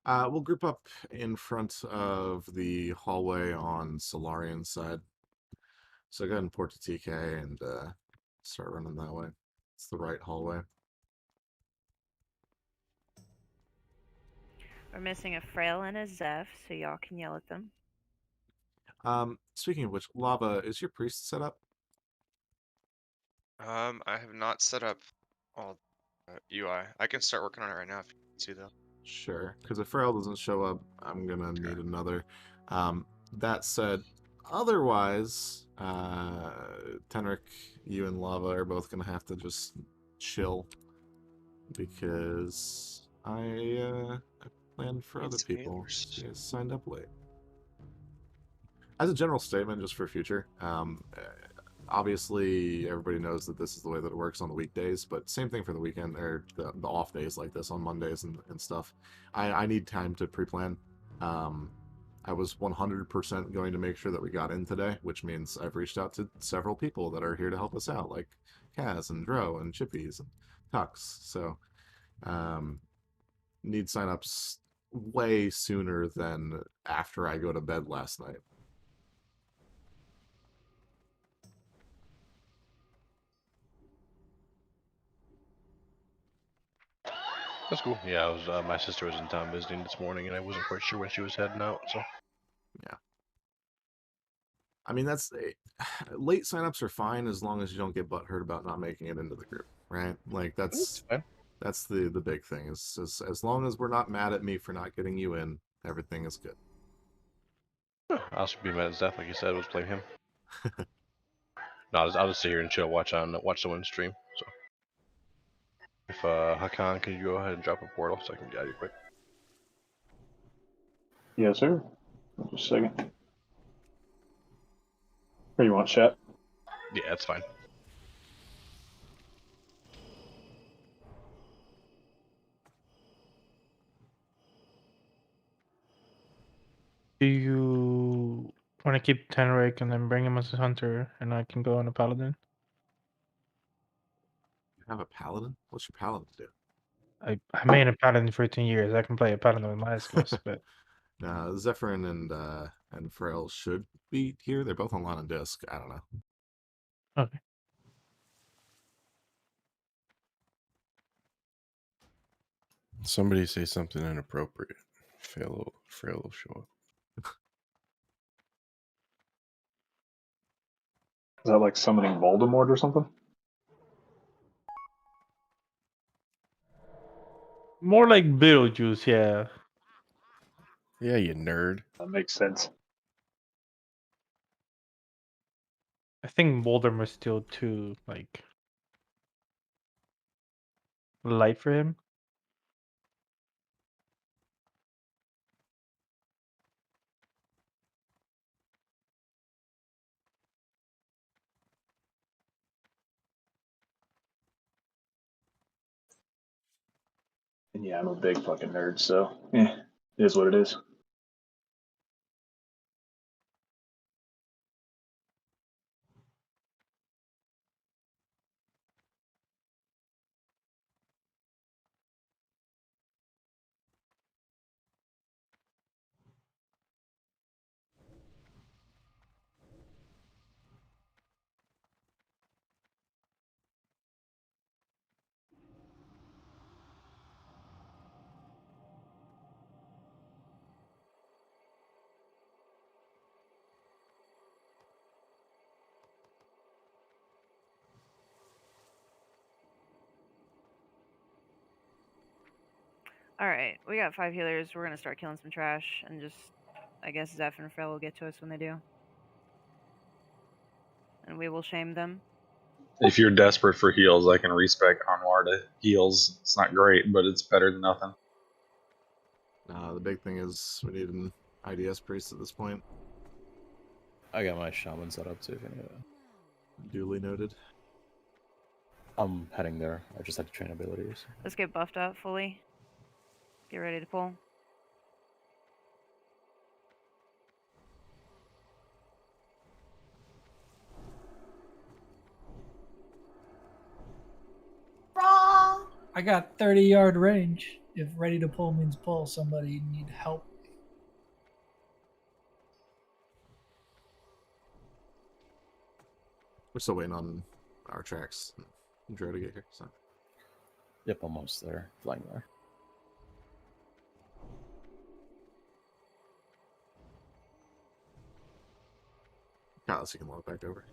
We'll group up in front of the hallway on Solarian's side. So go ahead and port to TK and start running that way. It's the right hallway. We're missing a Frail and a Zeph, so y'all can yell at them. Speaking of which, Lava, is your priest set up? I have not set up all UI. I can start working on it right now if you want to, though. Sure, because if Frail doesn't show up, I'm gonna need another. That said, otherwise, Tenric, you and Lava are both gonna have to just chill because I planned for other Needs people. So you guys signed up late. As a general statement, just for future, obviously everybody knows that this is the way that it works on the weekdays, but same thing for the weekend or the off days like this on Mondays and stuff. I need time to pre-plan. I was 100% going to make sure that we got in today, which means I've reached out to several people that are here to help us out, like Kaz and Dro and Chippies and Tux. So need signups way sooner than after I go to bed last night. That's cool. Yeah, I was. My sister was in town visiting this morning, and I wasn't quite sure when she was heading out. So Yeah. I mean, that's late signups are fine as long as you don't get butthurt about not making it into the group, right? Like it's fine. that's the big thing is as long as we're not mad at me for not getting you in, everything is good. I'll be mad at Zeph, like you said. Let's blame him. No, I'll just sit here and chill, watch someone stream. So if Hakan, could you go ahead and drop a portal so I can get out of here quick? Yes, sir. Just a second. Or you want chat? Yeah, that's fine. Do you want to keep Tenric and then bring him as a hunter, and I can go on a paladin? You have a paladin? What's your paladin do? I made a paladin for 15 years. I can play a paladin with my skills, but Zephyrin and Frail should be here. They're both online on disc. I don't know. okay. Somebody say something inappropriate. Frail will show up. Is that like summoning Voldemort or something? More like Beetlejuice, yeah. Yeah, you nerd. That makes sense. I think Voldemort's still too like light for him. And yeah, I'm a big fucking nerd, so it is what it is. Alright, we got 5 healers. We're gonna start killing some trash and just, I guess Zeph and Frail will get to us when they do. And we will shame them. If you're desperate for heals, I can respec Anwar to heals. It's not great, but it's better than nothing. The big thing is we need an IDS priest at this point. I got my shaman set up too. Duly noted. I'm heading there. I just had to train abilities. Let's get buffed up fully. Get ready to pull. Wrong! I got 30-yard range. if ready to pull means pull, somebody need help. We're still waiting on our tracks and Dro to get here. So Yep, almost there. Flying there. Callus, you can walk back over.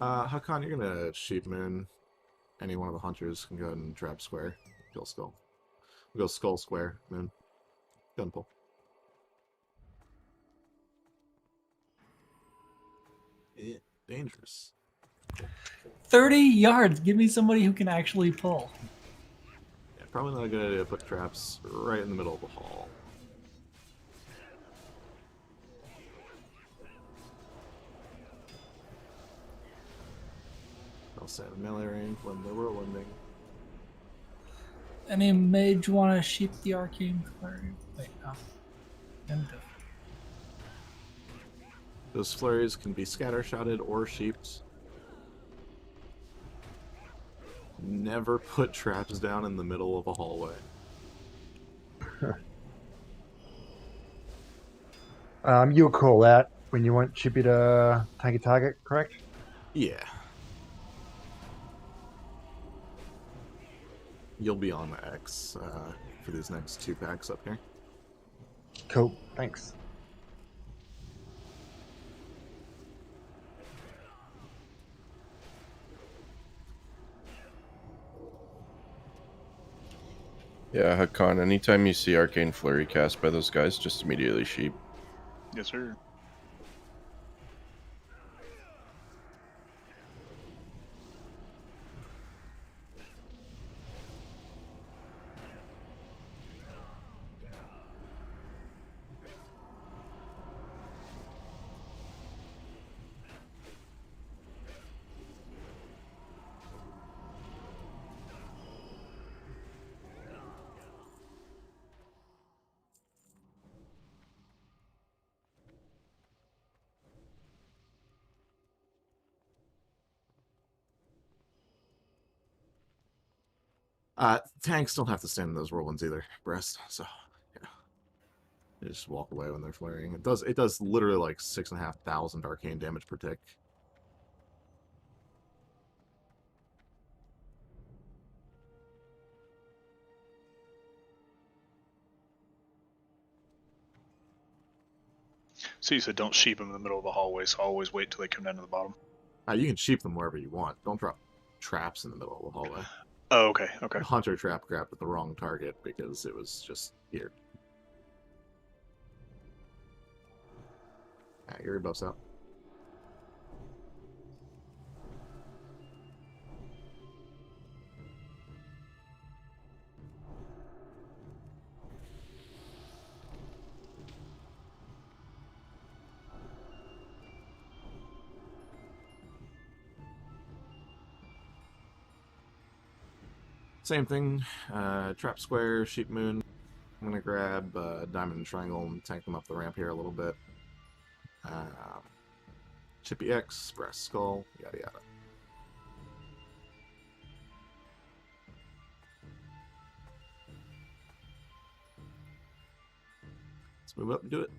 Hakan, you're gonna Sheep Moon. Any one of the hunters can go ahead and trap square. Kill skull. We'll go skull square, moon. Gun pull. Yeah, dangerous. 30 yards. Give me somebody who can actually pull. Yeah, probably not a good idea to put traps right in the middle of the hall. I'll set a melee range when they're whirlwinding. Any mage want to sheep the arcane flurry? Wait, no. Those flurries can be scattershotted or sheeped. Never put traps down in the middle of a hallway. You'll call that when you want Chippy to take a target, correct? Yeah. You'll be on the X for these next 2 packs up here. Cool, thanks. Yeah, Hakan, anytime you see Arcane Flurry cast by those guys, just immediately sheep. Yes, sir. Tanks don't have to stand in those whirlwinds either, breast. So yeah, they just walk away when they're flaring. It does literally like 6,500 arcane damage per tick. So you said don't sheep them in the middle of the hallway, so always wait till they come down to the bottom. You can sheep them wherever you want. Don't drop traps in the middle of the hallway. Oh, okay, okay. The hunter trap grabbed at the wrong target because it was just here. Your rebuff's out. Same thing, trap square, sheep moon. I'm gonna grab diamond and triangle and tank them up the ramp here a little bit. Chippy X, brass skull, yada yada. Let's move up and do it.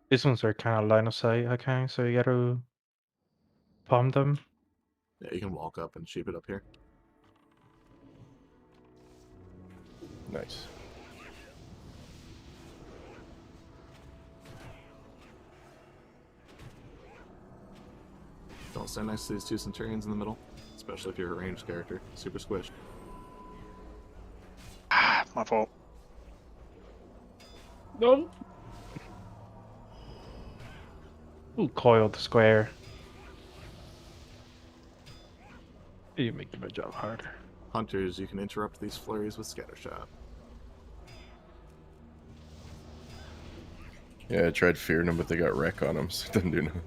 These ones are kind of line of sight, okay, so you gotta palm them. Yeah, you can walk up and sheep it up here. Nice. Don't stand next to these 2 Centurions in the middle, especially if you're a ranged character. Super squish. My fault. No. Ooh, coiled square. You making my job harder. Hunters, you can interrupt these flurries with scattershot. Yeah, I tried fearing them, but they got wreck on them, so it didn't do nothing.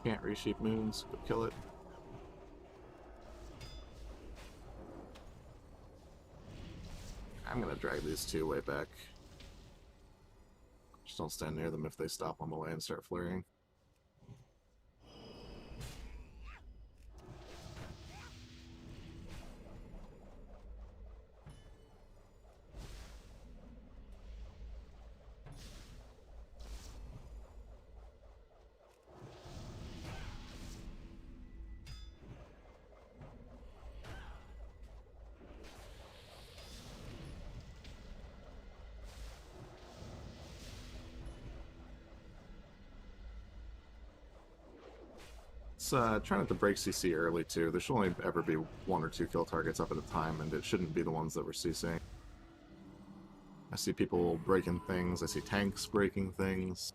Can't resheep moons. Go kill it. I'm gonna drag these two way back. Just don't stand near them if they stop on the way and start flaring. Try not to break CC early too. There should only ever be 1 or 2 kill targets up at a time, and it shouldn't be the ones that we're CCing. I see people breaking things. I see tanks breaking things.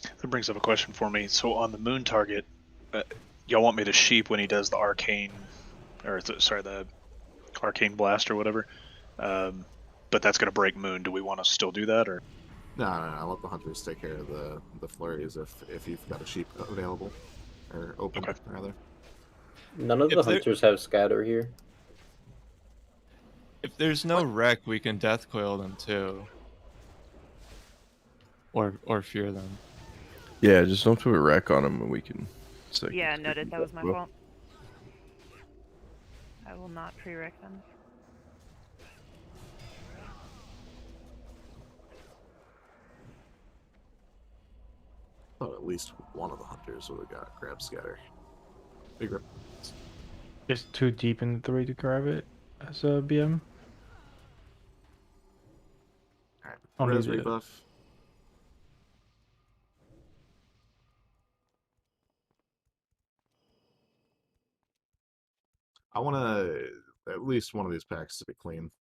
That brings up a question for me. So on the moon target, y'all want me to sheep when he does the arcane, or the arcane blast or whatever? But that's going to break moon. Do we want to still do that, or? No. Let the hunters take care of the flurries if you've got a sheep available or open rather. None of the hunters have scatter here. If there's no wreck, we can death coil them too, or fear them. Yeah, just don't put a wreck on them, and we can. Yeah, noted. That was my fault. I will not pre-wreck them. I thought at least one of the hunters would have got grab scatter. Big rip. Just too deep in the 3 to grab it as a BM. Alright, res rebuff. I want at least one of these packs to be clean.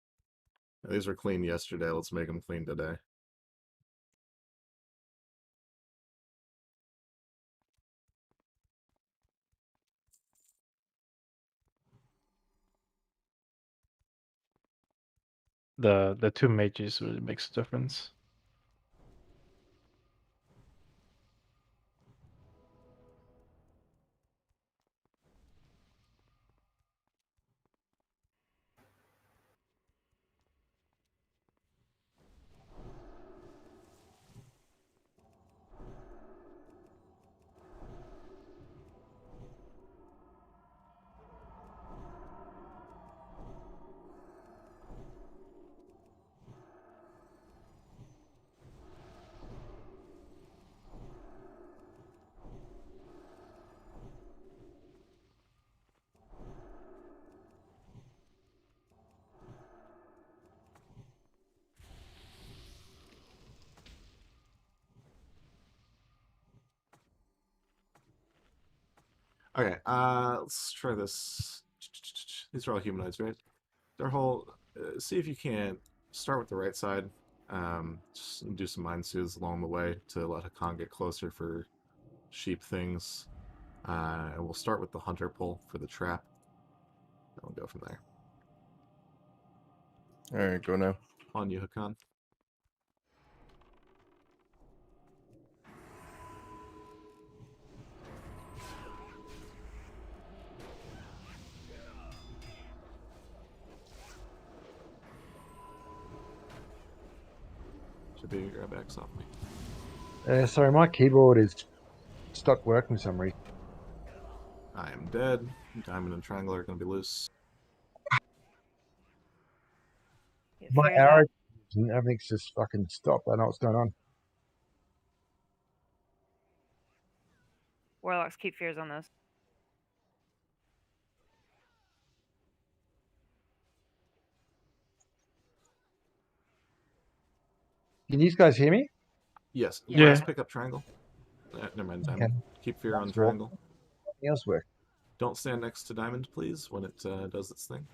These were clean yesterday. Let's make them clean today. The 2 mages really makes a difference. Okay, let's try this. These are all humanoids, right? Their whole. See if you can start with the right side. Just do some mind soothes along the way to let Hakan get closer for sheep things. And we'll start with the hunter pull for the trap. And we'll go from there. Alright, go now. On you, Hakan. Should be grab X off me. Sorry, my keyboard is stopped working for some reason. I am dead. Diamond and triangle are going to be loose. My arrow and everything's just fucking stopped. I don't know what's going on. Warlocks keep fears on those. Can you guys hear me? Yes. Yeah. Last pick up triangle. Never mind, diamond. Okay. Keep fear on triangle. Nothing else work. Don't stand next to diamond, please, when it does its thing.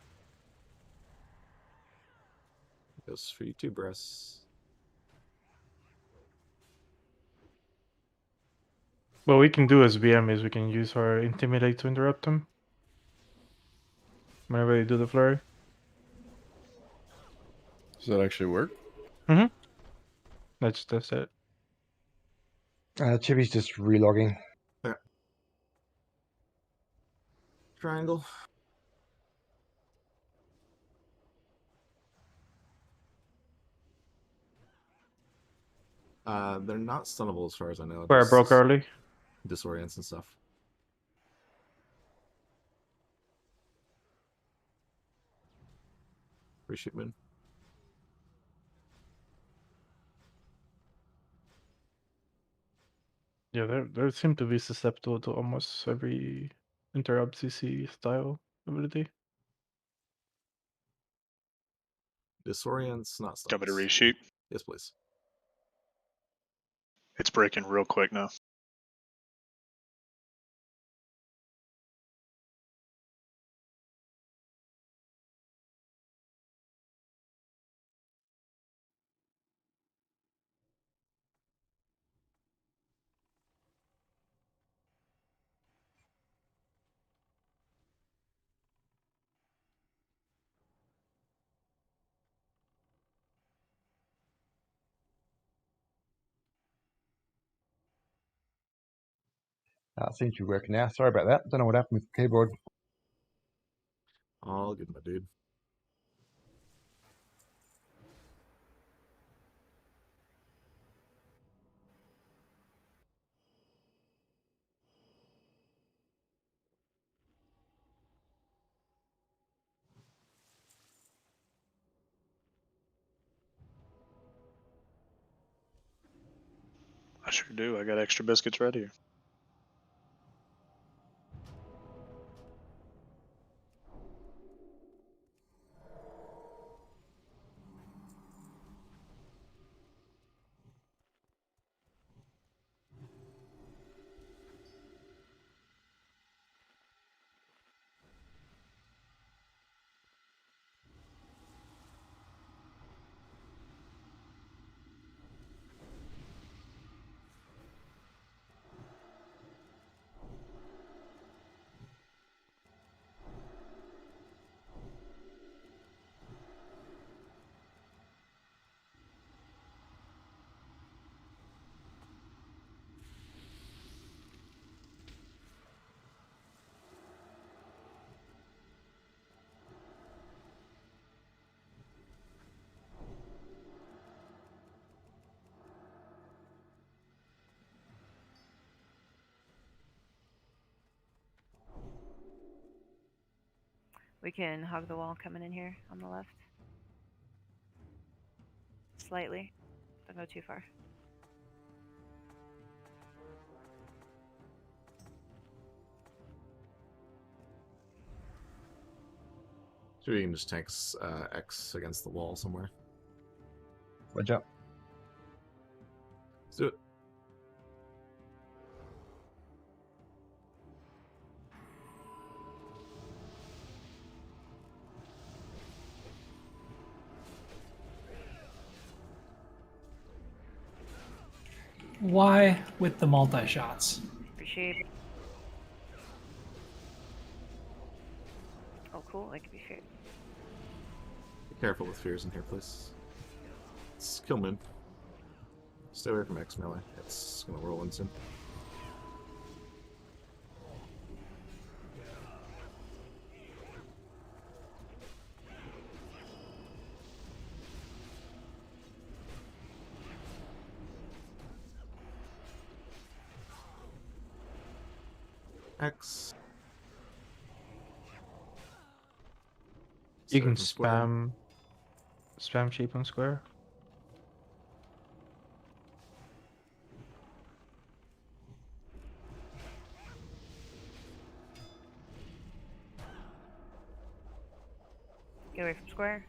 Goes for you too, Bress. What we can do as BM is we can use our Intimidate to interrupt them. Whenever they do the flurry. Does that actually work? Mm-hmm. That's it. Chibi's just relogging. Yeah. Triangle. They're not stunnable as far as I know. Where I broke early. Disorients and stuff. Appreciate Moon. Yeah, they seem to be susceptible to almost every interrupt CC style ability. Disorients, not stuns. Got me to reshoot. Yes, please. It's breaking real quick now. It seems to be working now. Sorry about that. Don't know what happened with the keyboard. All good, my dude. I sure do. I got extra biscuits right here. We can hug the wall coming in here on the left. Slightly. Don't go too far. So we can just tank X against the wall somewhere. Watch out. Let's do it. Why with the multi-shots? Appreciate it. Oh, cool. That could be fair. Be careful with fears in here, please. It's kill Moon. Stay away from X melee. It's gonna roll in soon. X. You can spam shape on square. Get away from square.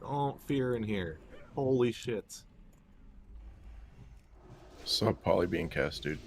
Don't fear in here. Holy shit. Saw Poly being cast, dude.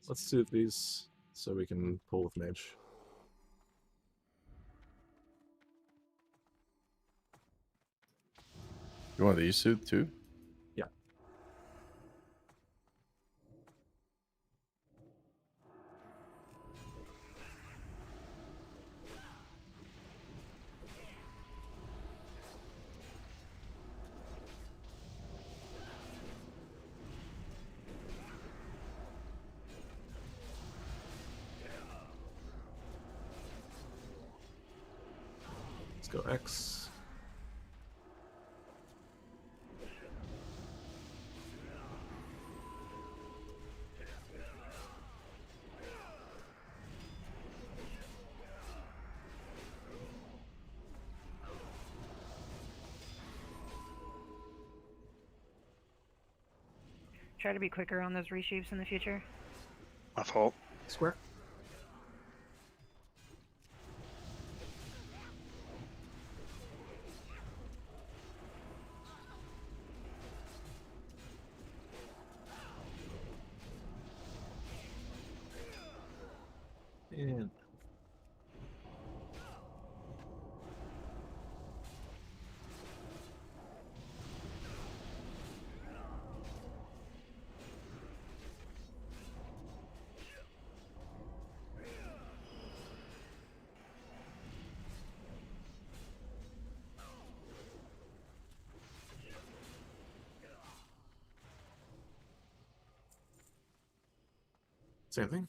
Let's suit these so we can pull with mage. You want these suit too? Yeah. Let's go X. Try to be quicker on those reshapes in the future. My fault. Square. And same thing.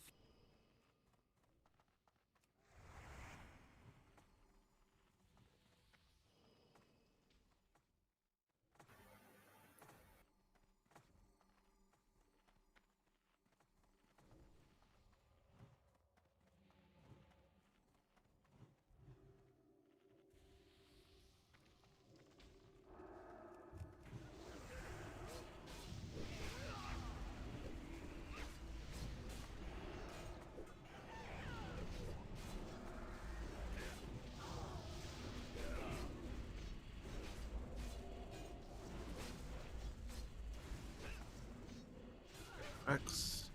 X.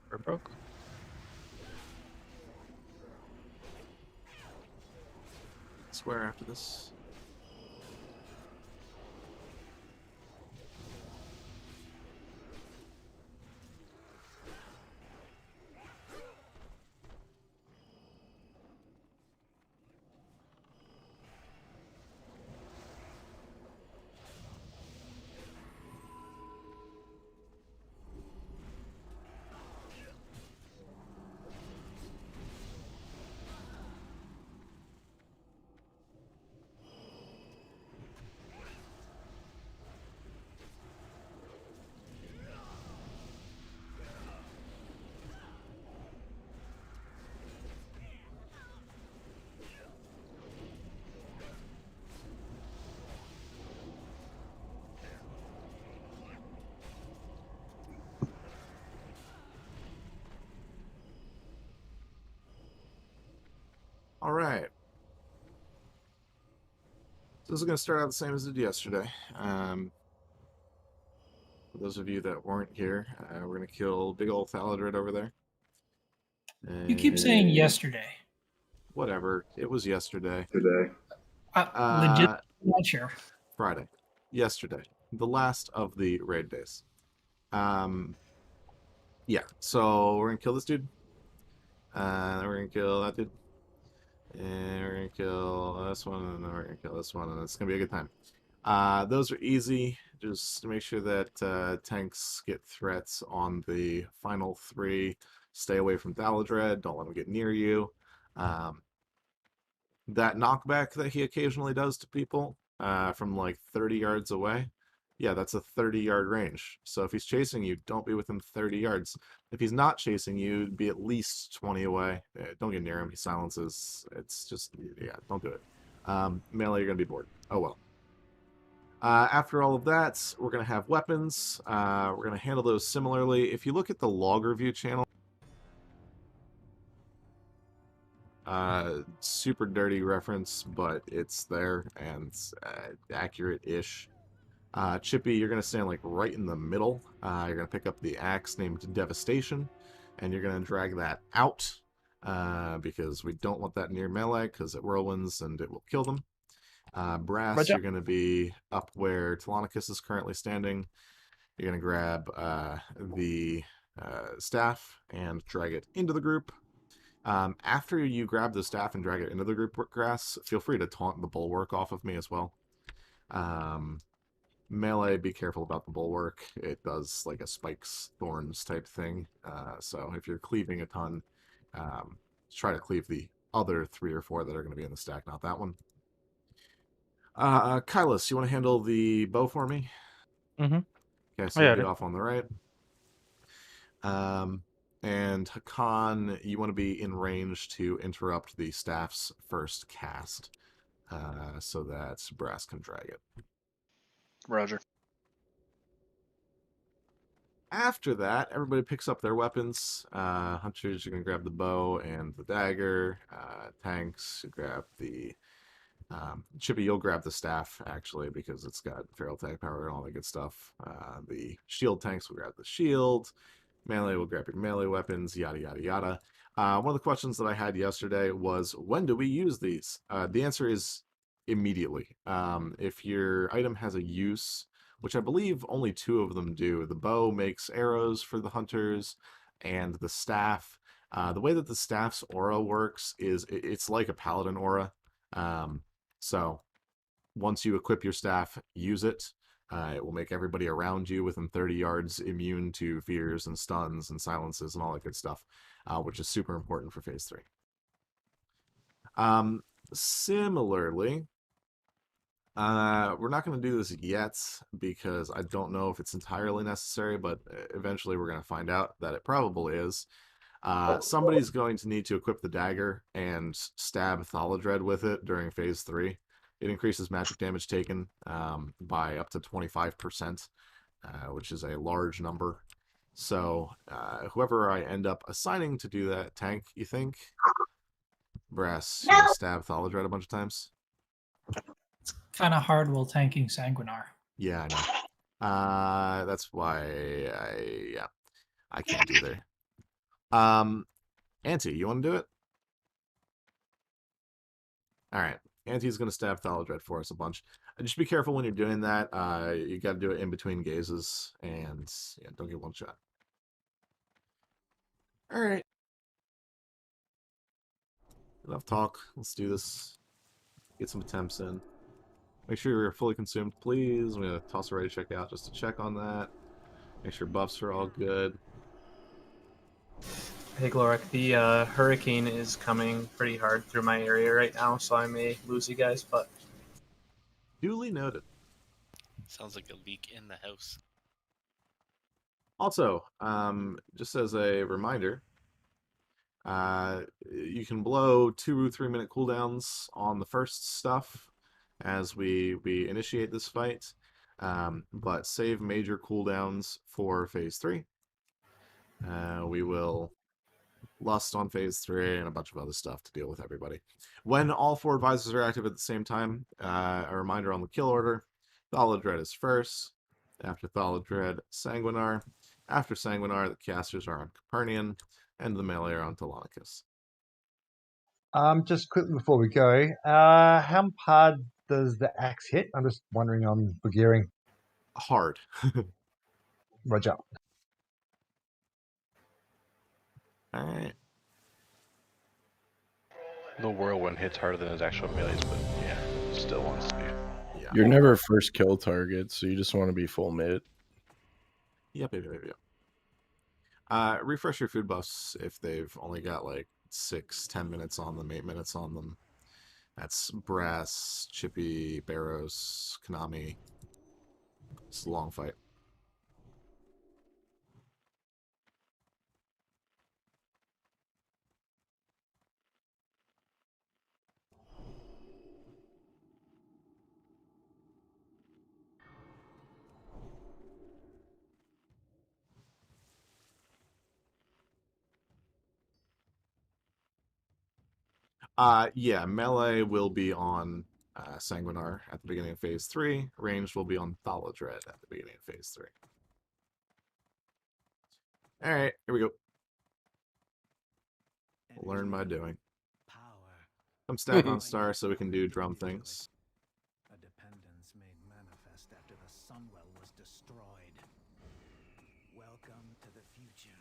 We're broke. Square after this. All right. So this is going to start out the same as it did yesterday. For those of you that weren't here, we're going to kill big old Thaladrid over there. You keep saying yesterday. Whatever. It was yesterday. Legit, not sure. Friday. Yesterday. The last of the raid days. Yeah. So we're going to kill this dude. Then we're going to kill that dude. And we're going to kill this one. And then we're going to kill this one. And it's going to be a good time. Those are easy. Just to make sure that tanks get threats on the final 3. Stay away from Thaladred. Don't let him get near you. That knockback that he occasionally does to people from like 30 yards away, yeah, that's a 30-yard range. So if he's chasing you, don't be within 30 yards. If he's not chasing you, be at least 20 away. Don't get near him. He silences. It's just, yeah, don't do it. Melee, you're going to be bored. Oh well. After all of that, we're going to have weapons. We're going to handle those similarly. If you look at the log review channel, Super dirty reference, but it's there and accurate-ish. Chippy, you're going to stand like right in the middle. You're going to pick up the axe named Devastation, and you're going to drag that out because we don't want that near melee because it whirlwinds and it will kill them. Brass, Roger. you're going to be up where Telonicus is currently standing. You're going to grab the staff and drag it into the group. After you grab the staff and drag it into the group, Grass, feel free to taunt the bulwark off of me as well. Melee, be careful about the bulwark. It does like a spikes, thorns type thing. So if you're cleaving a ton, try to cleave the other 3 or 4 that are going to be in the stack, not that one. Kylos, you want to handle the bow for me? Mm-hmm. Okay, so you'll be off on the right. And Hakan, you want to be in range to interrupt the staff's first cast, so that Brass can drag it. Roger. After that, everybody picks up their weapons. Hunters, you can grab the bow and the dagger. Tanks, you grab the... Chippy, you'll grab the staff, actually, because it's got feral tag power and all that good stuff. The shield tanks will grab the shield. Melee will grab your melee weapons, yada, yada, yada. One of the questions that I had yesterday was, when do we use these? The answer is immediately. If your item has a use, which I believe only 2 of them do. The bow makes arrows for the hunters, and the staff. The way that the staff's aura works is it's like a paladin aura. So once you equip your staff, use it. It will make everybody around you within 30 yards immune to fears and stuns and silences and all that good stuff, which is super important for Phase 3. Similarly, we're not going to do this yet because I don't know if it's entirely necessary, but eventually we're going to find out that it probably is. Somebody's going to need to equip the dagger and stab Thaladred with it during Phase 3. It increases magic damage taken by up to 25%, which is a large number. So whoever I end up assigning to do that, Tank, you think? Brass, you want to stab Thaladred a bunch of times? It's kind of hard while tanking Sanguinar. Yeah, I know. That's why I can't either. Auntie, you want to do it? All right. Auntie's going to stab Thaladred for us a bunch. Just be careful when you're doing that. You got to do it in between gazes, and yeah, don't get one shot. All right. Enough talk. Let's do this. Get some attempts in. Make sure you're fully consumed, please. I'm going to toss a ready check out just to check on that. Make sure buffs are all good. Hey Gloric, the hurricane is coming pretty hard through my area right now, so I may lose you guys, but... Duly noted. Sounds like a leak in the house. Also, just as a reminder, you can blow 2 3-minute cooldowns on the first stuff as we initiate this fight, but save major cooldowns for Phase 3. We will lust on Phase 3 and a bunch of other stuff to deal with everybody. When all 4 advisors are active at the same time, a reminder on the kill order: Thaladred is first, after Thaladred, Sanguinar, after Sanguinar, the casters are on Capernian, and the melee are on Telonicus. Just quickly before we go, how hard does the axe hit? I'm just wondering on Bulgarian. Hard. Roger. Alright. The whirlwind hits harder than his actual melees, but yeah, still wants to be. Yeah. You're never first kill target, so you just want to be full mid. Yep. Refresh your food buffs if they've only got like 6-10 minutes on them, 8 minutes on them. That's Brass, Chippy, Barrows, Konami. It's a long fight. Yeah, melee will be on Sanguinar at the beginning of phase 3. Ranged will be on Thaladred at the beginning of phase 3. Alright, here we go. We'll learn by doing. Some stack on star so we can do drum things. A dependence made manifest after the Sunwell was destroyed. Welcome to the future.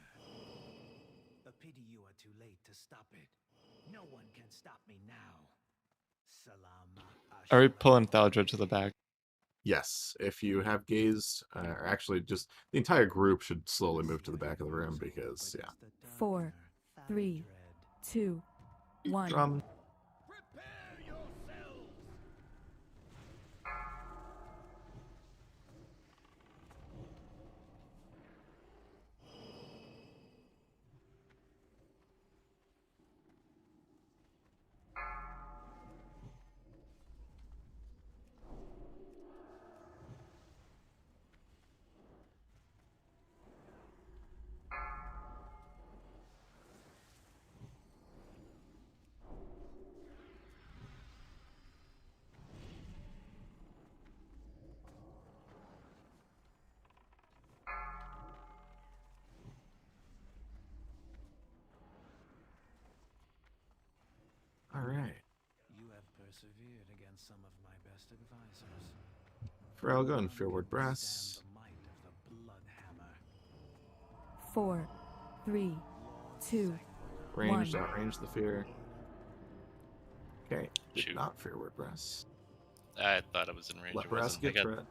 A pity you are too late to stop it. No one can stop me now. Salam. Are we pulling Thaladred to the back? Yes, if you have gazed, or actually just the entire group should slowly move to the back of the room because, yeah. 4, 3, 2, 1. Drum. All right. You have persevered against some of my best advisors. Pharrell, go and Fearward Brass. 4, 3, 2, Ranged, 1. outrange the fear. Okay, did not Fearward Brass. I thought it was in range. Let It Brass wasn't. I get got threat.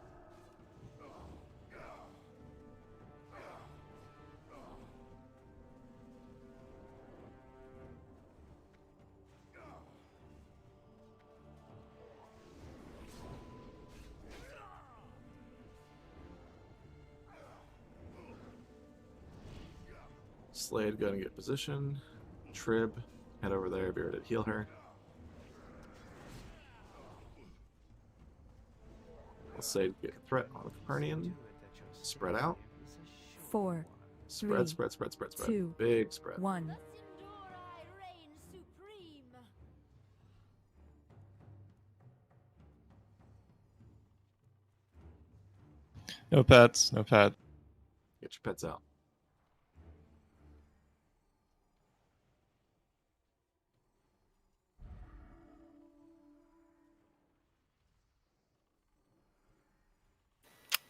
Slade, go and get position. Trib, head over there, be ready to heal her. Let's say get a threat on Capernian. Spread out. 4, Spread, 3, spread, spread, spread, spread. 2, Big spread. 1. No pets, no pet. Get your pets out.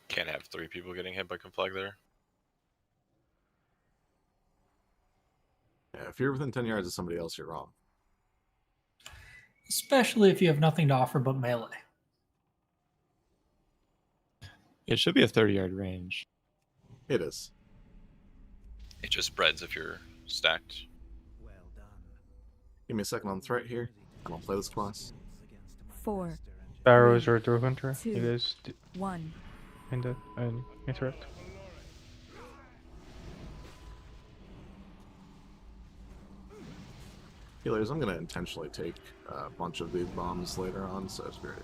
Can't have 3 people getting hit by Conflag there. Yeah, if you're within 10 yards of somebody else, you're wrong. Especially if you have nothing to offer but melee. It should be a 30-yard range. It is. It just spreads if you're stacked. Give me a second on the threat here. I don't play this class. 4, Barrows or Dwarf Hunter. 2, It is 1. in the interact. Healers, I'm going to intentionally take a bunch of these bombs later on, so it's great.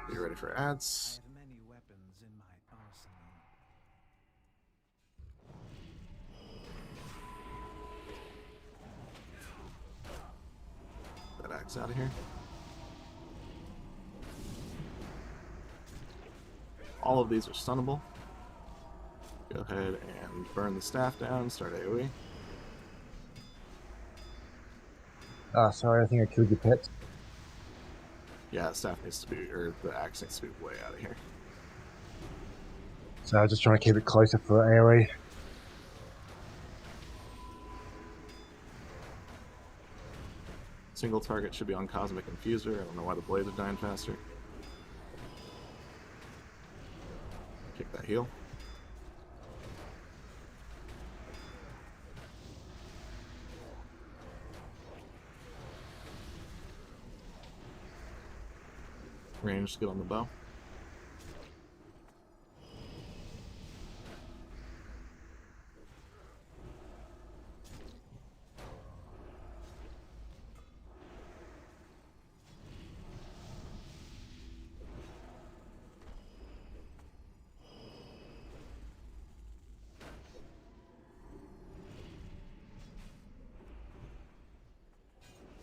Be ready for ads. Many weapons in my arsenal. That axe out of here. All of these are stunnable. Go ahead and burn the staff down, start AoE. Ah, sorry, I think I killed your pets. Yeah, the staff needs to be, or the axe needs to be way out of here. So I'm just trying to keep it closer for AoE. Single target should be on Cosmic Infuser. I don't know why the blades are dying faster. Kick that heal. Range, get on the bow.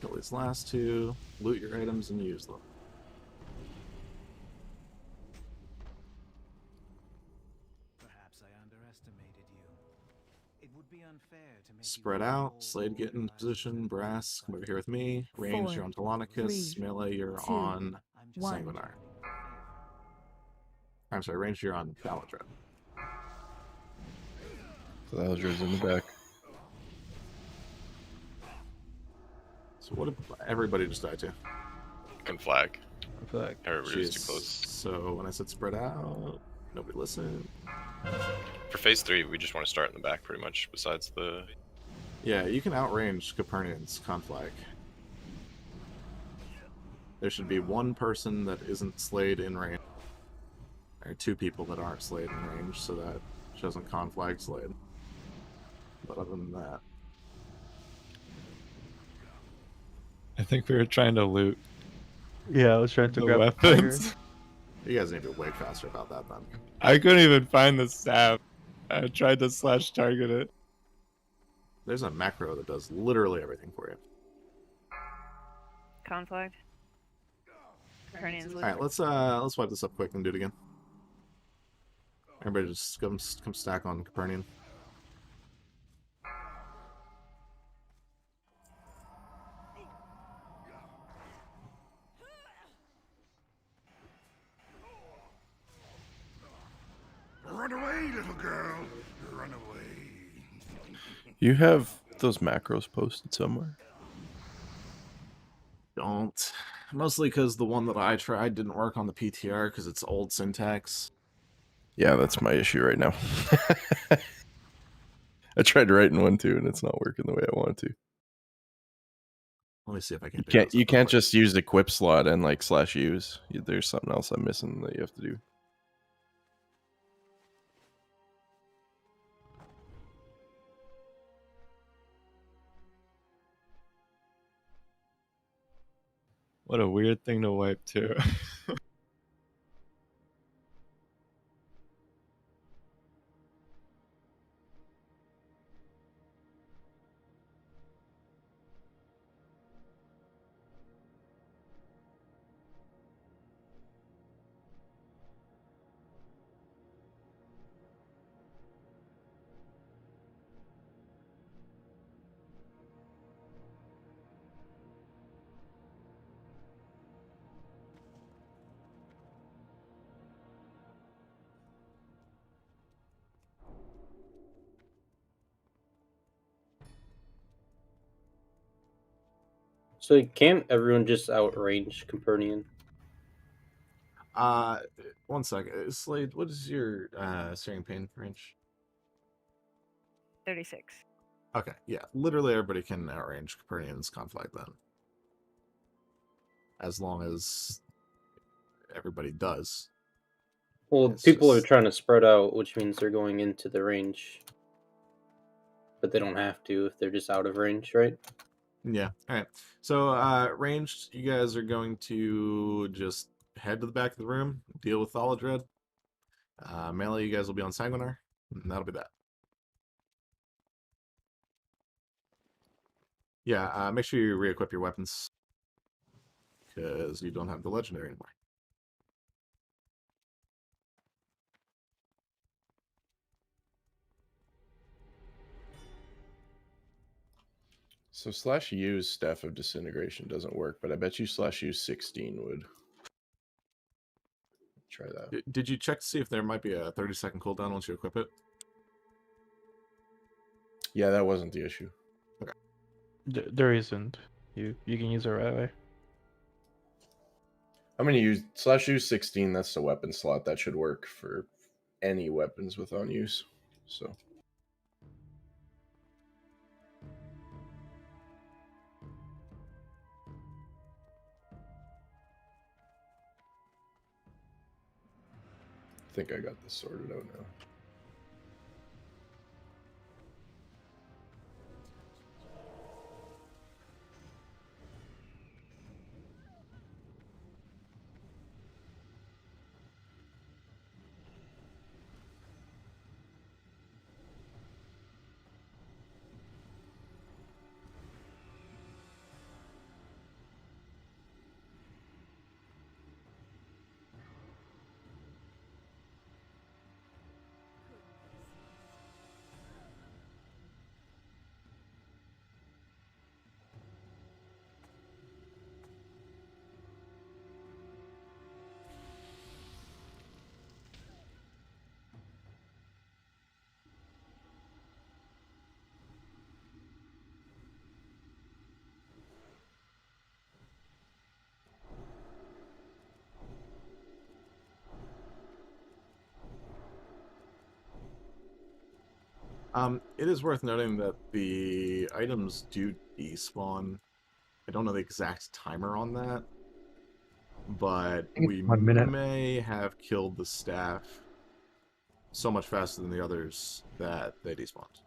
Kill these last two, loot your items, and use them. Perhaps I underestimated you. It would be unfair to make Spread out. Slade, get in position. Brass, come over here with me. Range, 4, you're on Telonicus. 3, Melee, you're 2, on 1. Sanguinar. I'm sorry, range, you're on Valadred. Valadred's in the back. So what did everybody just die to? Conflag. Conflag. Everybody was too Jeez. close. So when I said spread out, nobody listened. For phase 3, we just want to start in the back pretty much, besides the... Yeah, you can outrange Copernican's conflag. There should be one person that isn't slayed in range. Or two people that aren't slayed in range, so that she doesn't conflag Slade. But other than that... I think we were trying to loot. Yeah, I was trying to the grab weapons. You guys need to be way faster about that, then. I couldn't even find the staff. I tried to slash target it. There's a macro that does literally everything for you. Conflict. Copernican's Alright, let's wipe this up quick and do it again. Everybody just come stack on Copernican. Run away, little girl. Run away. You have those macros posted somewhere? Don't. Mostly because the one that I tried didn't work on the PTR because it's old syntax. Yeah, that's my issue right now. I tried writing one too, and it's not working the way I want it to. Let me see if I can. You can't just use the equip slot and like /use. There's something else I'm missing that you have to do. What a weird thing to wipe too. So can't everyone just outrange Copernican? One second. Slade, what is your searing pain range? 36. Okay, yeah. Literally everybody can outrange Copernican's conflict then. As long as everybody does. Well, It's people just- are trying to spread out, which means they're going into the range. But they don't have to if they're just out of range, right? Yeah. Alright. So ranged, you guys are going to just head to the back of the room, deal with Valadred. Melee, you guys will be on Sanguinar, and that'll be that. Yeah, make sure you re-equip your weapons. Because you don't have the legendary anymore. So /use Staff of Disintegration doesn't work, but I bet you /use 16 would. Try that. Did you check to see if there might be a 30-second cooldown once you equip it? Yeah, that wasn't the issue. Okay. There isn't. You can use it right away. I'm gonna use /use 16. That's the weapon slot that should work for any weapons with on use. So. think I got this sorted out now. It is worth noting that the items do despawn. I don't know the exact timer on that, but think we it's 1 minute. may have killed the staff so much faster than the others that they despawned.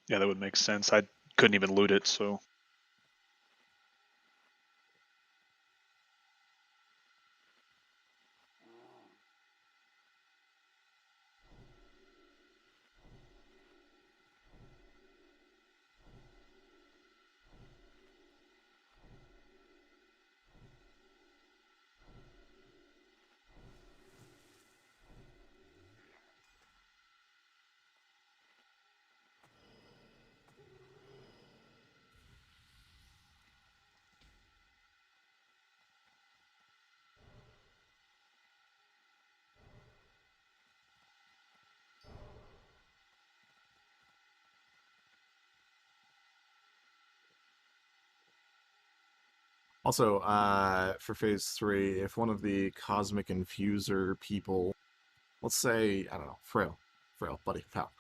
Yeah, that would make sense. I couldn't even loot it, so. Also, for phase 3, if one of the cosmic infuser people, let's say, I don't know, Frail, buddy, pal,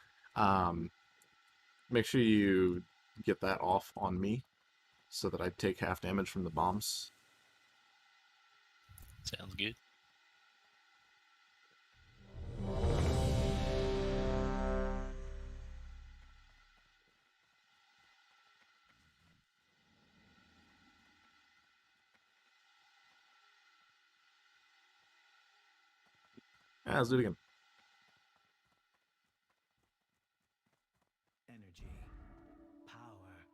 make sure you get that off on me so that I take half damage from the bombs. Sounds good. Yeah, let's do it again. Energy, power.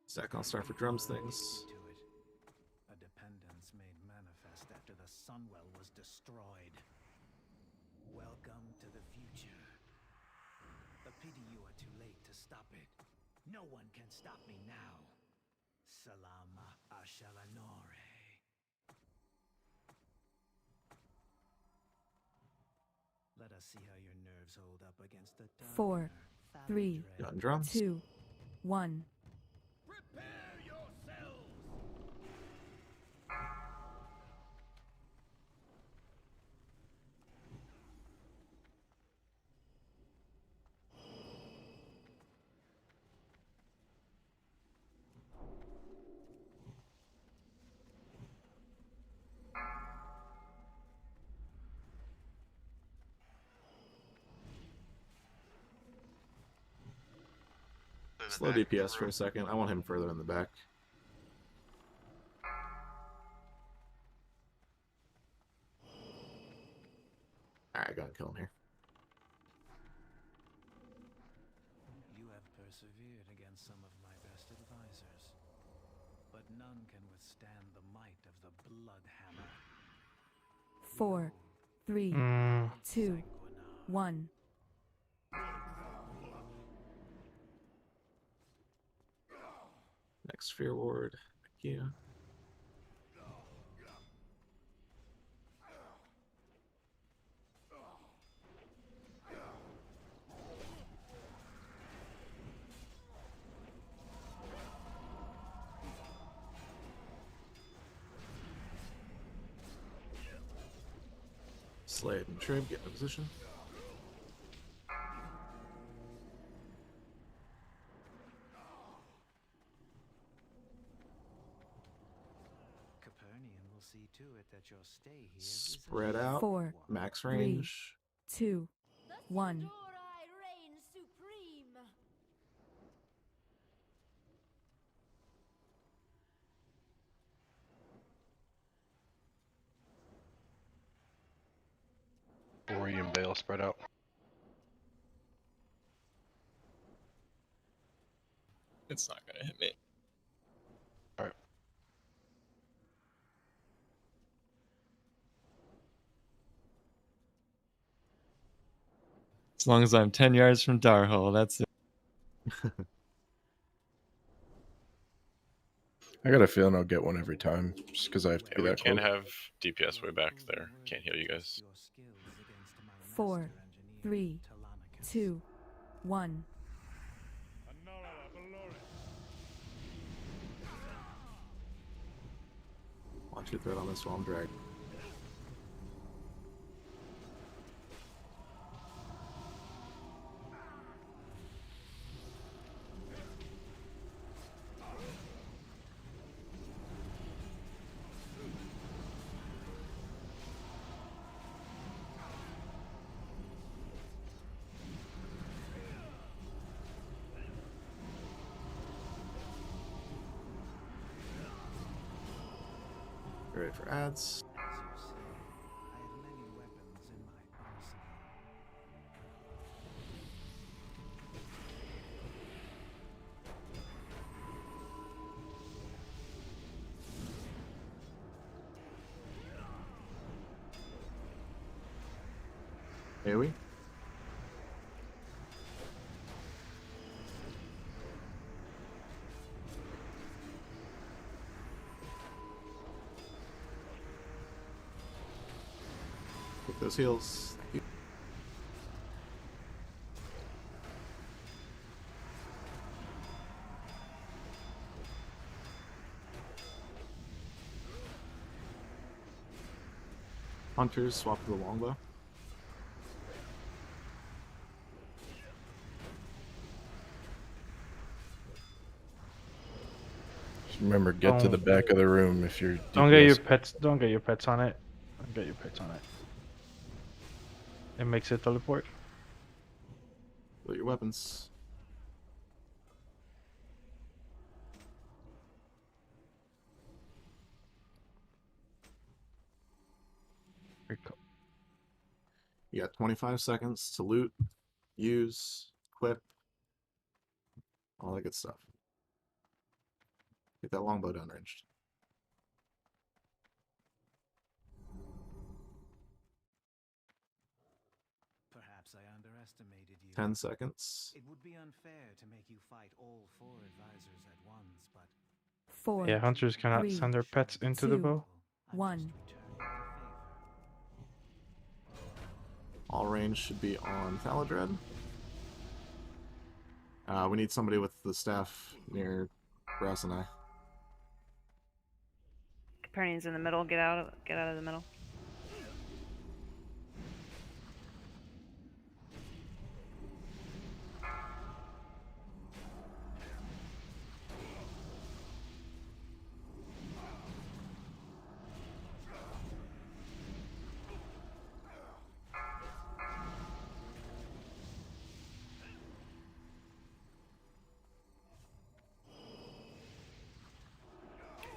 Zach, I'll start for drums things. To it. A dependence made manifest after the Sunwell was destroyed. Welcome to the future. A pity you are too late to stop it. No one can stop me now. Salama Ashalanore. Let us see how your nerves hold up against the dark. 4, 3, Gun drums. 2, 1. Prepare yourselves! Slow DPS for a second. I want him further in the back. Alright, go and kill him here. You have persevered against some of my best advisors, but none can withstand the might of the Blood Hammer. 4, 3, 2, 1. Next Fear Ward. Thank you. Slade and Trim get in position. Capernian will see to it that Spread out. 4, Max 3, range. 2, 1. Ori and Bale spread out. It's not gonna hit me. Alright. As long as I'm 10 yards from Darhole, that's it. I got a feeling I'll get one every time, just because I have to be We that can't close. have DPS way back there. Can't heal you guys. 4, 3, 2, 1. Watch your threat on this Swamp Drag. Ready for ads. AoE. Take those heals. Thank you. Hunters swap to the longbow. Just remember, get to the back of the room if you're. Don't get your DPS. pets. Don't get your pets on it. Don't get your pets on it. It makes it teleport. Loot your weapons. You got 25 seconds to loot, use, equip, all that good stuff. Get that longbow downranged. Perhaps I underestimated you. 10 seconds. It would be unfair to make you fight all 4 advisors at once, but 4, Yeah, hunters cannot 3, send their pets into the 2, bow. 1. All range should be on Thaladred. We need somebody with the staff near Brass and I. Capernian's in the middle. Get out of the middle.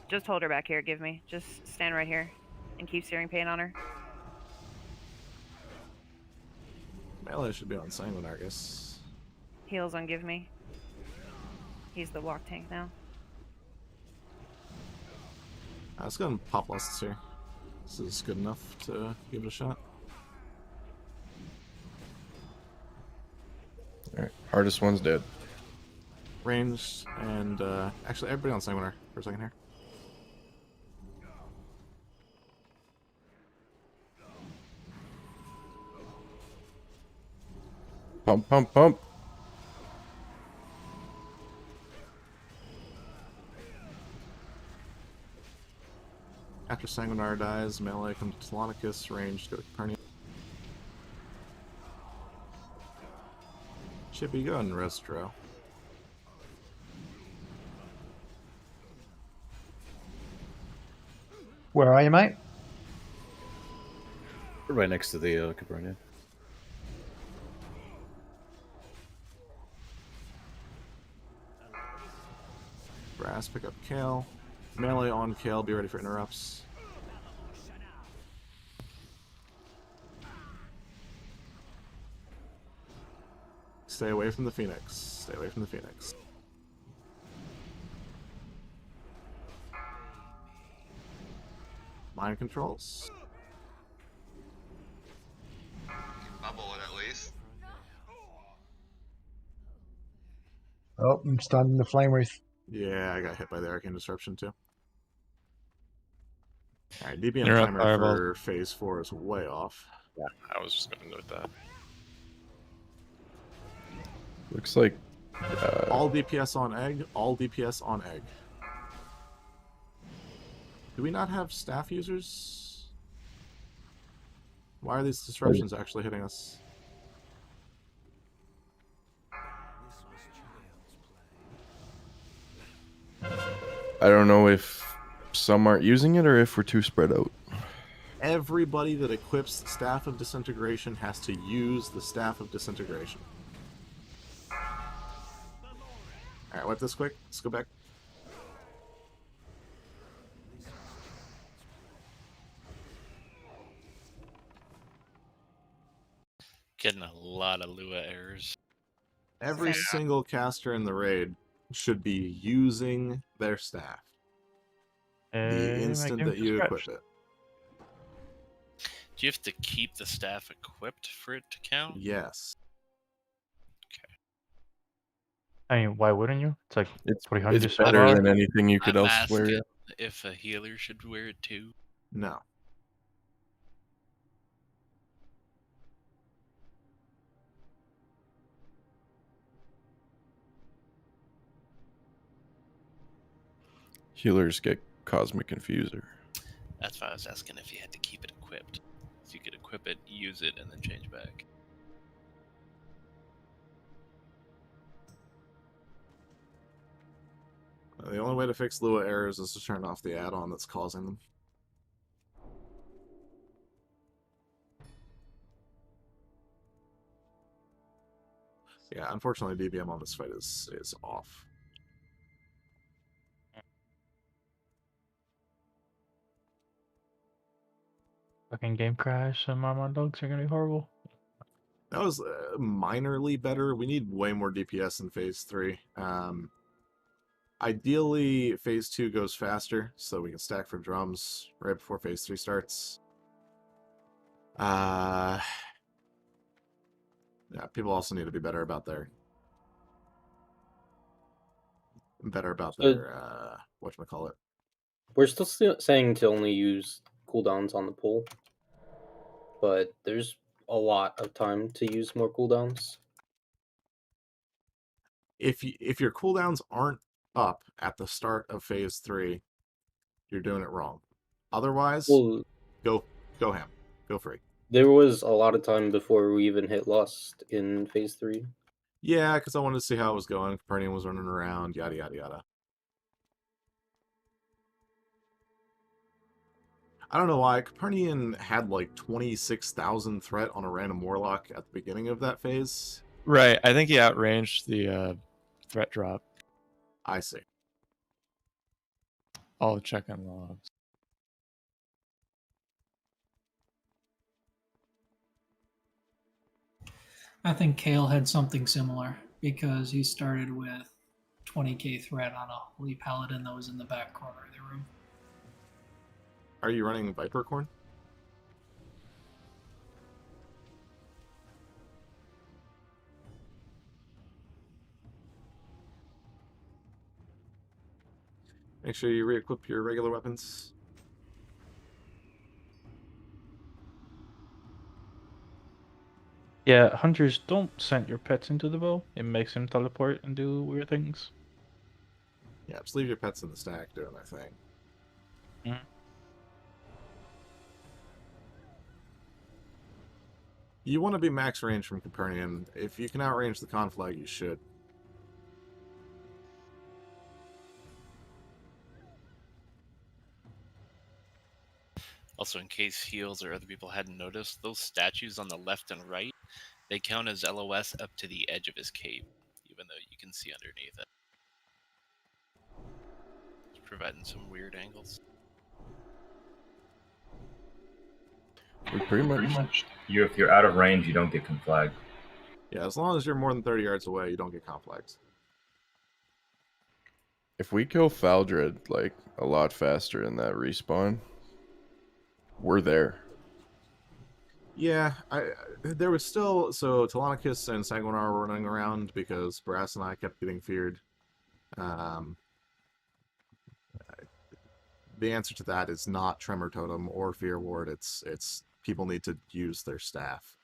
Just hold her back here. Give me. Just stand right here and keep searing pain on her. Melee should be on Sanguinargus. Heals on give me. He's the walk tank now. Let's go and pop lusts here. This is good enough to give it a shot. Alright, hardest one's dead. Ranged and actually everybody on Sanguinar for a second here. Pump, pump, pump. After Sanguinar dies, melee comes to Telonicus, ranged go to Capernian. Chippy, go ahead and restro. Where are you, mate? Right next to the Cabrera. Brass, pick up Kale. Melee on Kale, be ready for interrupts. Stay away from the Phoenix. Stay away from the Phoenix. Mind controls. Bubble it at least. Oh, I'm stunned in the flame wreath. Yeah, I got hit by the Arcane Disruption too. Alright, DBM Interrupt timer fireball. for phase 4 is way off. Yeah, I was just going to note that. Looks like all DPS on egg, all DPS on egg. Do we not have staff users? Why are these disruptions actually hitting us? I don't know if some aren't using it or if we're too spread out. Everybody that equips Staff of Disintegration has to use the Staff of Disintegration. Alright, wipe this quick. Let's go back. Getting a lot of Lua errors. Every single caster in the raid should be using their staff. The instant that you equip it. Do you have to keep the staff equipped for it to count? Yes. I mean, why wouldn't you? It's like It's 300 it's better than anything you could I'm elsewhere. asking if a healer should wear it too. No. Healers get Cosmic Infuser. That's why I was asking if you had to keep it equipped. So you could equip it, use it, and then change back. The only way to fix Lua errors is to turn off the add-on that's causing them. Yeah, unfortunately DBM on this fight is off. Fucking game crash and my dogs are gonna be horrible. That was minorly better. We need way more DPS in Phase 3. Ideally, Phase 2 goes faster, so we can stack for drums right before Phase 3 starts. Yeah, people also need to be better about their... whatchamacallit. We're still saying to only use cooldowns on the pull, but there's a lot of time to use more cooldowns. If your cooldowns aren't up at the start of Phase 3, you're doing it wrong. Otherwise, Well, go ham. Go free. there was a lot of time before we even hit Lust in Phase 3. Yeah, because I wanted to see how it was going. Copernican was running around, yada, yada, yada. I don't know why. Copernican had like 26,000 threat on a random warlock at the beginning of that phase. Right, I think he outranged the threat drop. I see. I'll check on logs. I think Kale had something similar because he started with 20k threat on a holy paladin that was in the back corner of the room. Are you running Viper Corn? Make sure you re-equip your regular weapons. Yeah, hunters, don't send your pets into the bow. It makes them teleport and do weird things. Yeah, just leave your pets in the stack doing their thing. You want to be max range from Copernican. If you can outrange the conflag, you should. Also, Also, in case heels or other people hadn't noticed, those statues on the left and right, they count as LOS up to the edge of his cape, even though you can see underneath it. It's providing some weird angles. We pretty much. If you're out of range, you don't get conflagged. Yeah, as long as you're more than 30 yards away, you don't get complex. If we kill Faldred like a lot faster in that respawn, we're there. Yeah, there was still, so Telonicus and Sanguinar were running around because Brass and I kept getting feared. The answer to that is not Tremor Totem or Fear Ward. It's people need to use their staff.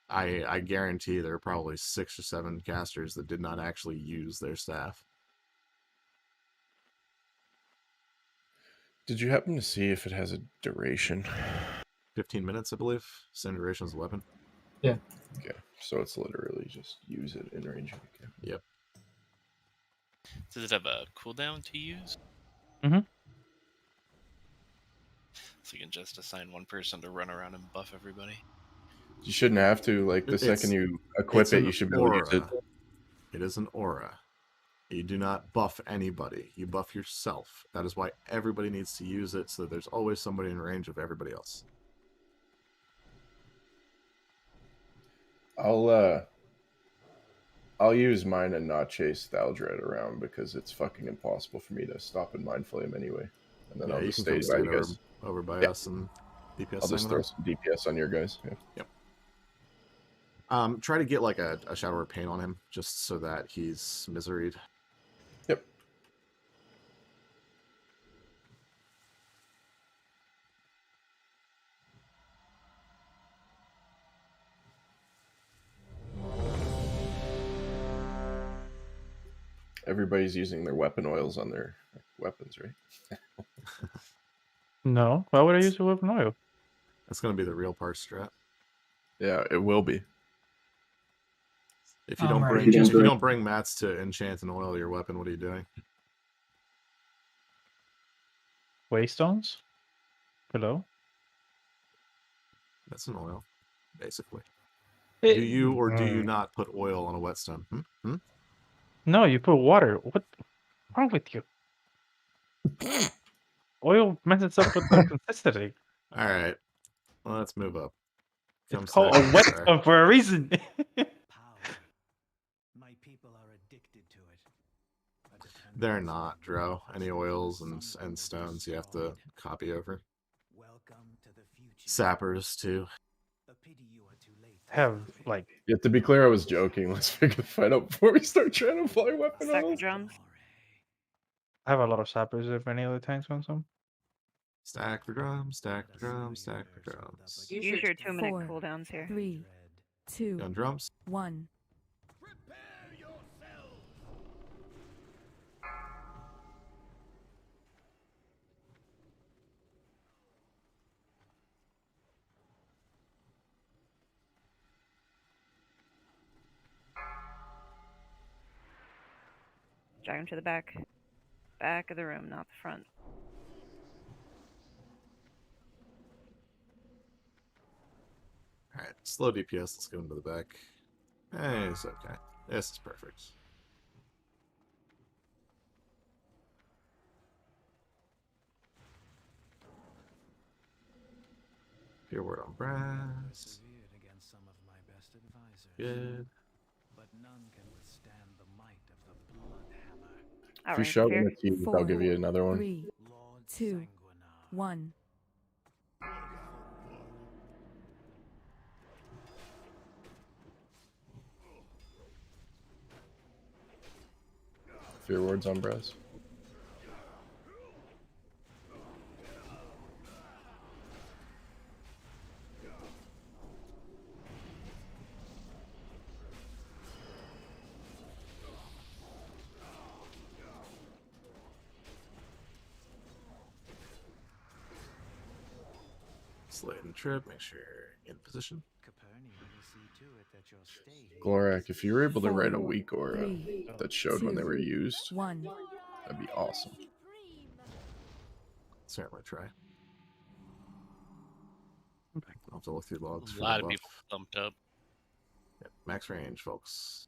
I guarantee there are probably 6 or 7 casters that did not actually use their staff. Did you happen to see if it has a duration? 15 minutes, I believe. Same duration as the weapon. Yeah. Okay, so it's literally just use it in range. Okay. Yep. Does it have a cooldown to use? Mm-hmm. So you can just assign one person to run around and buff everybody? You shouldn't have to. Like, the second you equip it, you should be able to use it. It is an aura. You do not buff anybody. You buff yourself. That is why everybody needs to use it, so that there's always somebody in range of everybody else. I'll use mine and not chase Thaldred around because it's fucking impossible for me to stop and mind flame anyway. And then Yeah, I'll you just can stay come by you guys. over by Yep. us and DPS. I'll just throw some DPS on your guys. Yeah. Yep. Try to get like a Shadow of Pain on him, just so that he's miseried. Yep. Everybody's using their weapon oils on their weapons, right? No. Why would I use a weapon oil? That's going to be the real parse strat. Yeah, it will be. If you don't bring mats to enchant and oil your weapon, what are you doing? Waystones? Hello? That's an oil, basically. It- Do you or do you not put oil on a whetstone? No, you put water. What's wrong with you? Oil messes up with the consistency. All right. Well, let's move up. It's called a whetstone for a reason. My people are addicted to it. They're not, Dro. Any oils and stones you have to copy over. Sappers, too. Have, like... Yeah, to be clear, I was joking. Let's figure the fight out before we start trying to fly weapon Stack the oils. drums. I have a lot of sappers if any other tanks want some. Stack the drums, stack the drums, stack the drums. Use your 2-minute 4, cooldowns here. 3, 2, Gun drums. 1. Drag him to the back. Back of the room, not the front. Alright, slow DPS, let's go into the back. Hey, it's okay. This is perfect. Fear word on brass. Good. But none can withstand the might of the blood hammer. If you show one at you, I'll give you another one. 3, 2, 1. Fear words on brass. Slate and trip, make sure you're in position. Glorak, if you were able to write a 4, weak aura 3, that showed when they 2, were used, 1. that'd be awesome. Certainly try. I'll have to look through logs. A for lot the of buff. people thumped up. Yep, max range, folks.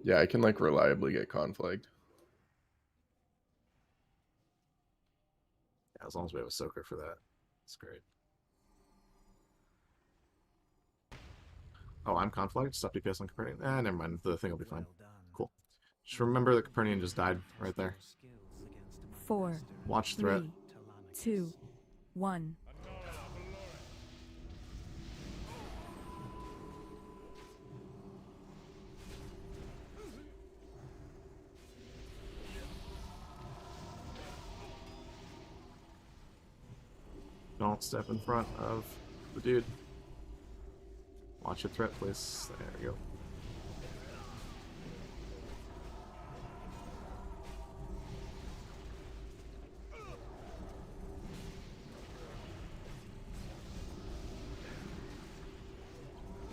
Yeah, I can like reliably get conflict. Yeah, as long as we have a soaker for that, that's great. Oh, I'm conflict. Stop DPS on Copernican. Never mind. The thing will be fine. Cool. Just remember that Copernican just died right there. 4, Watch threat. 3, 2, 1. Don't step in front of the dude. Watch your threat, please. There we go.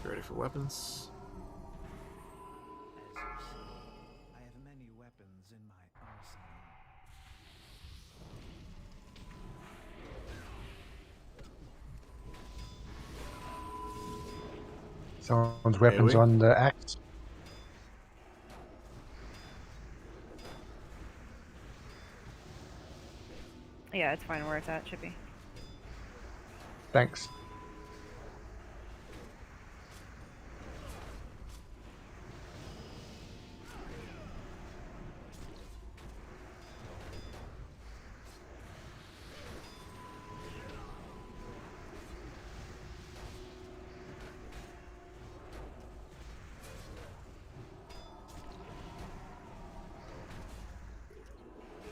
Get ready for weapons. As you see, I have many weapons in my arsenal. Someone's weapons AoE? on the axe. Yeah, it's fine where it's at, Chippy. Thanks.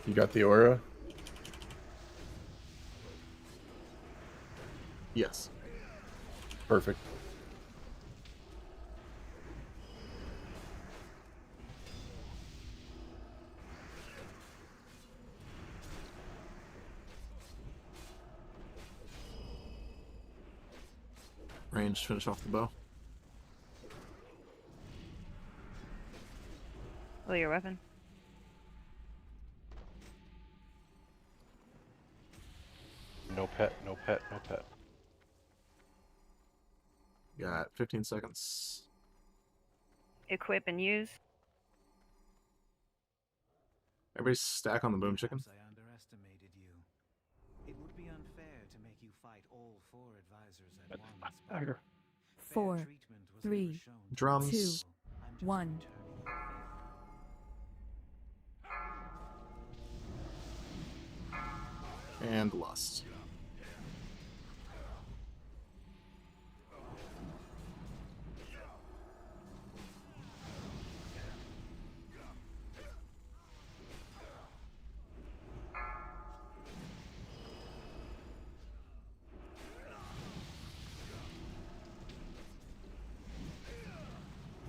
You got the aura? Yes. Perfect. Range, finish off the bow. Will your weapon? No pet, no pet, no pet. Got 15 seconds. Equip and use. Everybody stack on the boom chicken. Perhaps I underestimated you. It would be unfair to make you fight all 4 advisors at once. but fair 4, treatment was 3, never shown to Drums. 2, I'm just 1. And lust.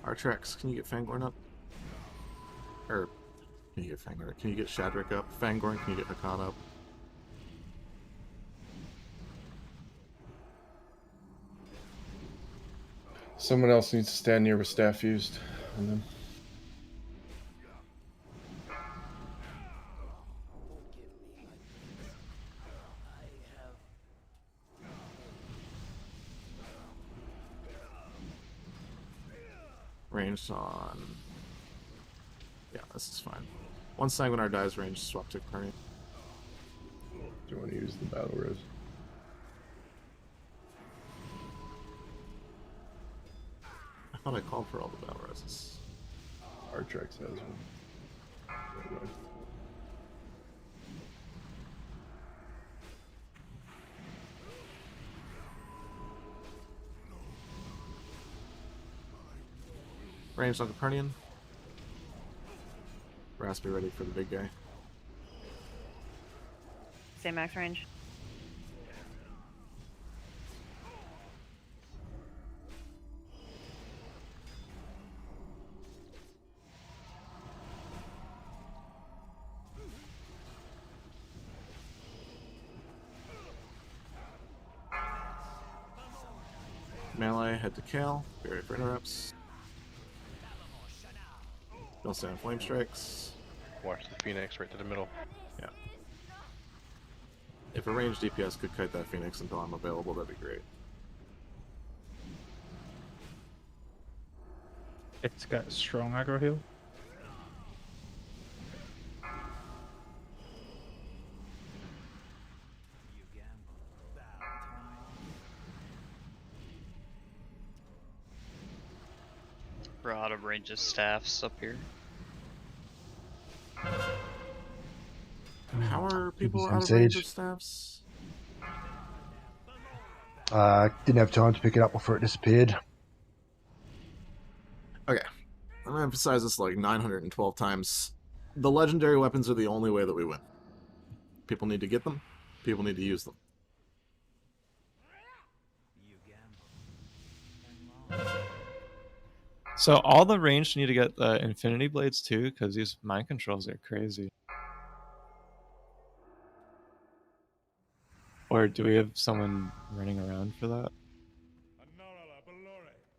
Artrex, can you get Fangorn up? Or, can you get Fangorn? Can you get Shadrick up? Fangorn, can you get Hakan up? Someone else needs to stand near with staff used. And then Ranged on... Yeah, this is fine. Once Sanguinar dies, range swap to Copernican. do you want to use the battle rose? I thought I called for all the battle roses. Artrex has one. Anyway. Ranged on Copernican. Raspy ready for the big guy. Same max range. Melee, head to Kale. Be ready for interrupts. Don't stand flame strikes. Watch the Phoenix right to the middle. Yeah. If a ranged DPS could kite that Phoenix until I'm available, that'd be great. It's got strong aggro heal. We're out of range of staffs up here. How are people Same out of range siege. of staffs? Didn't have time to pick it up before it disappeared. Okay. I'm gonna emphasize this like 912 times. The legendary weapons are the only way that we win. People need to get them. People need to use them. So all the ranged need to get the Infinity Blades too, because these mind controls are crazy. Or do we have someone running around for that?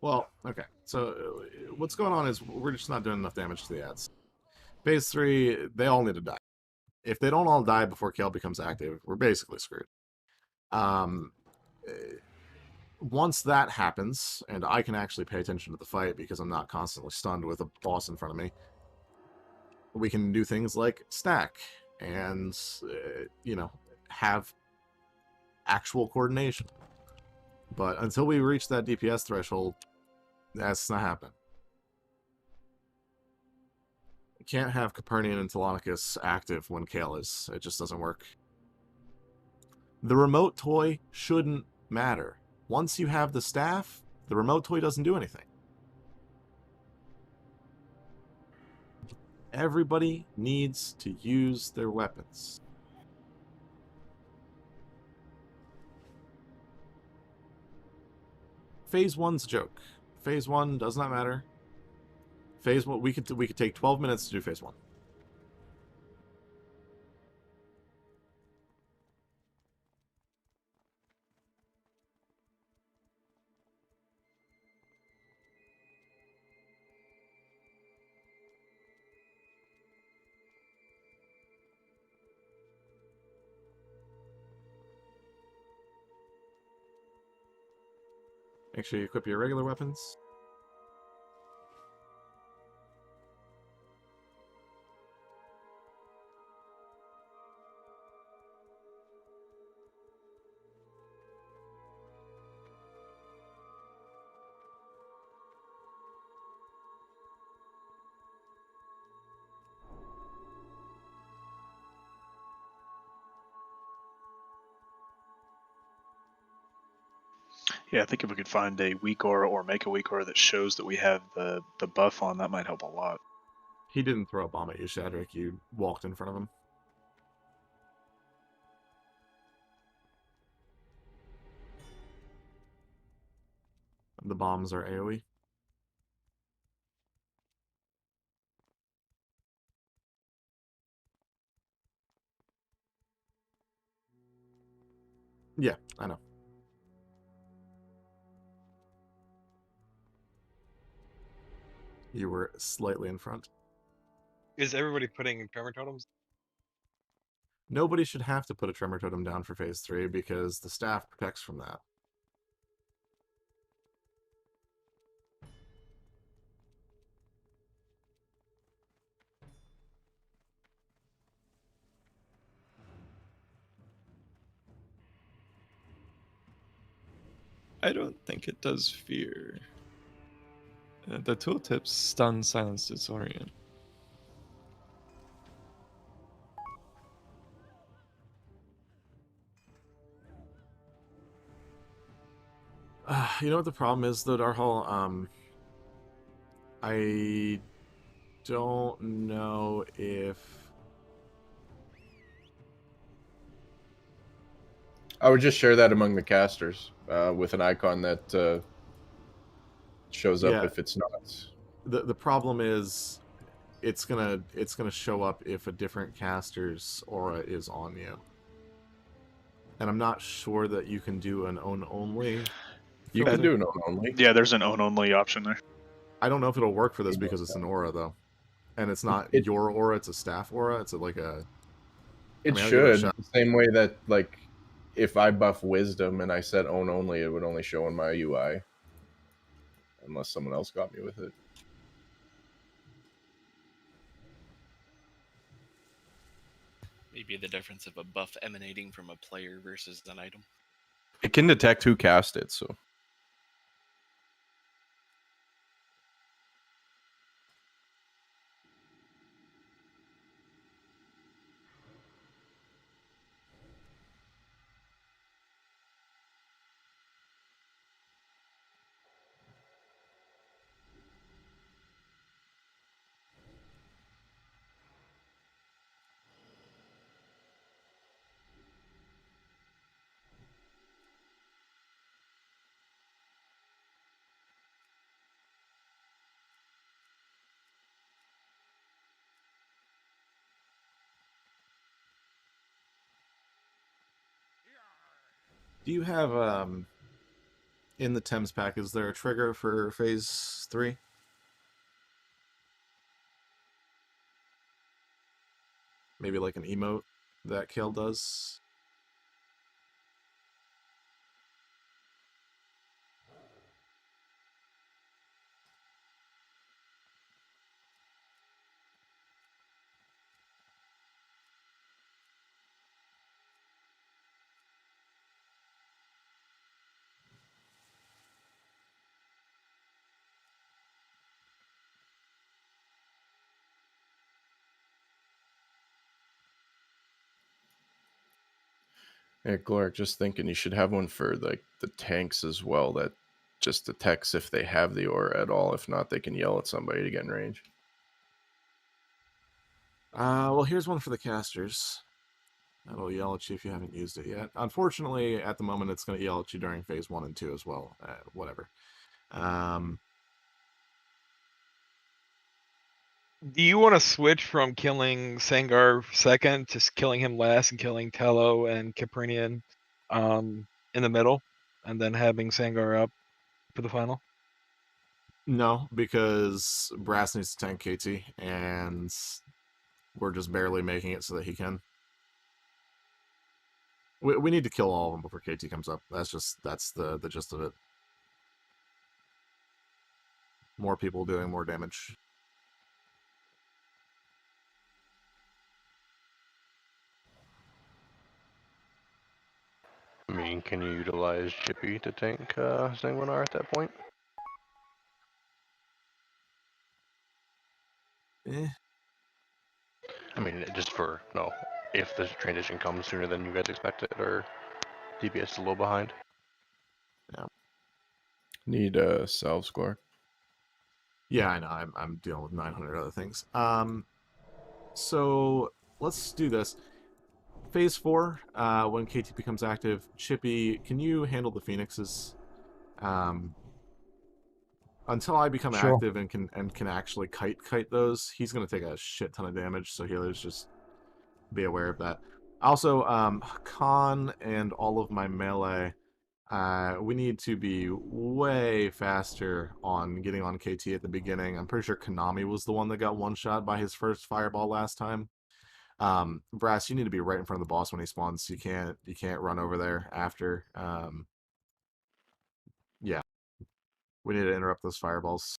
Well, okay. So what's going on is we're just not doing enough damage to the ads. Phase 3, they all need to die. If they don't all die before Kale becomes active, we're basically screwed. Once that happens, and I can actually pay attention to the fight because I'm not constantly stunned with a boss in front of me, we can do things like stack and, you know, have actual coordination. But until we reach that DPS threshold, that's not happening. You can't have Copernican and Telonicus active when Kale is. It just doesn't work. The remote toy shouldn't matter. Once you have the staff, the remote toy doesn't do anything. Everybody needs to use their weapons. Phase 1's a joke. Phase 1 does not matter. Phase 1, we could take 12 minutes to do Phase 1. Make sure you equip your regular weapons. Yeah, I think if we could find a weak aura or make a weak aura that shows that we have the buff on, that might help a lot. He didn't throw a bomb at you, Shadrick. You walked in front of him. The bombs are AoE. Yeah, I know. You were slightly in front. Is everybody putting tremor totems? Nobody should have to put a tremor totem down for Phase 3 because the staff protects from that. I don't think it does fear. The tooltips stun, silence, disorient. You know what the problem is, though, Darhal? I don't know if... I would just share that among the casters with an icon that shows up Yeah. if it's not. The problem is it's gonna show up if a different caster's aura is on you. And I'm not sure that you can do an own only. You can do an own only. Yeah, there's an own only option there. I don't know if it'll work for this because it's an aura, though. And it's not It- your aura; it's a staff aura. It's like a. It I'll give it a should. shot. The same way that, like, if I buff wisdom and I set own only, it would only show on my UI. Unless someone else got me with it. Maybe the difference of a buff emanating from a player versus an item. It can detect who cast it, so. Do you have in the Thames pack? Is there a trigger for phase 3? Maybe like an emote that Kale does. Yeah, Gloric, just thinking you should have one for like the tanks as well that just detects if they have the aura at all. If not, they can yell at somebody to get in range. Well, here's one for the casters. That'll yell at you if you haven't used it yet. Unfortunately, at the moment, it's going to yell at you during phase 1 and 2 as well. Whatever. Do you want to switch from killing Sangar second to killing him last and killing Tello and Caprinian in the middle, and then having Sangar up for the final? No, because Brass needs to tank KT, and we're just barely making it so that he can. We need to kill all of them before KT comes up. That's the gist of it. More people doing more damage. I mean, can you utilize Chippy to tank Sanguinar at that point? I mean, just for, no, if the transition comes sooner than you guys expected, or DPS is a little behind. Yeah. Need a salve score. Yeah, I know. I'm dealing with 900 other things. So let's do this. Phase 4, when KT becomes active, Chippy, can you handle the Phoenixes? Until I become Sure. active and can actually kite those, he's gonna take a shit ton of damage. So healers, just be aware of that. Also, Khan and all of my melee, we need to be way faster on getting on KT at the beginning. I'm pretty sure Konami was the one that got one shot by his first fireball last time. Brass, you need to be right in front of the boss when he spawns. You can't run over there after. Yeah, we need to interrupt those fireballs.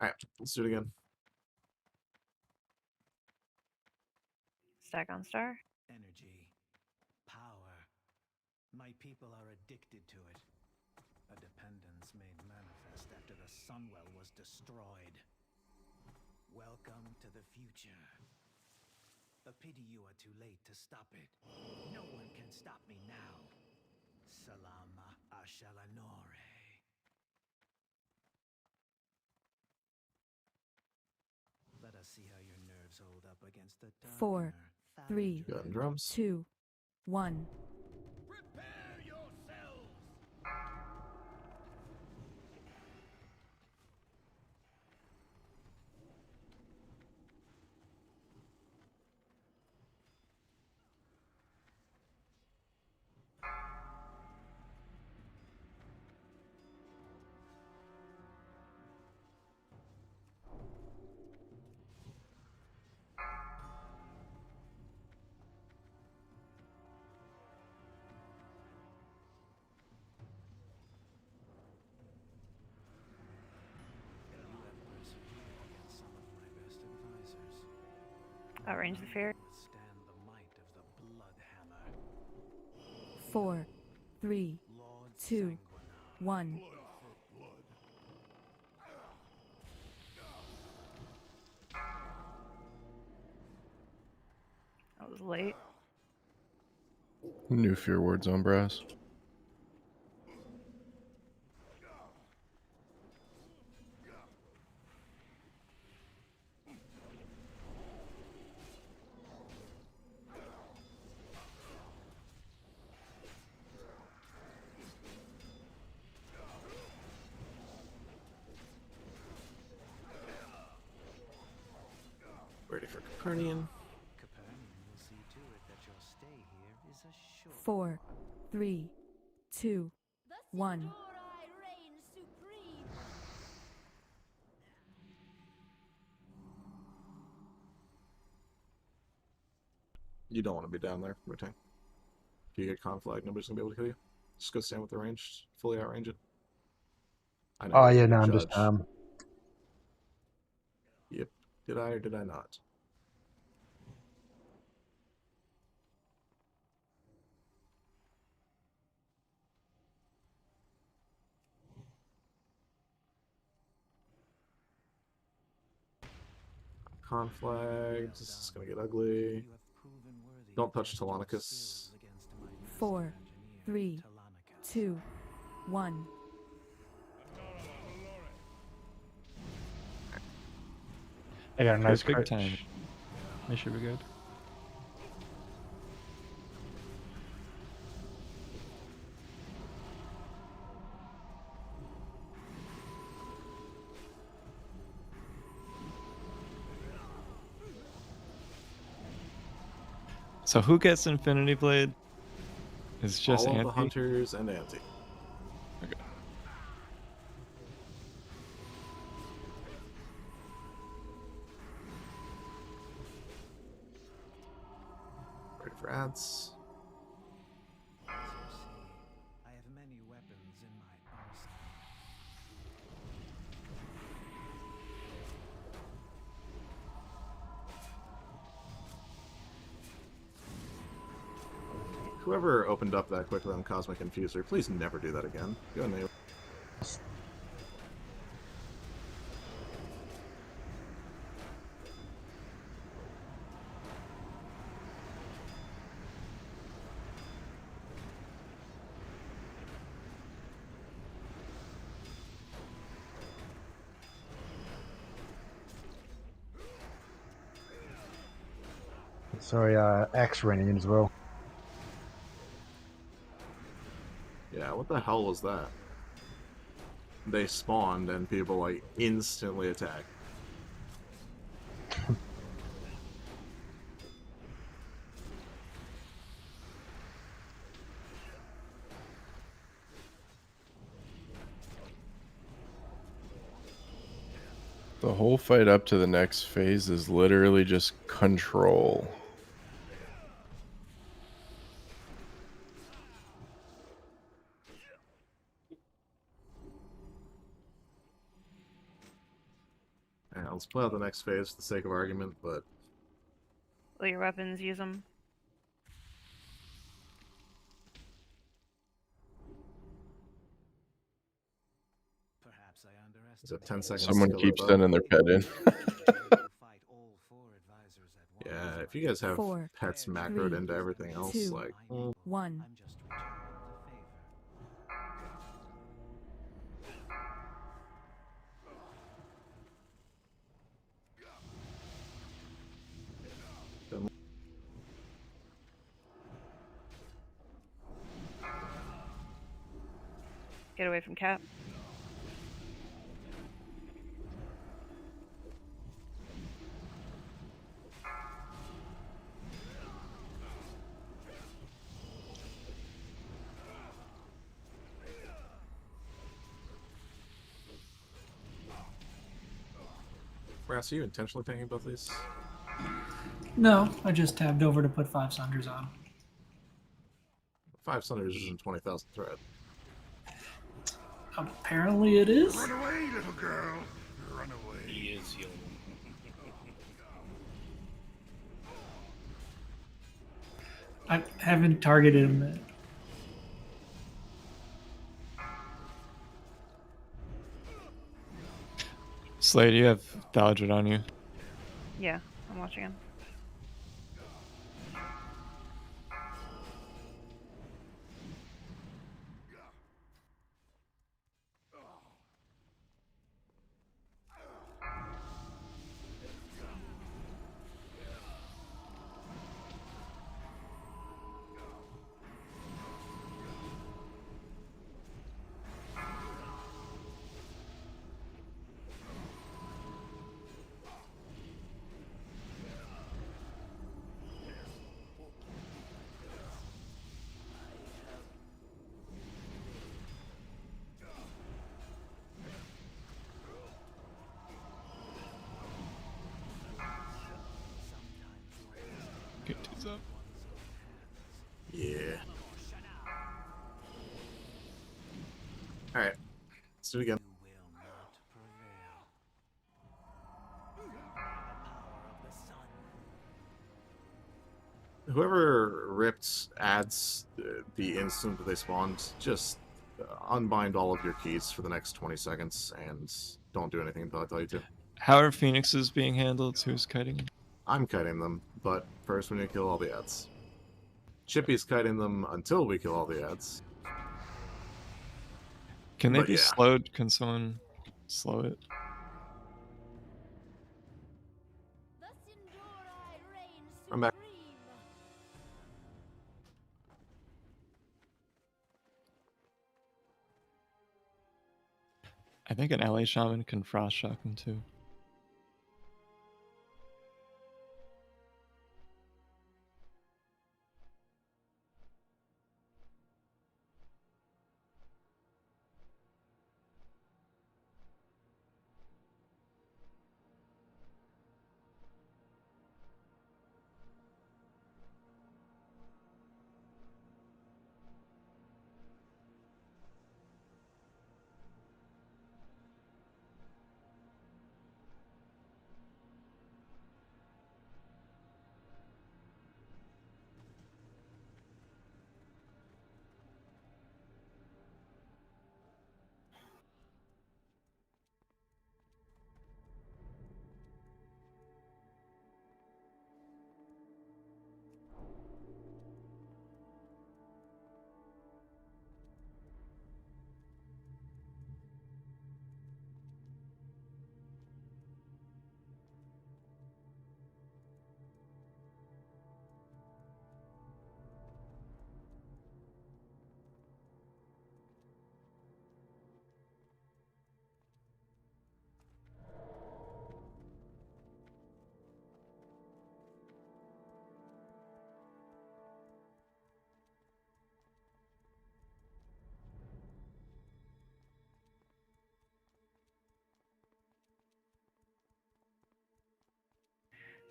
Alright, let's do it again. Stack on star. Energy. Power. My people are addicted to it. A dependence made manifest after the Sunwell was destroyed. Welcome to the future. A pity you are too late to stop it. No one can stop me now. Salama Ashalanore. see how your nerves hold up against the 4, 3, Go ahead and drums. 2, 1. Outrange the fairy. 4, 3, 2, 1. That was late. New fear words on brass. Ready for Capernian. 4, 3, 2, 1. You don't want to be down there, Wu-Tang. If you get conflag, nobody's gonna be able to kill you. Just go stand with the range, fully outrange it. I know. Oh you're yeah, the no, I'm judge. just Yep. Did I or did I not? Conflag. This is gonna get ugly. Don't touch Telonicus. 4, 3, 2, 1. I got a nice Big crit. time. They should be good. So who gets Infinity Blade? It's just all of Anti? the hunters and Anti. Okay. Ready for ads. I have many weapons in my arsenal. Whoever opened up that quickly on Cosmic Infuser, please never do that again. Go ahead, Nate. sorry, Axe running in as well. Yeah, what the hell was that? They spawned and people like instantly attack. The whole fight up to the next phase is literally just control. Yeah, let's play out the next phase for the sake of argument, but Will your weapons use them? Perhaps I underestimated. is it 10 seconds? Someone to kill keeps that bow? sending their pet in. Yeah, if you guys have 4, pets macroed 3, into everything else, 2, like 1. Get away from Cap. Brass, are you intentionally taking both these? No, I just tabbed over to put 5 Sunders on. 5 Sunders is in 20,000 thread. Apparently it is. Run away, little girl. Run away. He is healing. I haven't targeted him yet. Slade, you have Thaldred on you. Yeah, I'm watching him. Get these up. Yeah. Alright. Let's do it again. Whoever ripped ads the instant that they spawned, just unbind all of your keys for the next 20 seconds and don't do anything until I tell you to. How are Phoenixes being handled? Who's kiting? I'm kiting them, but first we need to kill all the ads. Chippy's kiting them until we kill all the ads. Can they But be yeah. slowed? Can someone slow it? I'm back. I think an LA Shaman can frost shock them too.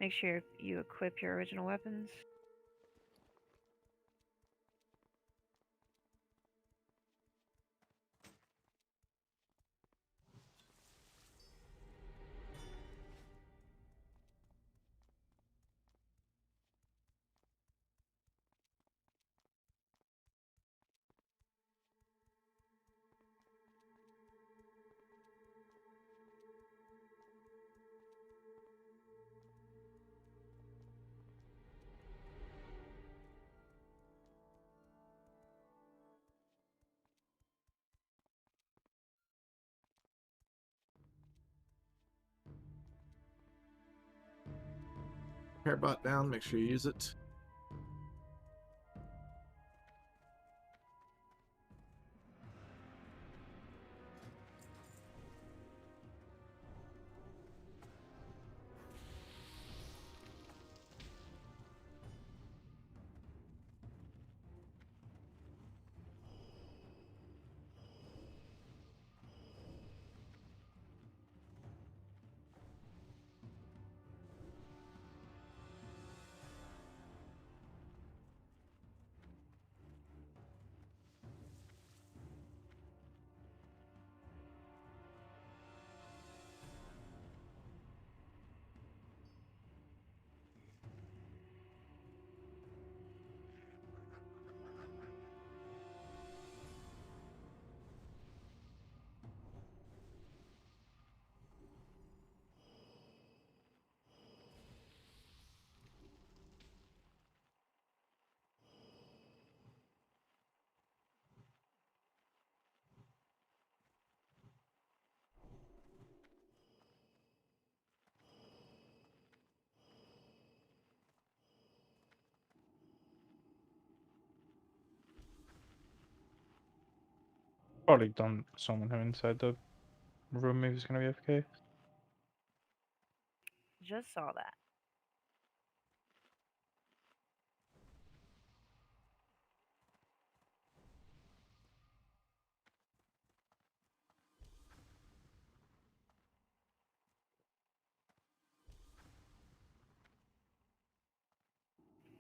Make sure you equip your original weapons. Repair bot down, make sure you use it. Probably don't summon him inside the room if he's gonna be AFK. Just saw that.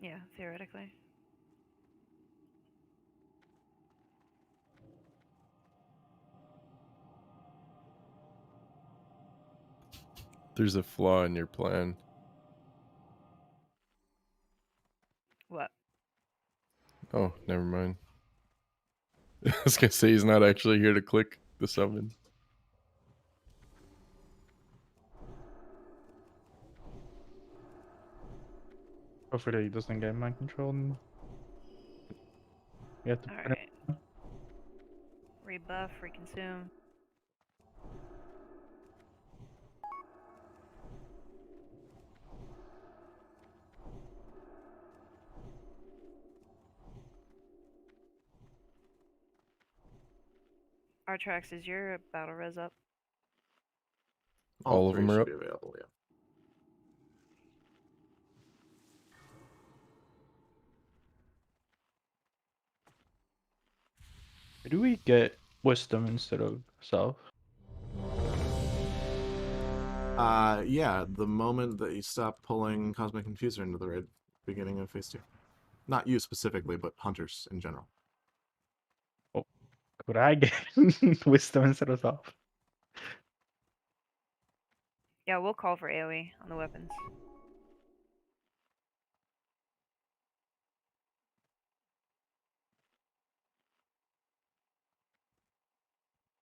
Yeah, theoretically. There's a flaw in your plan. What? Oh, never mind. I was gonna say he's not actually here to click the summon. Hopefully he doesn't get mind control. And we have to put Alright. Rebuff, reconsume. Artrax, is your battle res up? All of three them are should up. be available, yeah. Where do we get wisdom instead of self? Yeah, the moment that you stop pulling Cosmic Confuser into the raid, beginning of phase 2. Not you specifically, but hunters in general. Oh, could I get wisdom instead of self? Yeah, we'll call for AoE on the weapons.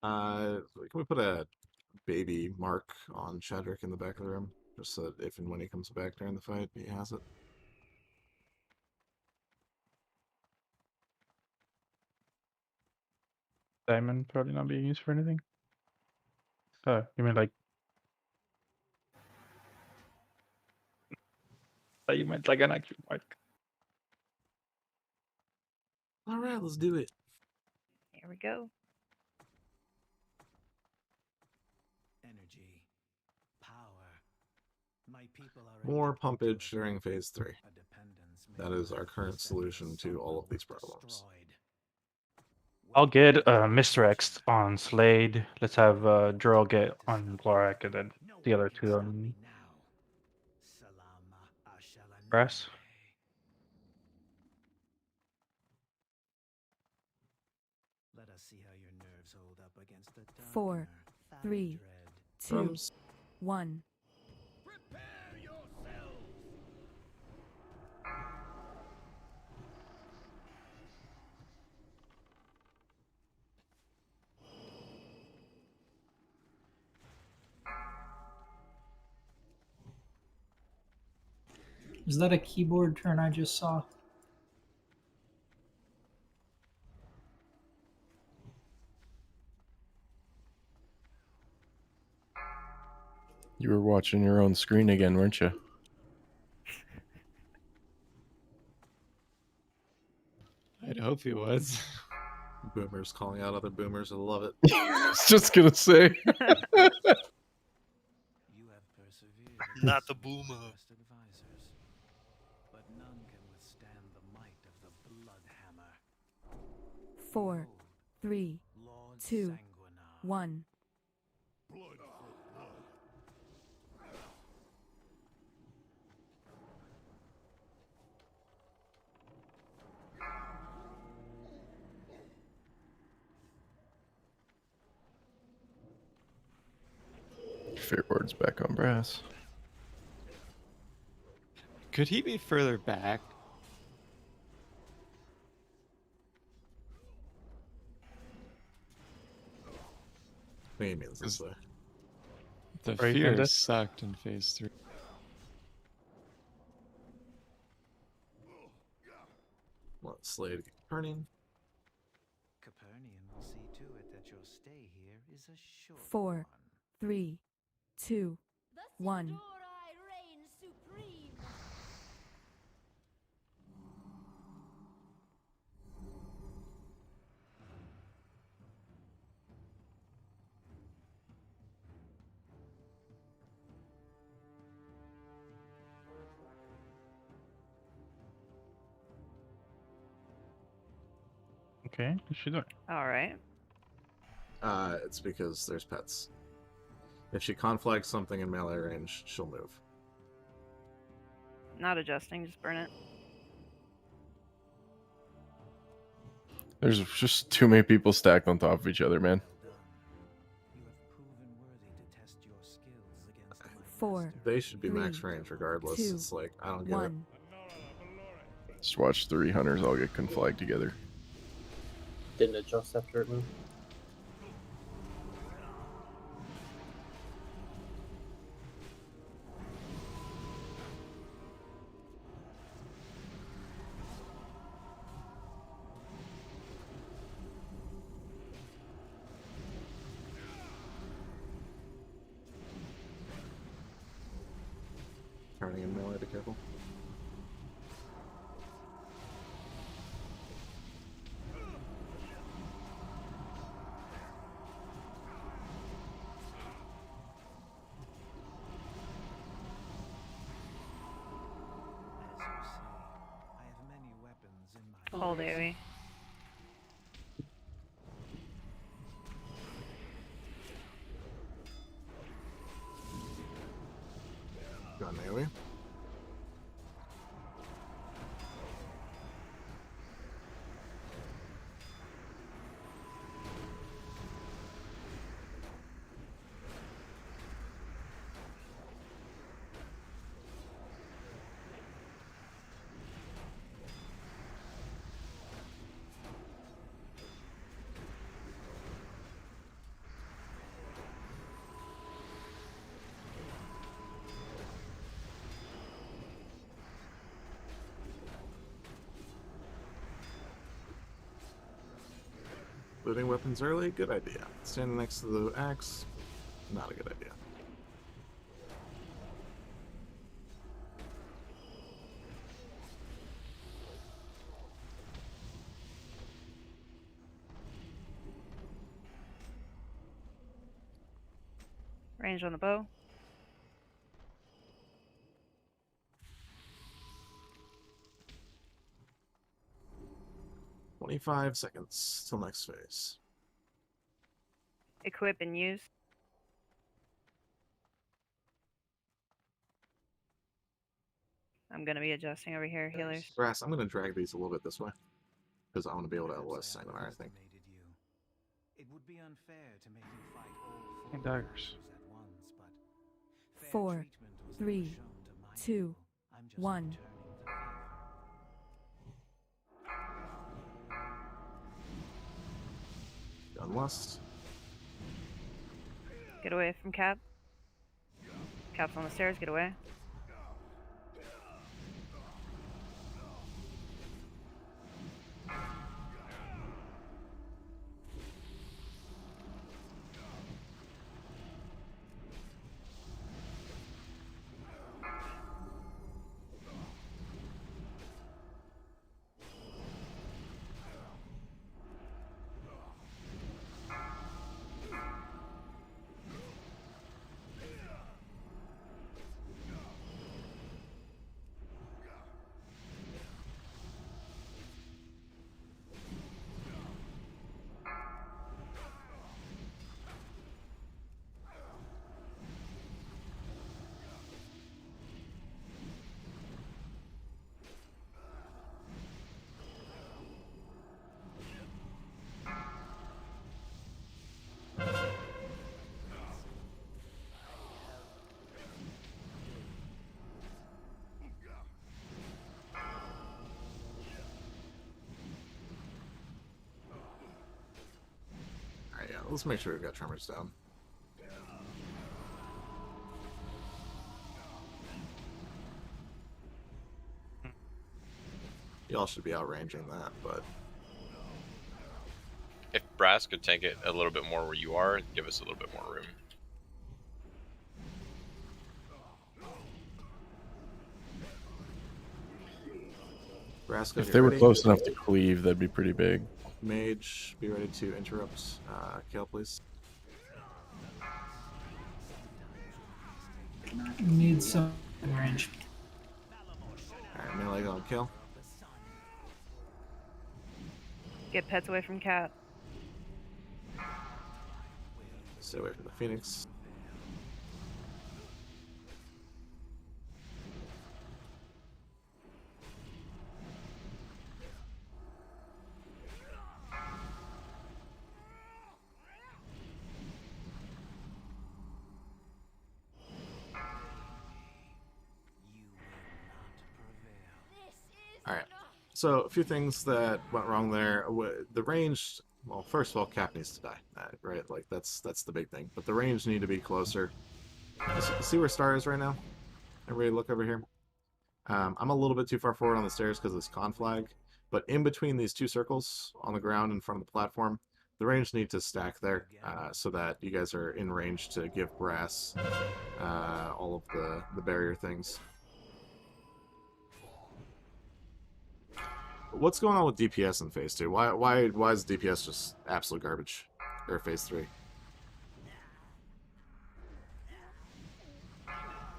Can we put a baby mark on Shadrick in the back of the room? Just so that if and when he comes back during the fight, he has it. Diamond probably not being used for anything. Oh, you mean like... you meant like an actual mark. Alright, let's do it. Here we go. Energy, power. My people are More addicted to pumpage it. during phase 3. A dependence That made is our current manifest after the solution to all of Sunwell these was problems. destroyed. I'll get Mr. X on Slade. Let's have Droll get on Glorak, and then the other two on Brass. Let us see how your nerves hold up against the dark 4, inner 3, dread. 2, 1. Is that a keyboard turn I just saw? You were watching your own screen again, weren't you? I'd hope he was. Boomers calling out other boomers. I love it. I was just gonna say. You have persevered. Not the boomer. Best advisors, but none can withstand the might of the blood hammer. 4, 3, Lord 2, Sanguinar. 1. Fair word's back on Brass. Could he be further back? What do you mean this way? The Are you fear finished? sucked in phase 3. Let Slade get turning. Capernian will see to it that your stay here is a short 4, one. 3, 2, 1. Okay, what's she doing? All right. It's because there's pets. If she conflags something in melee range, she'll move. Not adjusting, just burn it. There's just too many people stacked on top of each other, man. 4. They should be max 3, range regardless. 2, It's like, I don't get it. 1. Just watch 3 hunters all get conflagged together. Didn't adjust after it moved. Turning in melee, be careful. Hold AoE. Got an AoE. Looting weapons early, good idea. Standing next to the axe, not a good idea. Range on the bow. $25 seconds till next phase. Equip and use. I'm gonna be adjusting over here, healers. Brass, I'm gonna drag these a little bit this way. Because I want to be able to LOS Sanguinary, I think. It would be unfair to make you fight all And 4 daggers. at once, but 4, 3, 2, 1. Gunlust. Get away from Cap. Cap's on the stairs, get away. Alright, yeah, let's make sure we've got tremors down. Y'all should be outranging that, but If Brass could tank it a little bit more where you are, give us a little bit more room. Braska, If they were close enough to cleave, that'd be pretty big. Mage, be ready to interrupt. Kale, please. Need some range. Alright, melee on kill. Get pets away from cat. Stay away from the Phoenix. Alright, so a few things that went wrong there. The range, well, first of all, Cap needs to die, right? Like, that's the big thing. But the range need to be closer. See where Star is right now? Everybody look over here. I'm a little bit too far forward on the stairs because of this con flag, but in between these two circles on the ground in front of the platform, the range need to stack there so that you guys are in range to give Brass all of the barrier things. What's going on with DPS in Phase 2? Why is DPS just absolute garbage? Or Phase 3?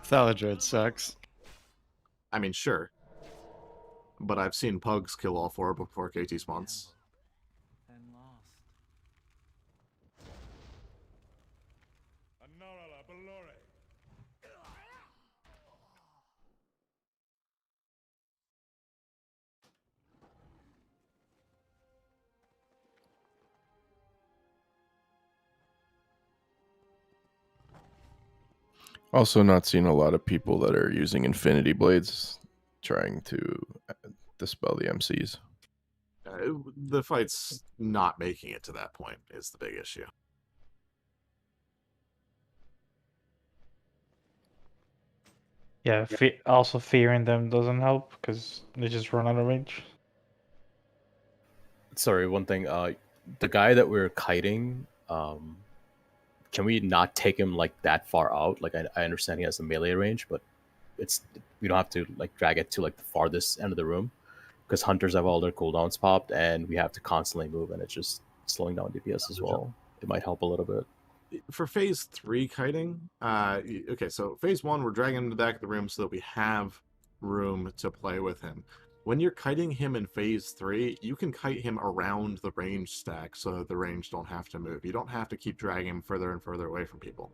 Thaladred sucks. I mean, sure. But I've seen Pugs kill all 4 before KT spawns. Also, not seeing a lot of people that are using Infinity Blades, trying to dispel the MCs. The fight's not making it to that point is the big issue. Yeah, also fearing them doesn't help because they just run out of range. Sorry, one thing. The guy that we're kiting, can we not take him like that far out? Like I understand he has a melee range, but we don't have to like drag it to like the farthest end of the room because hunters have all their cooldowns popped and we have to constantly move, and it's just slowing down DPS as well. It might help a little bit. For Phase 3 kiting, okay, so Phase 1, we're dragging him to the back of the room so that we have room to play with him. When you're kiting him in Phase 3, you can kite him around the range stack so that the range don't have to move. You don't have to keep dragging him further and further away from people.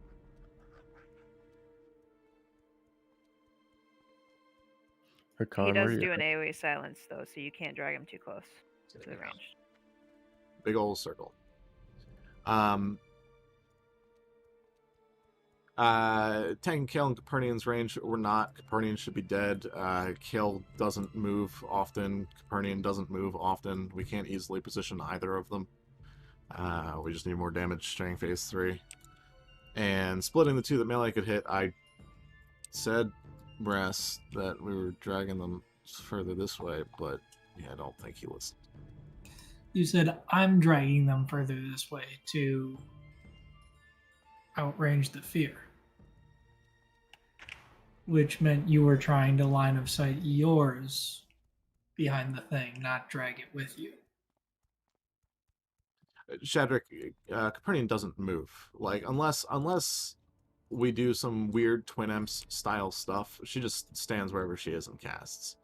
He does do an AoE silence, though, so you can't drag him too close to the range. Big old circle. Tank Kale and Capernian's range, we're not. Capernian should be dead. Kale doesn't move often. Capernian doesn't move often. We can't easily position either of them. We just need more damage during Phase 3. And splitting the two that melee could hit, I said, Brass, that we were dragging them further this way, but yeah, I don't think he listened. You said, I'm dragging them further this way to outrange the fear. Which meant you were trying to line of sight yours behind the thing, not drag it with you. Shadrick, Capernian doesn't move. Like, unless we do some weird Twin Imps style stuff, she just stands wherever she is and casts.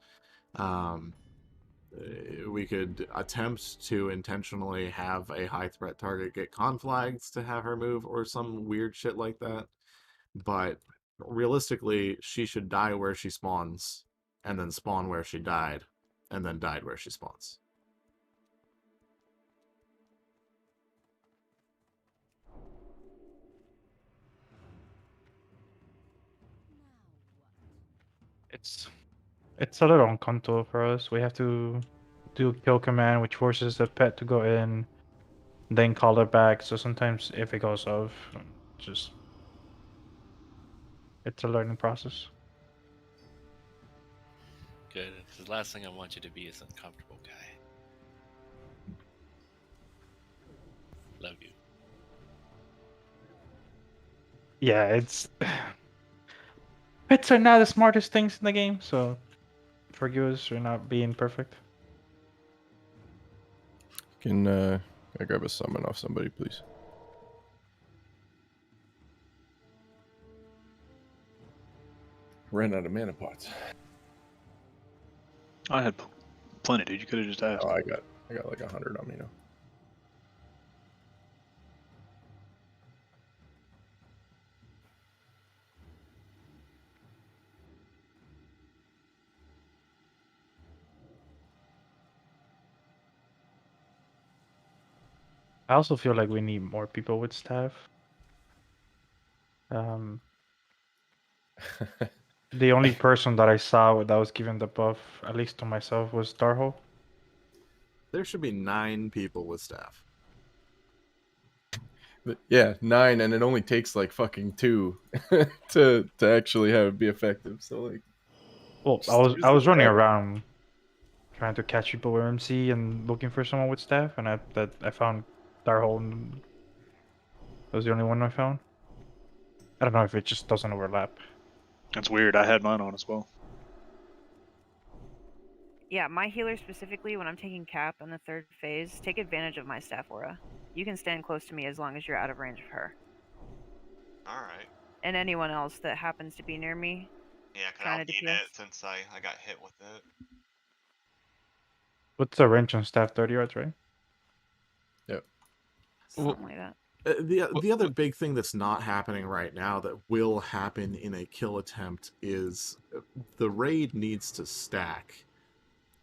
We could attempt to intentionally have a high threat target get conflagged to have her move or some weird shit like that. But realistically, she should die where she spawns and then spawn where she died and then died where she spawns. It's a little uncomfortable for us. We have to do kill command, which forces the pet to go in, then call it back. So sometimes if it goes off, just it's a learning process. Good, because the last thing I want you to be is uncomfortable guy. Love you. Yeah, it's pets are not the smartest things in the game, so forgive us for not being perfect. Can I grab a summon off somebody, please? Ran out of mana pots. I had plenty, dude. You could have just asked. Oh, I got I got like 100 on me now. I also feel like we need more people with staff. The only person that I saw that was given the buff, at least to myself, was Darho. There should be 9 people with staff. But yeah, 9, and it only takes like fucking 2 to actually have it be effective. So like, well, I was running around trying to catch people with MC and looking for someone with staff, and I found Darho. And that was the only one I found. I don't know if it just doesn't overlap. That's weird. I had mine on as well. Yeah, my healer specifically, when I'm taking cap in the 3rd phase, take advantage of my staff aura. You can stand close to me as long as you're out of range of her. Alright. And anyone else that happens to be near me. Yeah, cause trying I'll to need DPS. it since I got hit with it. What's the range on staff? 30 yards, right? Yep. Something like that. The other big thing that's not happening right now that will happen in a kill attempt is the raid needs to stack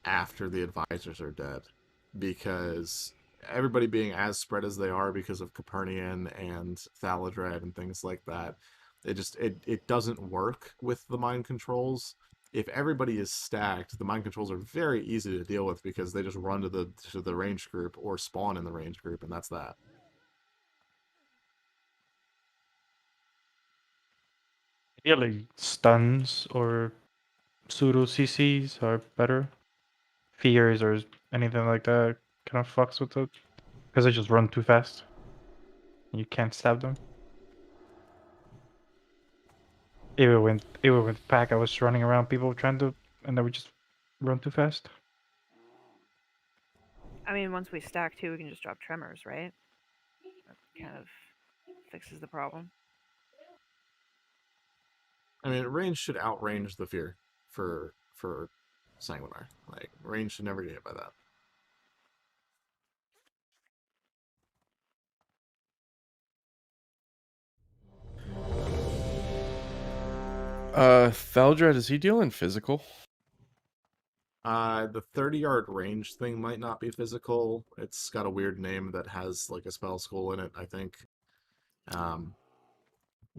after the advisors are dead, because everybody being as spread as they are because of Copernican and Thaladred and things like that, it doesn't work with the mind controls. If everybody is stacked, the mind controls are very easy to deal with because they just run to the range group or spawn in the range group, and that's that. Ideally, stuns or pseudo CCs are better. Fears or anything like that kind of fucks with it because they just run too fast. You can't stab them. Even with pack, I was running around people trying to, and they would just run too fast. I mean, once we stack too, we can just drop tremors, right? That kind of fixes the problem. I mean, range should outrange the fear for Sanguinar. Like, range should never get hit by that. Thaladred, is he dealing physical? The 30-yard range thing might not be physical. It's got a weird name that has like a spell school in it, I think.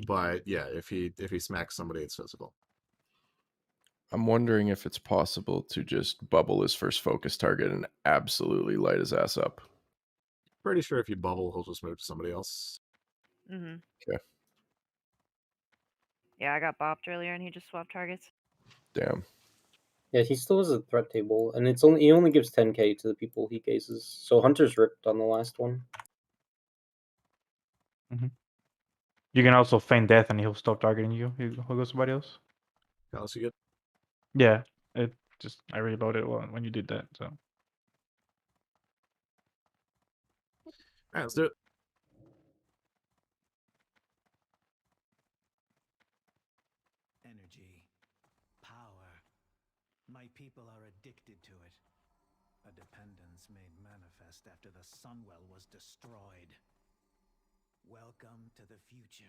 But yeah, if he smacks somebody, it's physical. I'm wondering if it's possible to just bubble his first focus target and absolutely light his ass up. Pretty sure if you bubble, he'll just move to somebody else. Mhm. Okay. Yeah, I got bopped earlier and he just swapped targets. Damn. Yeah, he still has a threat table, and he only gives 10k to the people he gazes. So Hunter's ripped on the last one. You can also feign death and he'll stop targeting you. He'll go somebody else. Alice, you good? Yeah, I reloaded when you did that. So. Alright, let's do it. Energy. Power. My people are addicted to it. A dependence made manifest after the Sunwell was destroyed. Welcome to the future.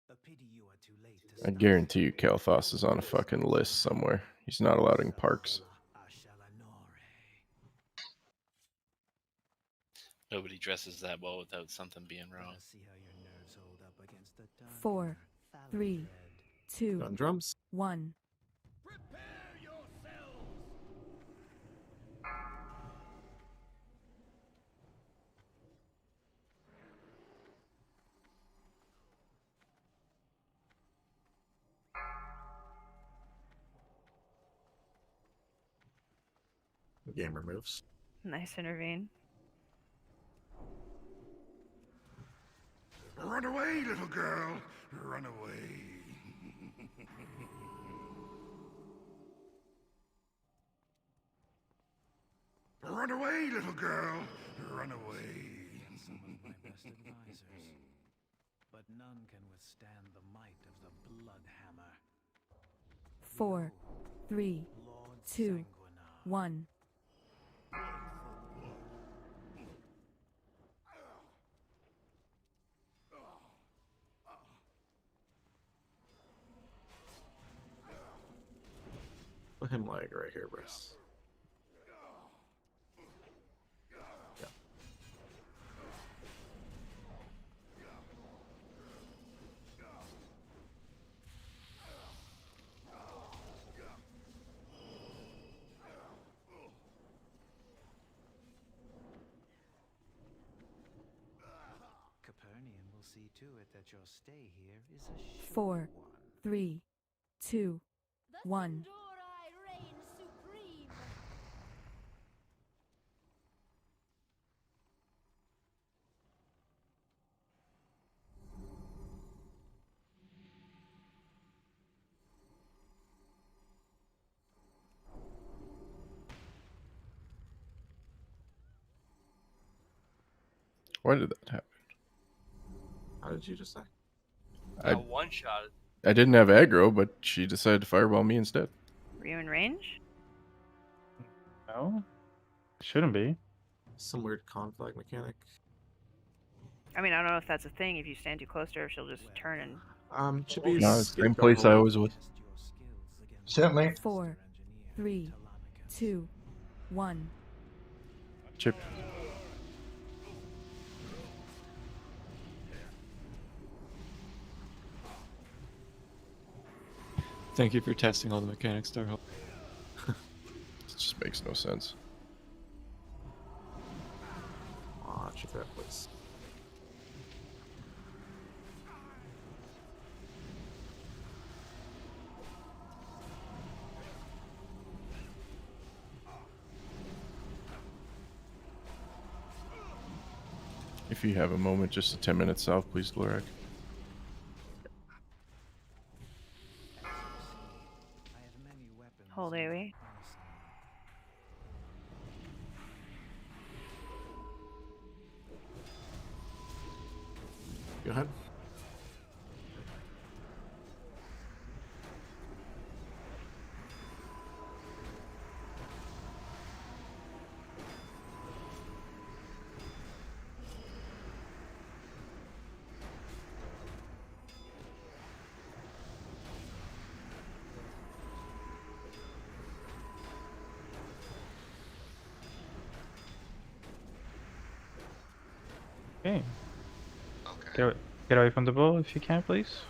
A pity you are too late to I guarantee you Kalthos is on a fucking list somewhere. He's not allowed in parks. Nobody dresses that well without something being wrong. 4, 3, 2, Gun drums. 1. The gamer moves. Nice intervene. Run away, little girl. Run away. Run away, little girl. Run away. Some of my best advisors. But none can withstand the might of the Bloodhammer. 4, 3, 2, 1. Let him lag right here, Briss. Yeah. Capernian will see to it that your stay here is a short 4, one. 3, 2, 1. Why did that happen? How did you just say? One shot. I didn't have aggro, but she decided to fireball me instead. Were you in range? No, shouldn't be. Some weird conflict mechanic. I mean, I don't know if that's a thing. If you stand too close to her, she'll just turn and. Chibi's No, it's the same place I always was. Certainly. 4, 3, 2, 1. Chip. Thank you for testing all the mechanics, Starhawk. It just makes no sense. Watch that, please. If you have a moment, just a 10 minutes south, please, Glorak. Hold AoE. Go ahead. Okay. Get away from the bull if you can, please.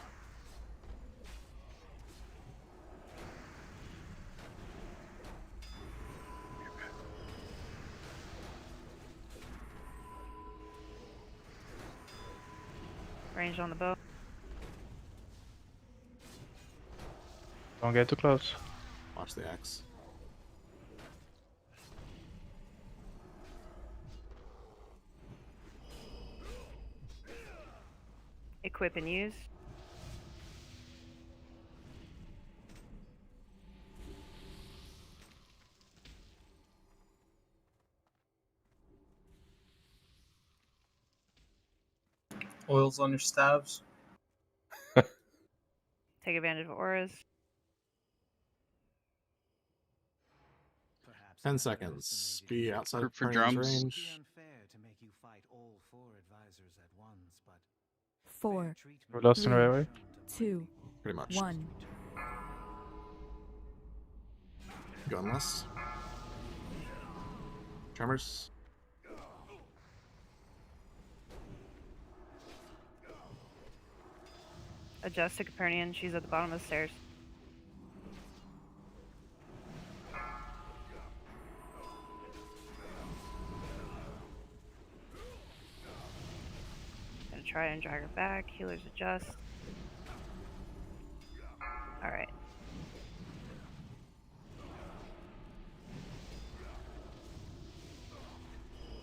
Range on the bow. Don't get too close. Watch the axe. Equip and use. Oils on your stabs. Take advantage of auras. 10 seconds. Be outside of For Capernian's drums. range. 4, We're lost in the 3, railway. 2, Pretty much. 1. Gunless. Tremors. Adjust to Capernian. She's at the bottom of the stairs. Gonna try and drag her back. Healers adjust. Alright.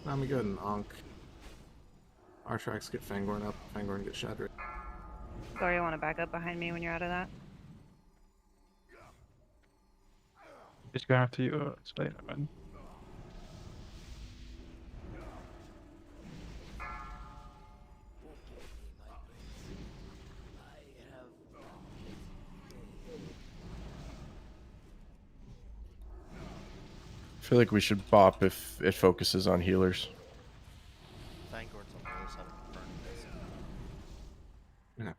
Now we go ahead and Ankh. Artrax get Fangorn up. Fangorn get Shadrick. Sorry, I want to back up behind me when you're out of that. Just going after you. It's later, man. I feel like we should bop if it focuses on healers. Fangorn's on the other side of the burn. Yeah.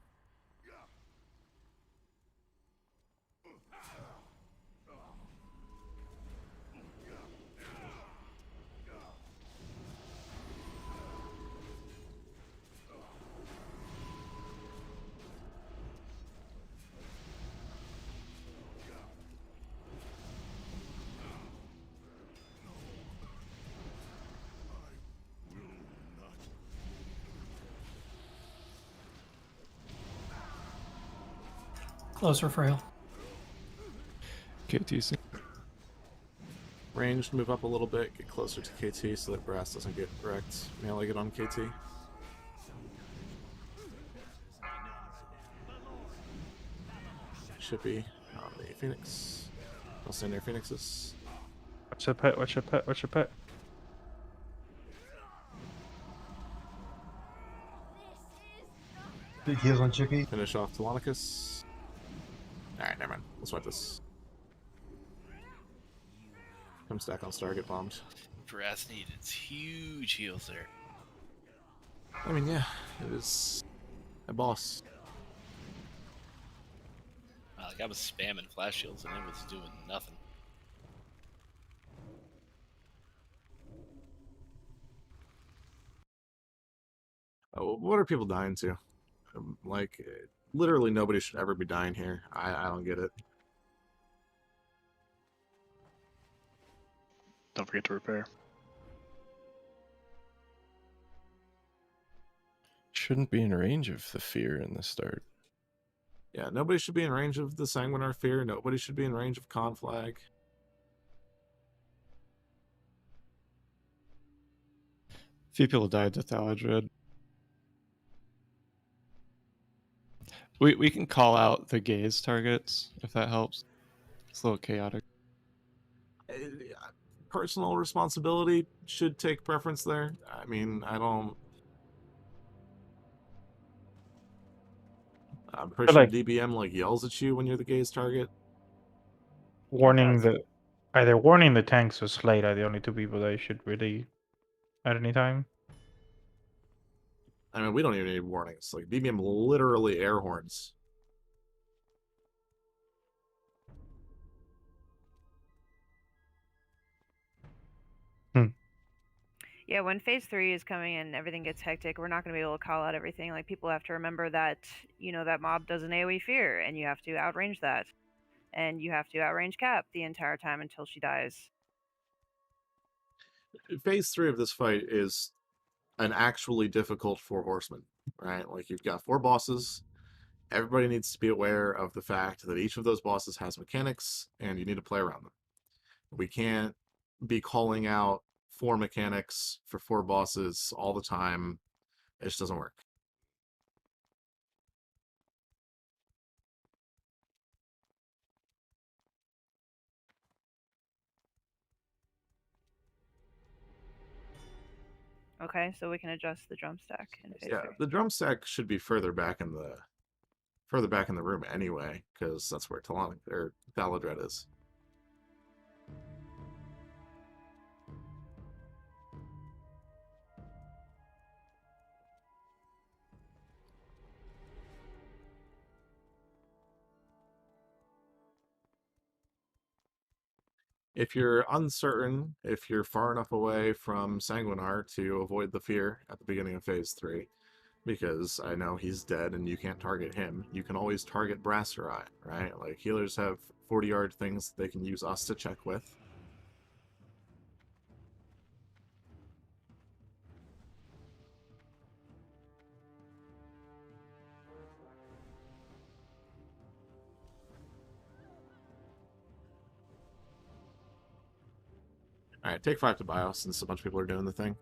Closer, Frail. KTC. Ranged, move up a little bit, get closer to KT so that Brass doesn't get wrecked. Melee get on KT. Should be on the Phoenix. I'll send their Phoenixes. Watch your pet, watch your pet, watch your pet. Big heals on Chicky. Finish off Telonicus. Alright, never mind. Let's fight this. Come stack on Star, get bombed. Brass needed huge heals there. I mean, yeah, it is a boss. Like I was spamming flash shields and it was doing nothing. Oh, what are people dying to? Like, literally nobody should ever be dying here. I don't get it. Don't forget to repair. Shouldn't be in range of the fear in the start. Yeah, nobody should be in range of the Sanguinar Fear. Nobody should be in range of Conflag. Few people died to Thaladred. We can call out the gaze targets if that helps. It's a little chaotic. Personal responsibility should take preference there. I mean, I'm pretty sure like DBM like yells at you when you're the gaze target. Warning the either warning the tanks or Slade are the only two people that you should really at any time. I mean, we don't even need warnings. Like, DBM literally air horns. Yeah, when phase 3 is coming and everything gets hectic, we're not going to be able to call out everything. Like, people have to remember that, you know, that mob does an AoE fear, and you have to outrange that. And you have to outrange Cap the entire time until she dies. Phase 3 of this fight is an actually difficult 4 horsemen, right? Like, you've got 4 bosses. Everybody needs to be aware of the fact that each of those bosses has mechanics, and you need to play around them. We can't be calling out 4 mechanics for 4 bosses all the time. It just doesn't work. Okay, so we can adjust the drum stack in phase Yeah, 3. the drum stack should be further back in the room anyway, because that's where Thaladred is. If you're uncertain, if you're far enough away from Sanguinar to avoid the fear at the beginning of phase 3, because I know he's dead and you can't target him, you can always target Brasserai, right? Like, healers have 40-yard things they can use us to check with. Alright, take 5 to bio since a bunch of people are doing the thing.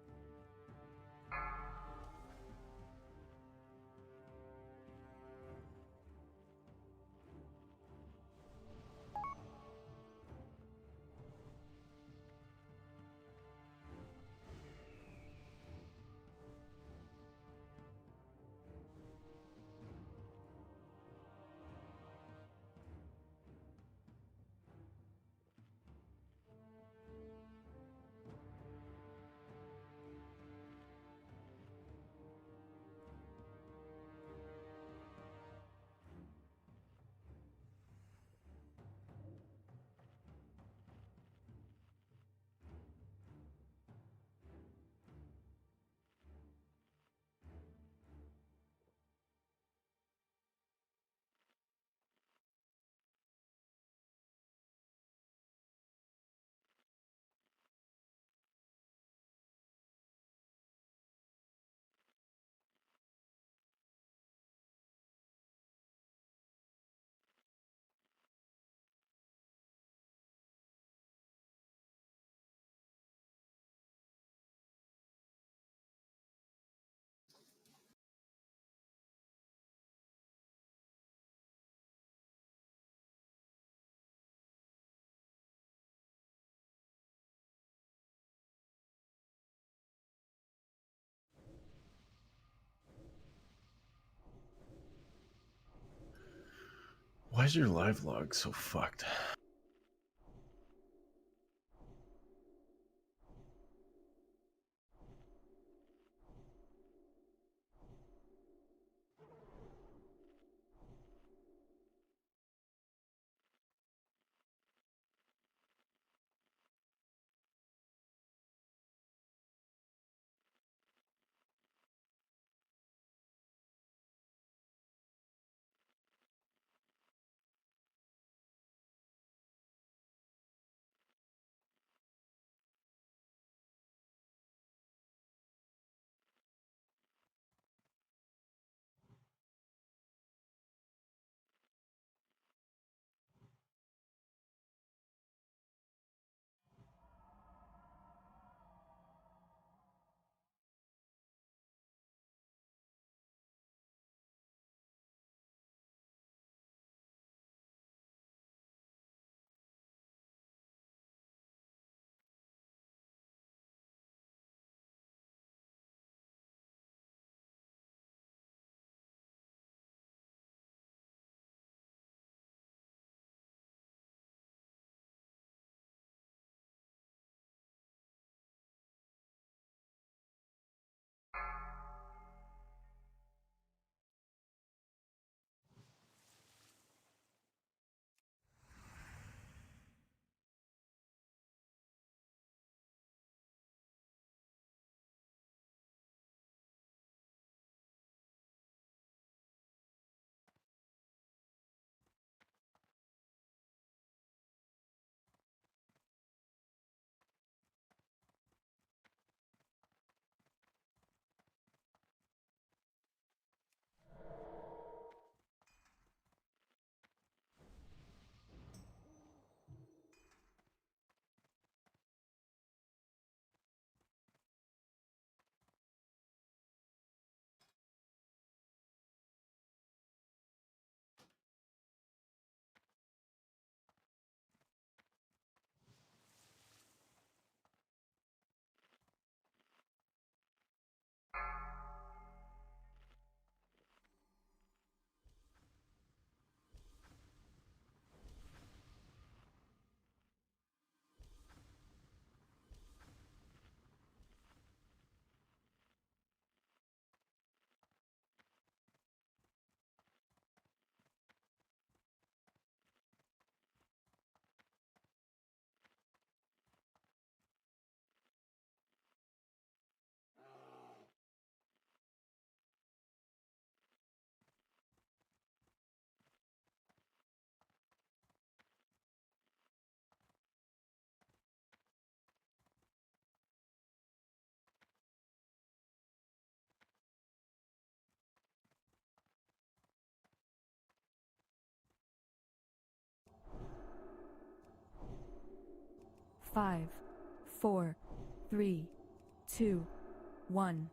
Why is your live log so fucked? Five, four, three, two, one.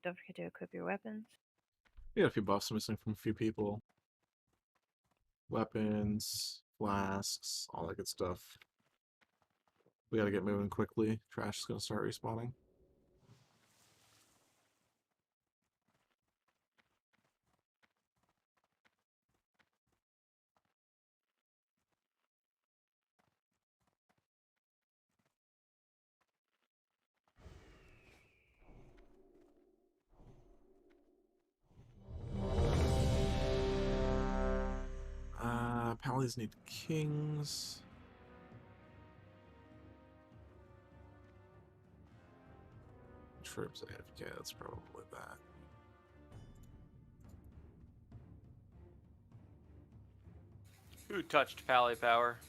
Don't forget to equip your weapons. We got a few buffs missing from a few people. Weapons, flasks, all that good stuff. We gotta get moving quickly. Trash is gonna start respawning. Pallies need kings. Troops AFK, that's probably that. Who touched Pally Power?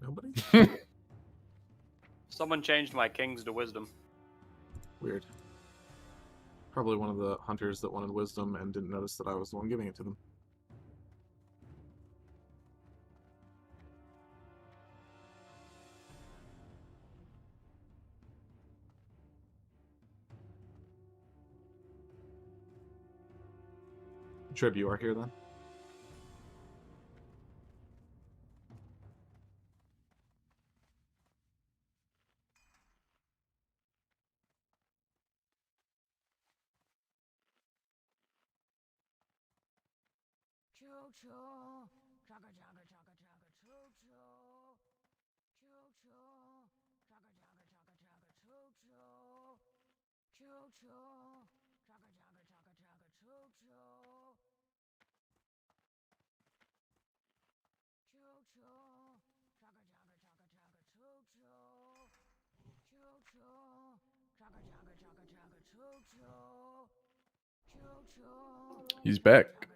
Nobody? Someone changed my kings to wisdom. Weird. Probably one of the hunters that wanted wisdom and didn't notice that I was the one giving it to them. Trib, you are here then? Choo-choo, chugga chugga chugga chugga choo-choo, choo-choo, chugga chugga chugga chugga choo-choo, choo-choo, chugga chugga chugga chugga choo-choo, choo-choo, chugga chugga chugga chugga choo-choo, choo-choo, chugga chugga chugga chugga choo-choo, choo-choo. He's back.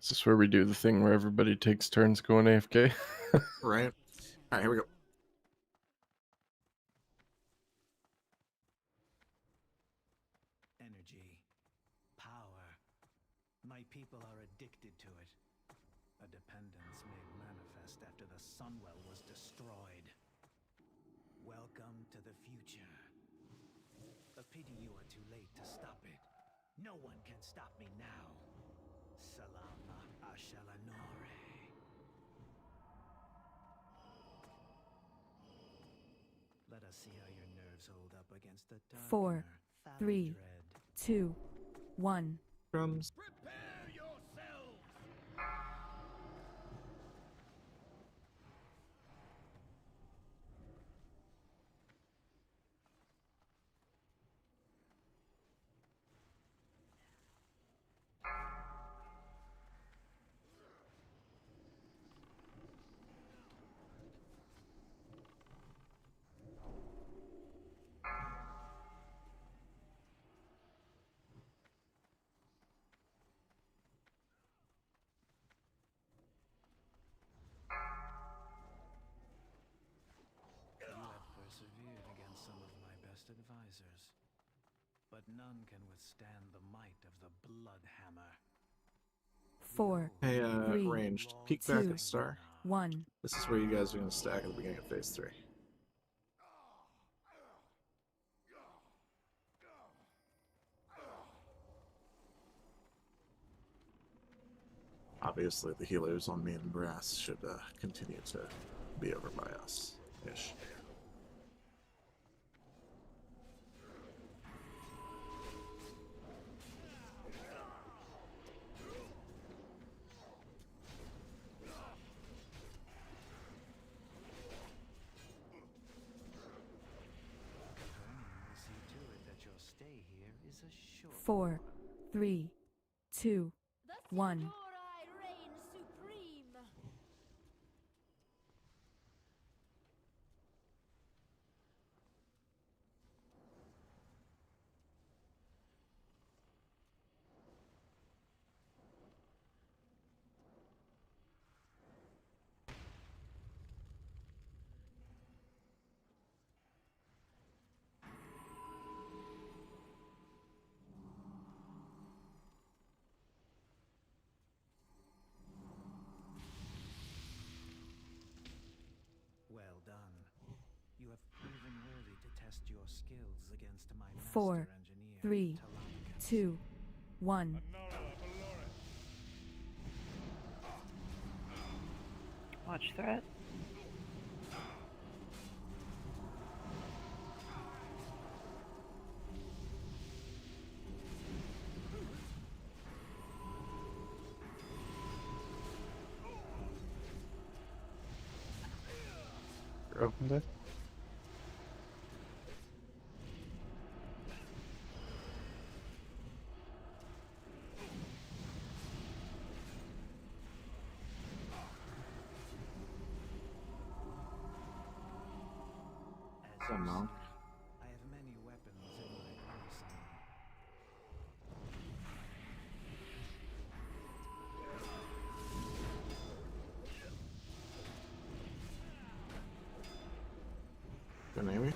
Is this where we do the thing where everybody takes turns going AFK? Right. Alright, here we go. Energy. Power. My people are addicted to it. A dependence made manifest after the Sunwell was destroyed. Welcome to the future. A pity you are too late to stop it. No one can stop me now. Salama Ashalanore. Let us see how your nerves hold up against the dark. 4, 3, 2, 1. Drums. Prepare yourselves! Persevered against some of my best advisors, but none can withstand the might of the Blood Hammer. 4, Hey, 3, ranged. Peek back 2, at Star. 1. This is where you guys are going to stack at the beginning of phase 3. Obviously, the healers on me and Brass should continue to be over by us-ish. Will see to it that your stay here is a short 4, 3, 2, 1. Well done. You have proven worthy to test your skills against my 4, master engineer. 3, 2, 1. Watch threat. open there. Some monk. I have many weapons in my arsenal. Good maybe.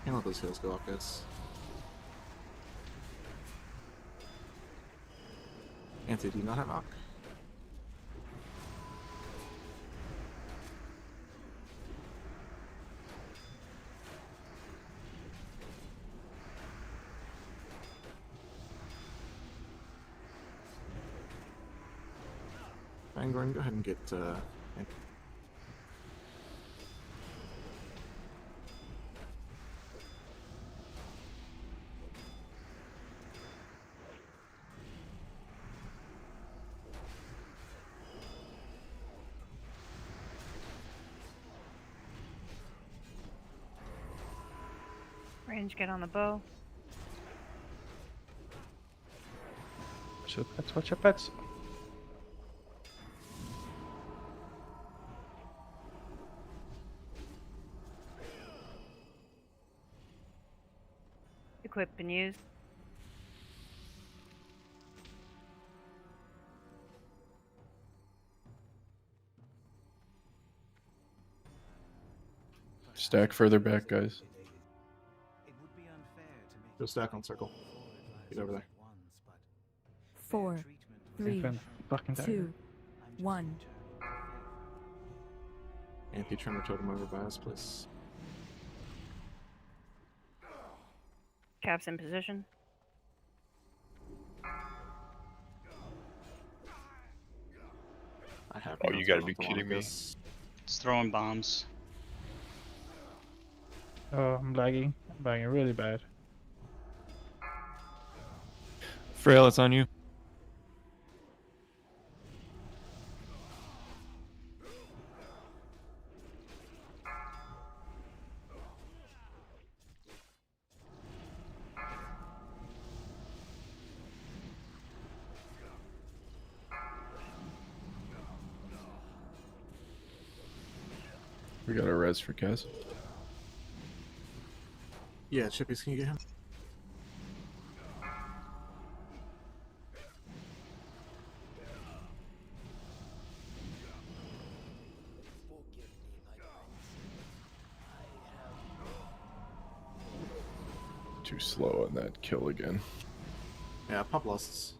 Can't let those heals go up, guys. Anthony, do you not have knock? Fangorn, go ahead and get Range, get on the bow. Watch your pets, watch your pets. Equip and use. Stack further back, guys. go stack on circle. Get over there. 4, 3, Fucking 2, 1. Anti-tremor totem over by us, please. Caps in position. I have. Oh, you gotta be kidding me. It's throwing bombs. Oh, I'm lagging. I'm lagging really bad. Frail, it's on you. We got a res for Kaz. Yeah, Chippies, can you get him? Too slow on that kill again. Yeah, pop lusts.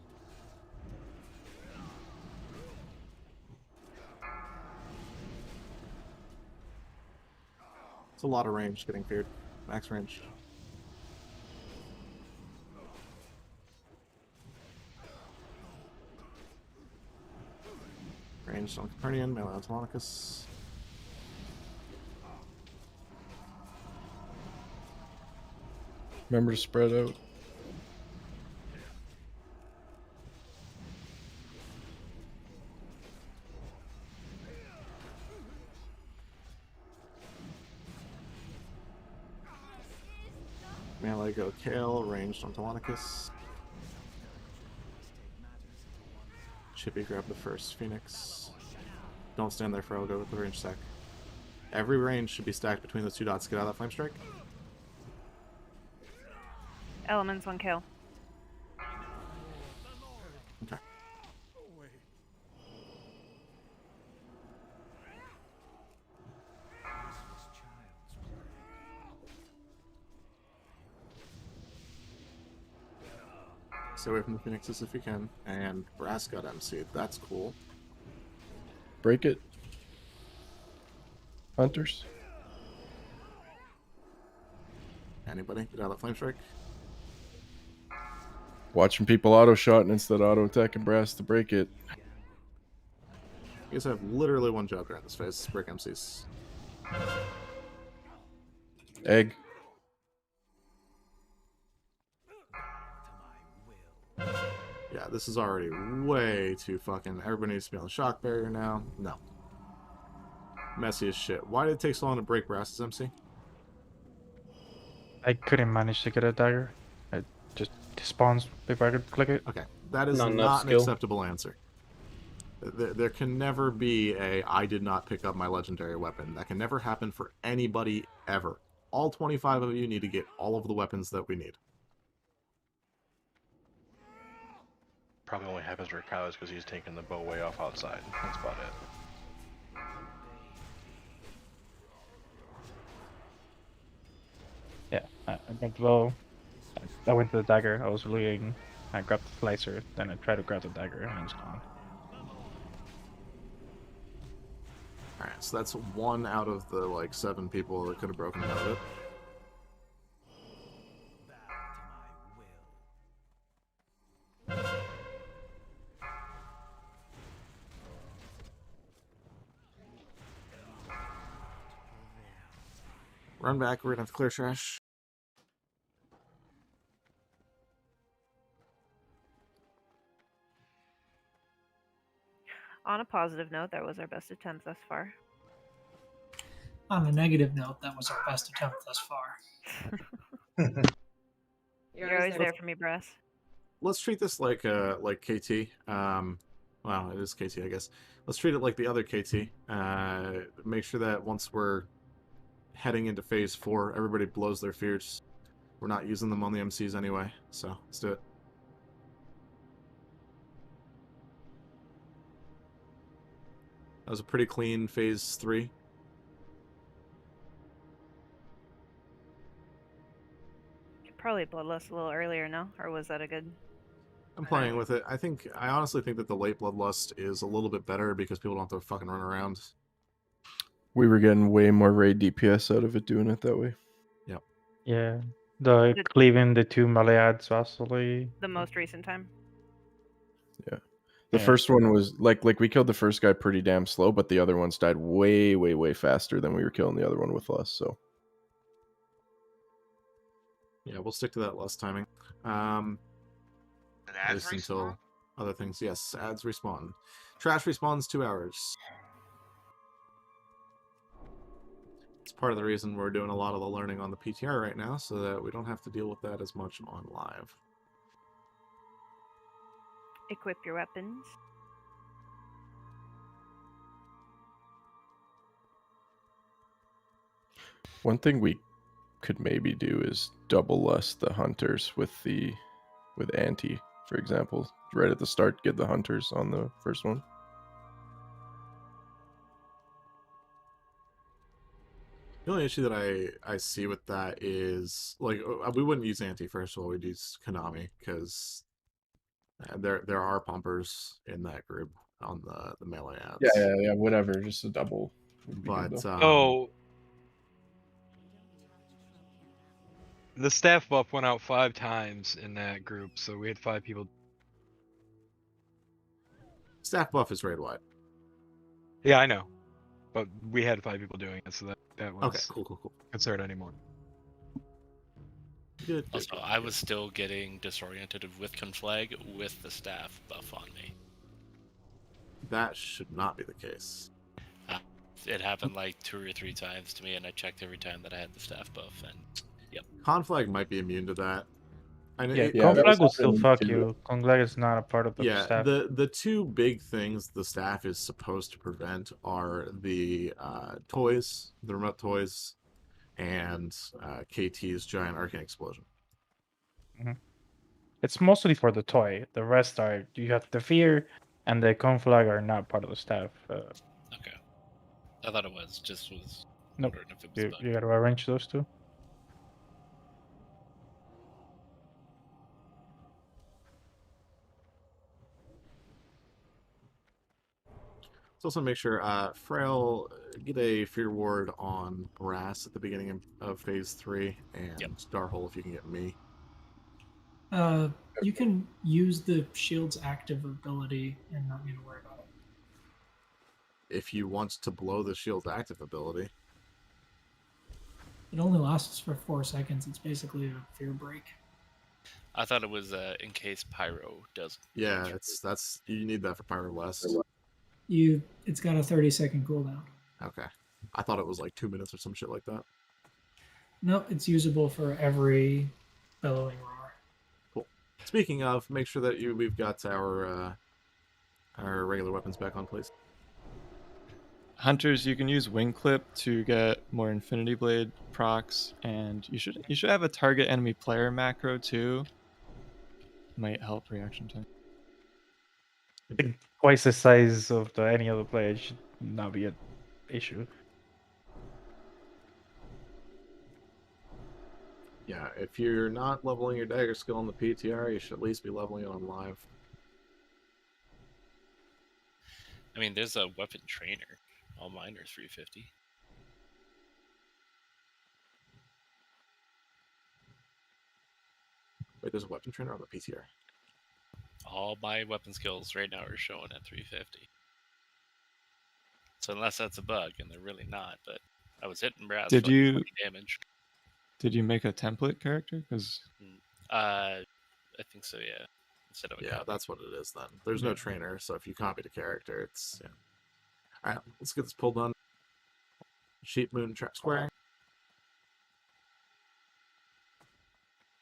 It's a lot of range getting feared. Max range. Ranged on Capernian, melee on Telonicus. Remember to spread out. Melee go Kale, ranged on Telonicus. Chippy grab the first Phoenix. Don't stand there, Fro, go with the range stack. Every range should be stacked between those two dots. Get out of that flame strike. Elements on kill. Okay. Stay away from the Phoenixes if you can. And Brass got MC. That's cool. Break it. Hunters. Anybody? Get out of that flame strike. Watching people auto shot and instead auto attacking Brass to break it. You guys have literally one job during this phase. Break MCs. Egg. Yeah, this is already way too fucking... Everybody needs to be on the shock barrier now. No. Messy as shit. Why did it take so long to break Brass's MC? I couldn't manage to get a dagger. It just spawns if I could click it. Okay, that is Not enough not an skill. acceptable answer. There can never be a I did not pick up my legendary weapon. That can never happen for anybody ever. All 25 of you need to get all of the weapons that we need. Probably only happens for Kylos because he's taking the bow way off outside. That's about it. Yeah, I got low. I went to the dagger. I was looting. I grabbed the slicer. Then I tried to grab the dagger and it was gone. Alright, so that's 1 out of the, like, 7 people that could have broken out of it. Run back, we're gonna have to clear trash. On a positive note, that was our best attempt thus far. On a negative note, that was our best attempt thus far. You're always there for me, Brass. Let's treat this like KT. Well, it is KT, I guess. Let's treat it like the other KT. Make sure that once we're heading into phase 4, everybody blows their fears. We're not using them on the MCs anyway, so let's do it. That was a pretty clean phase 3. Probably Bloodlust a little earlier, no? Or was that a good... I'm playing with it. I honestly think that the late Bloodlust is a little bit better because people don't have to fucking run around. We were getting way more raid DPS out of it doing it that way. Yep. Yeah, the cleaving the 2 melee adds vastly. The most recent time? Yeah. The first one was like we killed the first guy pretty damn slow, but the other ones died way faster than we were killing the other one with less, so. Yeah, we'll stick to that less timing. Did ads until other things. Yes, ads respawn. Trash respawns 2 hours. It's part of the reason we're doing a lot of the learning on the PTR right now, so that we don't have to deal with that as much on live. Equip your weapons. One thing we could maybe do is double lust the hunters with anti, for example. Right at the start, get the hunters on the first one. The only issue that I see with that is, like, we wouldn't use anti first of all, we'd use Konami, because there are pumpers in that group on the melee ads. Yeah, whatever, just a double. But, the staff buff went out 5 times in that group, so we had 5 people. Staff buff is raid wide. Yeah, I know, but we had 5 people doing it, so that was okay. Cool. Concerned anymore. Good. Also, I was still getting disoriented with conflag with the staff buff on me. That should not be the case. It happened like 2 or 3 times to me, and I checked every time that I had the staff buff, and yep. Conflag might be immune to that. Conflag will still fuck you. Conflag is not a part of the staff. The 2 big things the staff is supposed to prevent are the toys, the remote toys, and KT's giant arcane explosion. Mm-hmm. It's mostly for the toy. The rest are, you have the fear, and the conflag are not part of the staff. Okay. I thought it was. Just was nope. wondering if it was You gotta arrange those 2. Let's also make sure Frail get a fear ward on Brass at the beginning of phase 3, and Darhole if you can get me. You can use the shield's active ability and not need to worry about it. If you want to blow the shield's active ability. It only lasts for 4 seconds. It's basically a fear break. I thought it was in case Pyro does. Yeah, that's you need that for Pyroblast. It's got a 30-second cooldown. Okay, I thought it was like 2 minutes or some shit like that. No, it's usable for every bellowing roar. Cool. Speaking of, make sure that we've got our regular weapons back on, please. Hunters, you can use Wing Clip to get more Infinity Blade procs, and you should have a target enemy player macro too. Might help reaction time. I think twice the size of any other player should not be an issue. Yeah, if you're not leveling your dagger skill on the PTR, you should at least be leveling it on live. I mean, there's a weapon trainer. All mine are 350. Wait, there's a weapon trainer on the PTR. All my weapon skills right now are showing at 350. So unless that's a bug, and they're really not, but I was hitting Brad's Did for you 20 damage. Did you make a template character? Because I think so, yeah. Instead of a Yeah, copy. that's what it is then. There's no trainer, so if you copy the character, it's... Yeah. Alright, let's get this pull done. Sheep, moon, trap, square.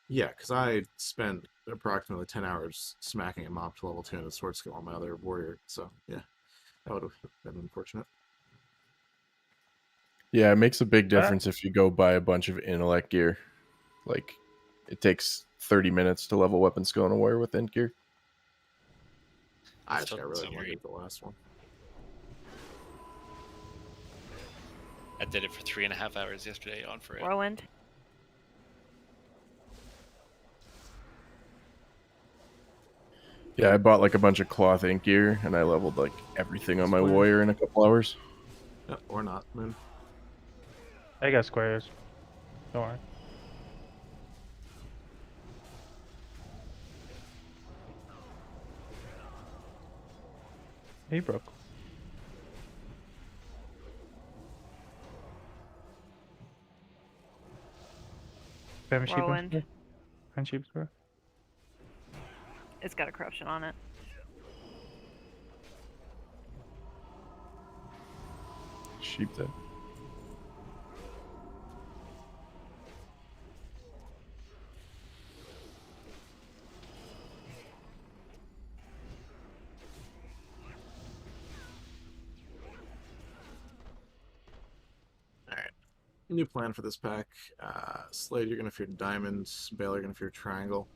Yeah, because I spent approximately 10 hours smacking a mob to level 2 and a sword skill on my other warrior, so yeah. That would have been unfortunate. Yeah, it makes a big difference if you go buy a bunch of intellect gear. Like, it takes 30 minutes to level weapon skill on a warrior with int gear. I just got really lucky with the last one. I did it for 3.5 hours yesterday on for it. Whirlwind. Yeah, I bought like a bunch of cloth ink gear, and I leveled like everything on my warrior in a couple hours. Yeah, or not, moon. I got squares. Don't worry. He broke. Spam sheep Whirlwind. square. And sheep square. It's got a corruption on it. Sheep dead. Alright. New plan for this pack. Slade, you're going to fear diamonds. Bale, you're going to fear triangle.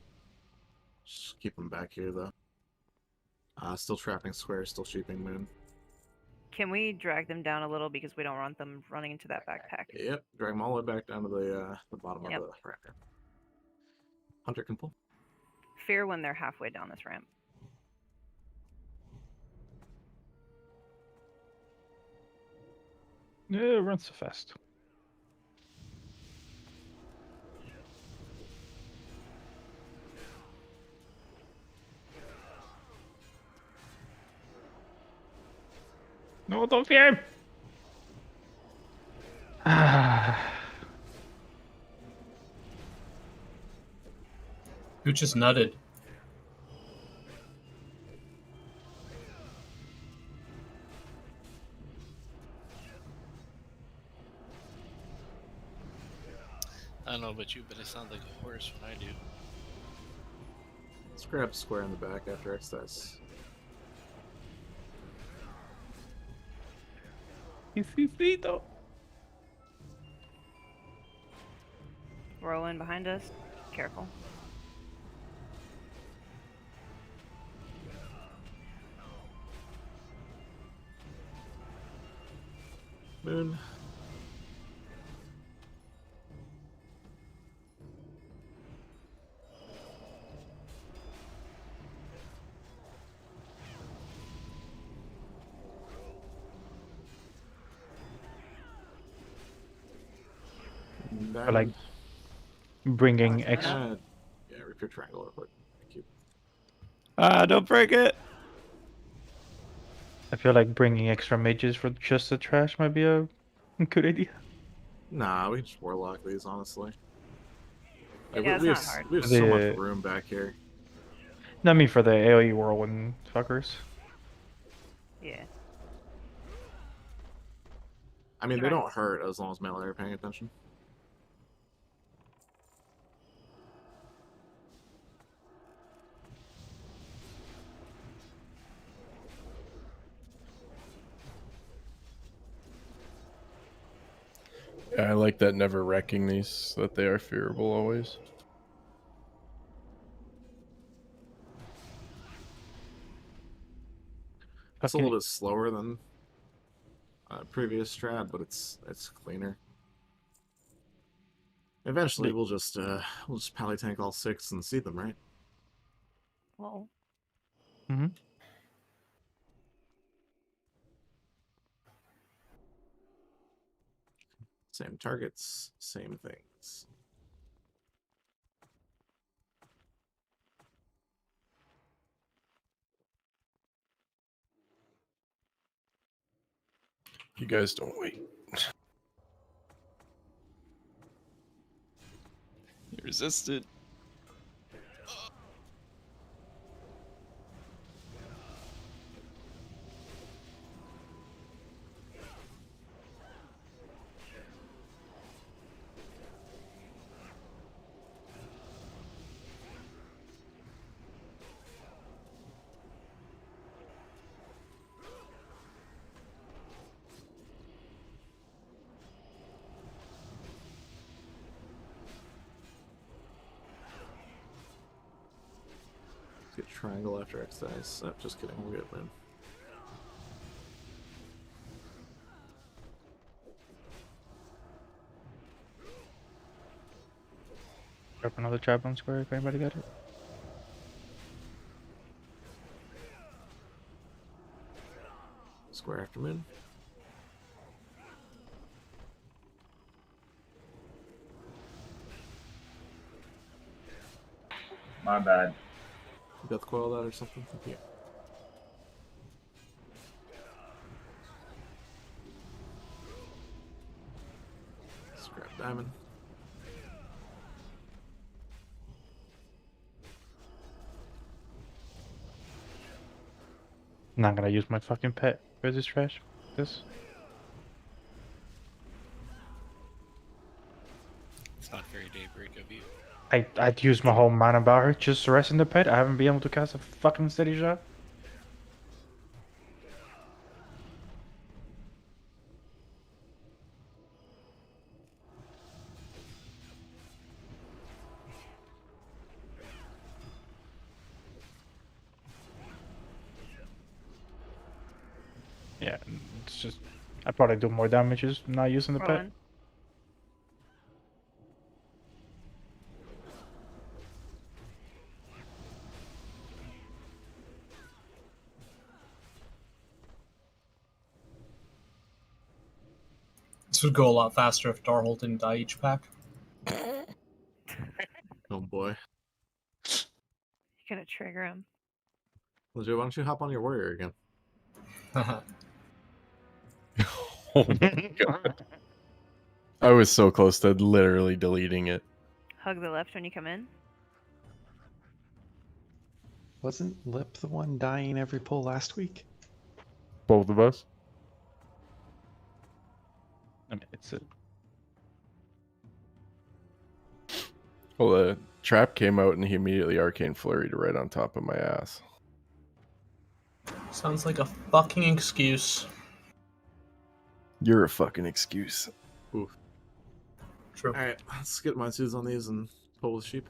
Just keep them back here, though. Still trapping square, still sheeping moon. Can we drag them down a little because we don't want them running into that backpack? Yep, drag them all the way back down to the bottom Yep. of the raptor. Hunter can pull. Fear when they're halfway down this ramp. Yeah, it runs so fast. No, don't fear him! Who just nutted? I don't know about you, but it sounds like a horse when I do. Let's grab square in the back after excess. He's frito. Whirlwind behind us. Careful. Moon. I like bringing extra. Yeah, rip your triangle real quick. Thank you. Don't break it. I feel like bringing extra mages for just the trash might be a good idea. Nah, we can just warlock these, honestly. Like, Yeah, it's we not have, hard. we have so much The- room back here. Not me for the AoE whirlwind fuckers. Yeah. I mean, they Right. don't hurt as long as melee are paying attention. Yeah, I like that never wrecking these, so that they are fearable always. It's a little bit slower than previous strat, but it's cleaner. Eventually, we'll just pally tank all 6 and see them, right? Well. Mm-hmm. Same targets, same things. You guys don't wait. He resisted. Get triangle after X dice. Oh, just kidding, we'll get win. Drop another trap on square if anybody got it. Square after moon. My bad. Death coil that or something? Yeah. Scrap diamond. Not gonna use my fucking pet. Where's this trash? This? It's not very Daybreak of you. I'd use my whole mana bar just to rest in the pet. I haven't been able to cast a fucking steady shot. Yeah, it's just I probably do more damage just not using the pet. Rolling. This would go a lot faster if Darhold didn't die each pack. Oh boy. You're gonna trigger him. Legit, why don't you hop on your warrior again? Oh my god. I was so close to literally deleting it. Hug the left when you come in. Wasn't Lip the one dying every pull last week? Both of us. I mean, it's a... Well, the trap came out and he immediately arcane flurried right on top of my ass. Sounds like a fucking excuse. You're a fucking excuse. Oof. True. Alright, let's get my twos on these and pull the sheep.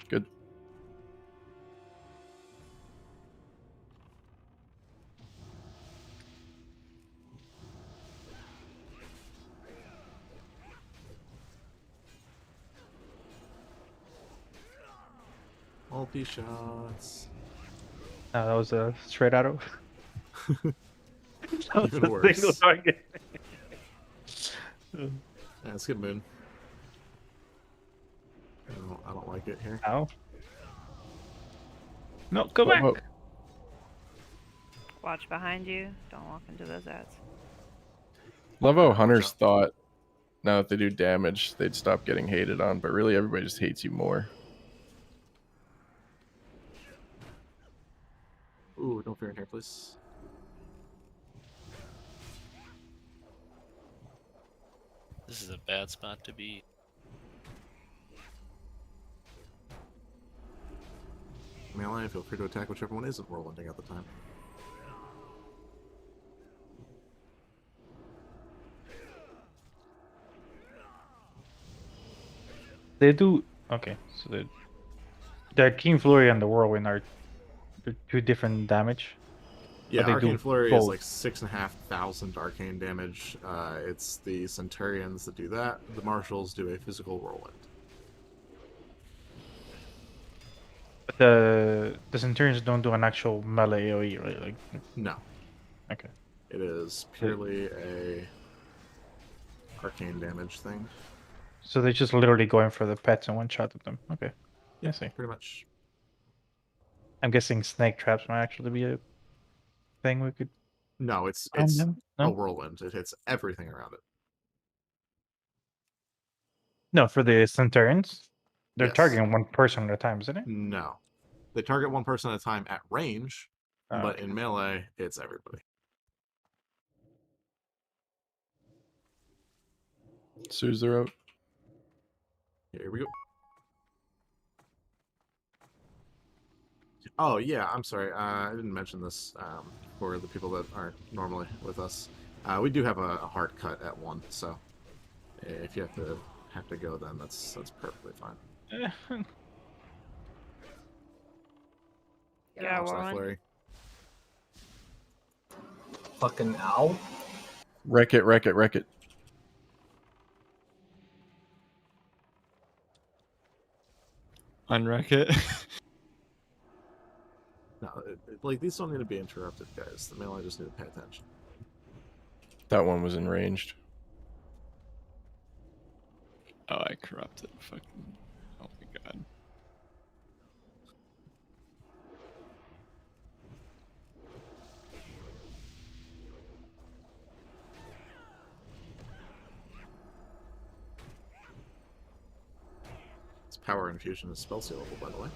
Good. Multi shots. No, that was a straight auto. That was Even a worse. single target. Yeah, let's get moon. I don't like it here. Ow. No, go back. Whoa. Watch behind you. Don't walk into those ads. Love how Hunters thought now that they do damage, they'd stop getting hated on. But really, everybody just hates you more. Ooh, don't fear in here, please. This is a bad spot to be. Melee, feel free to attack whichever one isn't whirlwinding at the time. They do okay. So the Arcane Flurry and the Whirlwind are two different damage. Yeah, they Arcane do Flurry both. is like 6,500 arcane damage. It's the Centurions that do that. The Marshals do a physical whirlwind. But the Centurions don't do an actual melee AoE, right? Like No. Okay. It is purely a arcane damage thing. So they're just literally going for the pets and one shot at them. Okay. Yeah, I see. pretty much. I'm guessing snake traps might actually be a thing we could. No, it's No? a whirlwind. It hits everything around it. No, for the Centurions, they're Yes. targeting one person at a time, isn't it? No. They target one person at a time at range, Oh, but okay. in melee, it's everybody. Sues are out. Here we go. Oh, yeah, I'm sorry. I didn't mention this for the people that aren't normally with us. We do have a hard cut at 1, so if you have to go, then that's perfectly fine. Yeah, Watch that Warren. flurry. Fucking ow. Wreck it, wreck it, wreck it. Unwreck it. No, like these don't need to be interrupted, guys. The melee just need to pay attention. That one was enraged. Oh, I corrupted. Fucking. Oh my god. Its power infusion is spell sealable, by the way.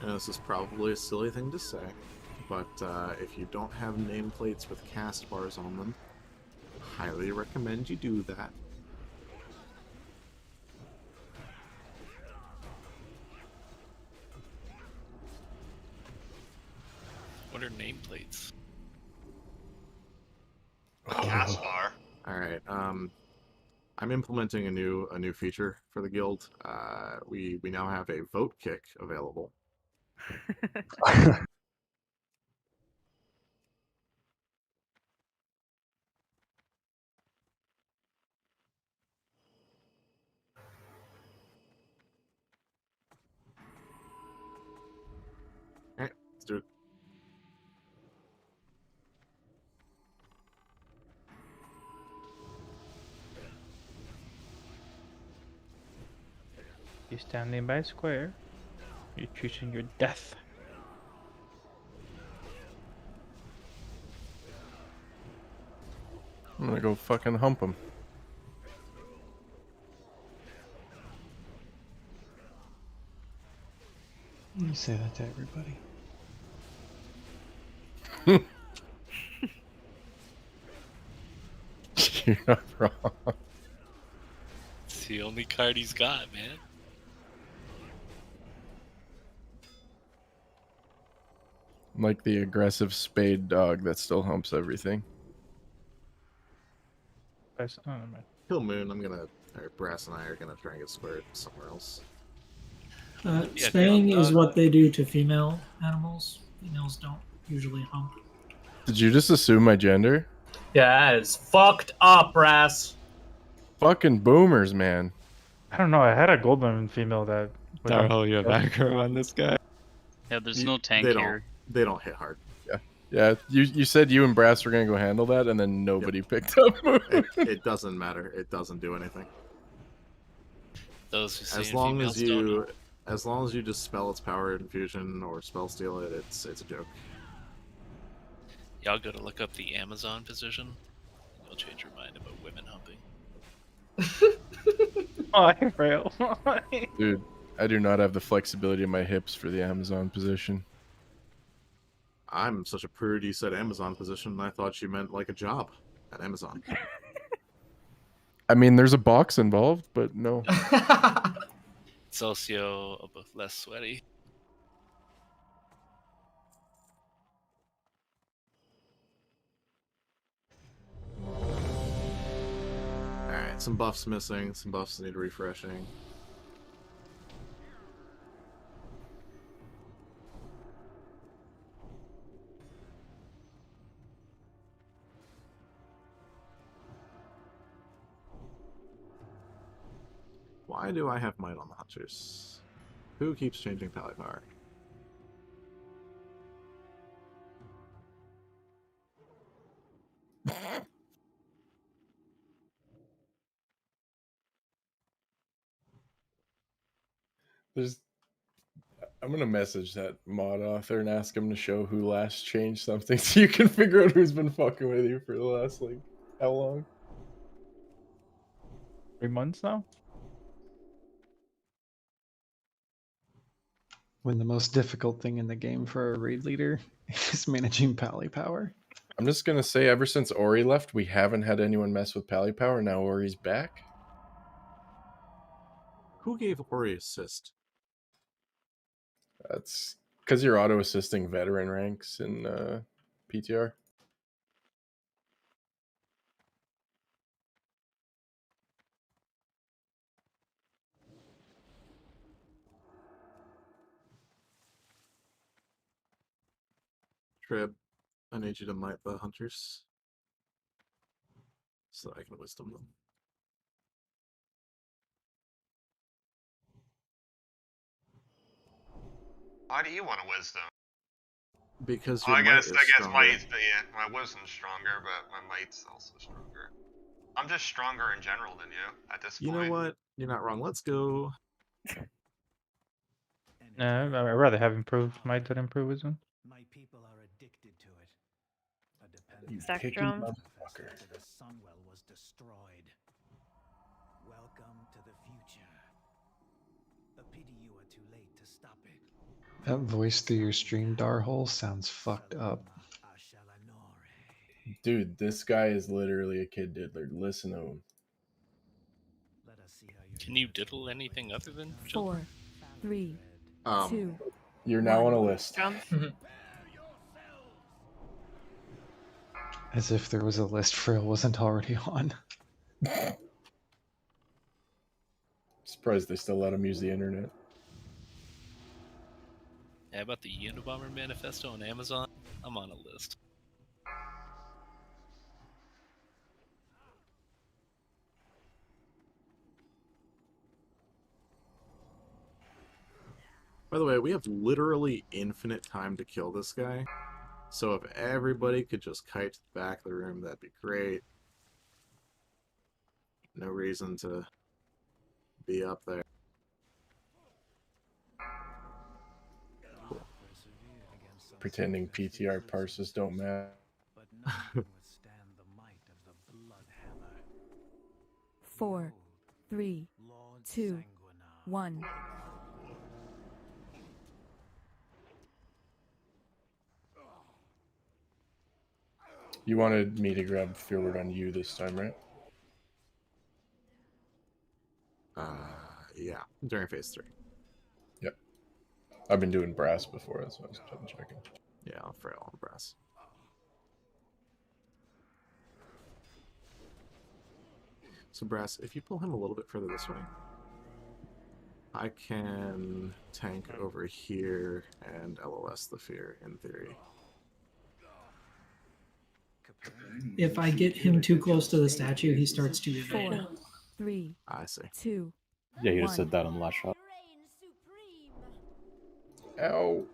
And this is probably a silly thing to say, but if you don't have nameplates with cast bars on them, highly recommend you do that. What are nameplates? Cast bar. Alright, I'm implementing a new feature for the guild. We now have a vote kick available. Alright, let's do it. You're standing by square. You're choosing your death. I'm gonna go fucking hump him. You say that to everybody. You're not wrong. It's the only card he's got, man. I'm like the aggressive spade dog that still humps everything. Kill Moon, Brass and I are gonna try and get squared somewhere else. Spaying is what they do to female animals. Females don't usually hump. Did you just assume my gender? Yeah, that is fucked up, Brass. Fucking boomers, man. I don't know. I had a golden female that. Darrell, you have aggro on this guy. Yeah, there's no tank they here. They don't hit hard. Yeah. Yeah, you said you and Brass were gonna go handle that, and then nobody picked up. It doesn't matter. It doesn't do anything. Those who see As in long females as don't know. you, as long as you dispel its power infusion or spell steal it, it's a joke. Y'all gotta look up the Amazon position, and you'll change your mind about women humping. Why, Frail? Dude, I do not have the flexibility in my hips for the Amazon position. I'm such a prude. You said Amazon position, and I thought you meant like a job at Amazon. I mean, there's a box involved, but no. It's also a bit less sweaty. Alright, some buffs missing. Some buffs need refreshing. Why do I have might on the hunters? Who keeps changing pally power? I'm gonna message that mod author and ask him to show who last changed something, so you can figure out who's been fucking with you for the last like how long. 3 months now. When the most difficult thing in the game for a raid leader is managing pally power. I'm just gonna say, ever since Ori left, we haven't had anyone mess with pally power. Now Ori's back. Who gave Ori assist? That's because you're auto assisting veteran ranks in PTR. Trib, I need you to might the hunters so I can wisdom them. Why do you want a wisdom? Because Oh, your I might guess is I guess stronger. might's yeah, my wisdom's stronger, but my might's also stronger. I'm just stronger in general than you at this You point. know what? You're not wrong. Let's go. I'd rather have improved might than improve wisdom. My people are addicted to it. A You dependence picky Spectrum. motherfucker. after the Sunwell was destroyed. Welcome to the future. A pity you are too late to stop it. That voice through your stream Darhole sounds fucked up. Dude, this guy is literally a kid diddler. Listen to him. Can you diddle anything other than 4, children? 3, Um, 2. You're now on a list. Drums. As if there was a list Frail wasn't already on. Surprised they still let him use the internet. How about the Unabomber Manifesto on Amazon? I'm on a list. By the way, we have literally infinite time to kill this guy. So if everybody could just kite to the back of the room, that'd be great. No reason to be up there. Pretending PTR parses don't matter. But none can withstand the might of the Bloodhammer. 4, 3, 2, 1. You wanted me to grab Fearward on you this time, right? Yeah, during phase 3. Yep. I've been doing brass before, that's why I was checking. Yeah, I'll frail on brass. So brass, if you pull him a little bit further this way, I can tank over here and LOS the fear in theory. If I get him too close to the statue, he starts to evade. 4, 3, I see. 2. Yeah, you just 1. said that on the last shot. Ow.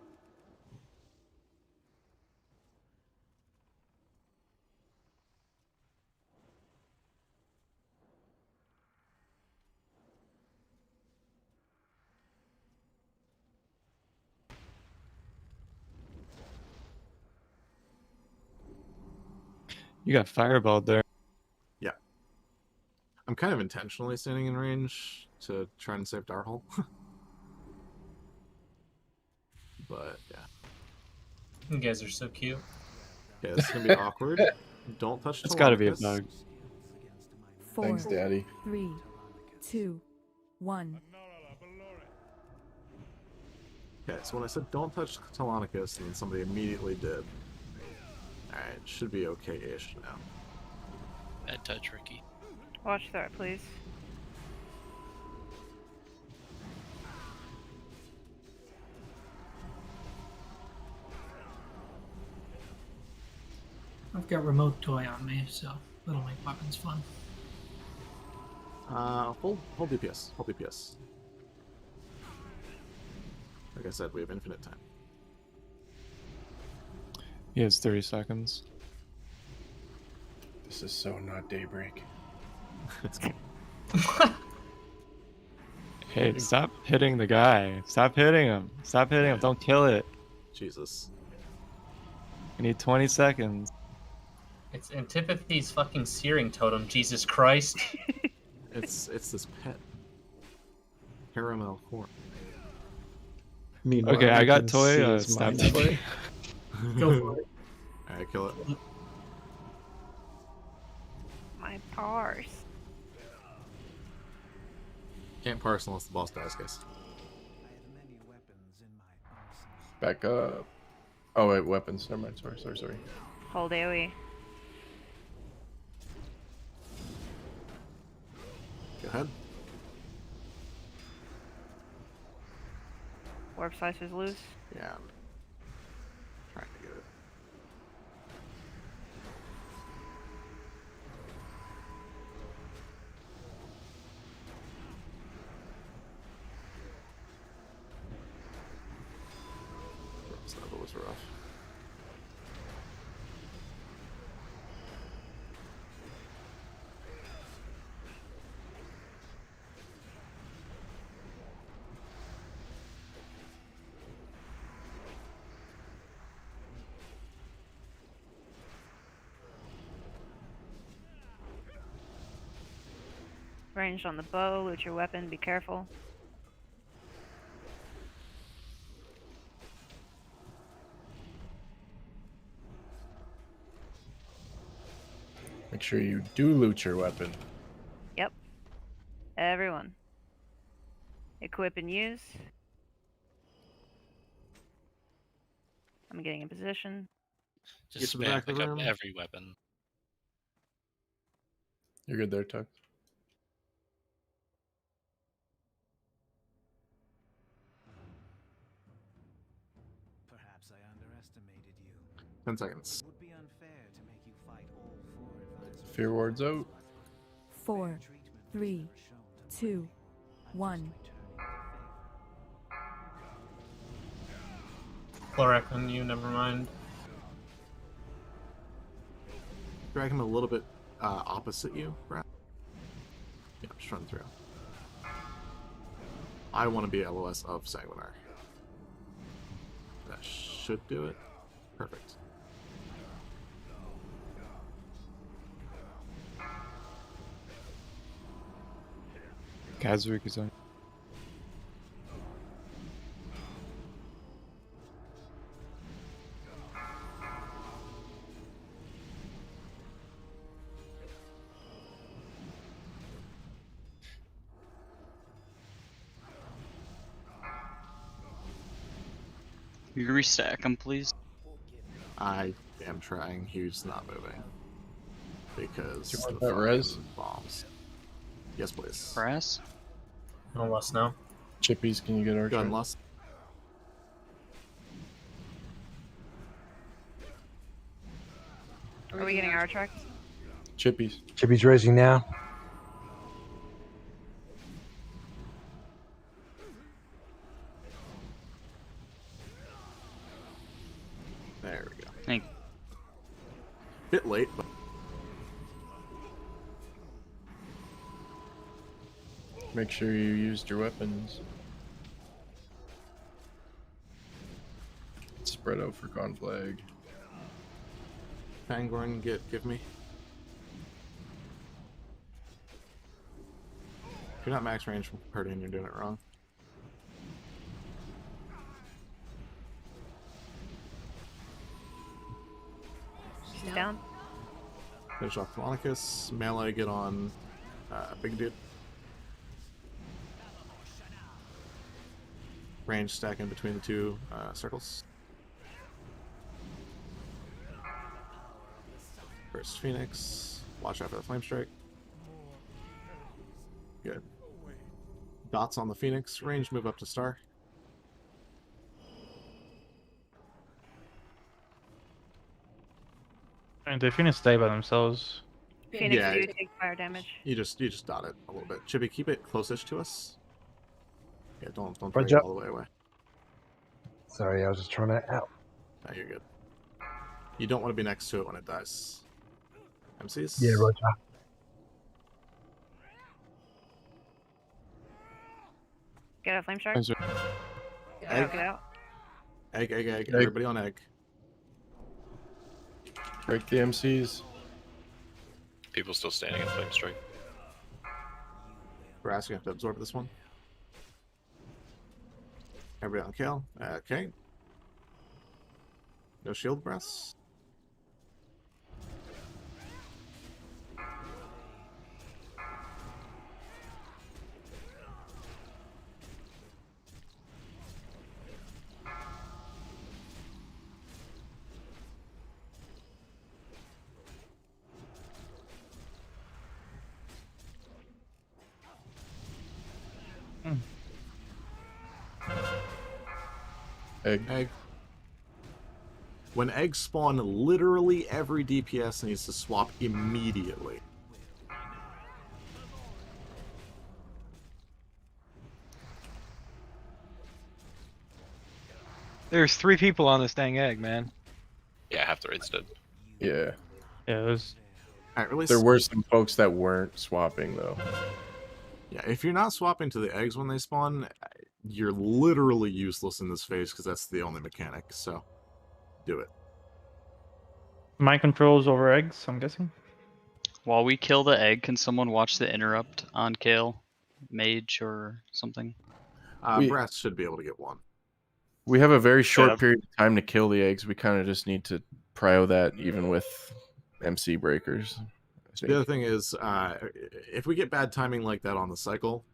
You got fireballed there. Yeah. I'm kind of intentionally standing in range to try and save Darhole. But yeah. You guys are so cute. Okay, this is gonna be awkward. Don't touch It's gotta be a Telemachus. bug. 4, Thanks, Daddy. 3, 2, 1. Okay, so when I said don't touch Telemachus, and then somebody immediately did. Alright, should be okay-ish now. Bad touch, Ricky. Watch that, please. I've got remote toy on me, so that'll make weapons fun. Hold DPS. Hold DPS. Like I said, we have infinite time. He has 30 seconds. This is so not Daybreak. Hey, stop hitting the guy. Stop hitting him. Stop hitting him. Don't kill it. Jesus. We need 20 seconds. It's Antipathy's fucking searing totem, Jesus Christ. It's this pet. Caramel corn. Meanwhile, Okay, I got can toy. see his Stop mind TP. play. Go for it. Alright, kill it. My parse. Can't parse unless the boss dies, guys. Back up. Oh wait, weapons. Never mind. Sorry. Hold AoE. Go ahead. Warp slicer's loose. Yeah. I'm trying to get it. That was rough. Ranged on the bow, loot your weapon, be careful. Make sure you do loot your weapon. Yep. Everyone. Equip and use. I'm getting in position. Just to the spam, back of pick the up room. every weapon. You're good there, Tuck. Perhaps I underestimated you. 10 seconds. It would be unfair to make you fight all four advisors. Fear ward's out. 4, 3, 2, 1. Chlorec on you, never mind. Drag him a little bit opposite you, Brad. Yeah, just run through. I want to be LOS of Sanguinar. That should do it. Perfect. Kazwick is on. You restack him, please. I am trying. He's not moving. Because Do you want the that res? fucking bombs. Yes, please. Brass? No less now. Chippies, can you get our Gun lust. Are we getting our tracks? Chippies. Chippy's raising now. There we go. Thank Bit late, but Make sure you used your weapons. Spread out for conflag. Fangorn, give me. you're not max range from hurting, you're doing it wrong. She's down. Finish off Telonicus. Melee, get on big dude. Range stack in between the two circles. First Phoenix. Watch out for the Flame Strike. Good. Dots on the Phoenix. Range move up to Star. And the Phoenix stay by themselves. Phoenix Yeah, do take fire damage. You just dot it a little bit. Chibi, keep it closest to us. Yeah, don't drag Roger. it all the way away. Sorry, I was just trying to out. No, you're good. You don't want to be next to it when it dies. MCs? Yeah, Roger. Get out flame shark. Egg. Get out. Egg. Egg. Everybody on egg. Break the MCs. People still standing in Flame Strike. Brass, you have to absorb this one. Everybody on Kale. Okay. No shield, Brass. Egg. When eggs spawn, literally every DPS needs to swap immediately. There's 3 people on this dang egg, man. Yeah, half the raid's dead. Yeah. Yeah, there's... Alright, release. There were some folks that weren't swapping, though. Yeah, if you're not swapping to the eggs when they spawn, you're literally useless in this phase because that's the only mechanic, so do it. Mind controls over eggs, I'm guessing? While we kill the egg, can someone watch the interrupt on Kale? Mage or something? Brass should be able to get one. We have a very short period of time to kill the eggs. We kind of just need to prio that even with MC breakers. The other thing is, if we get bad timing like that on the cycle,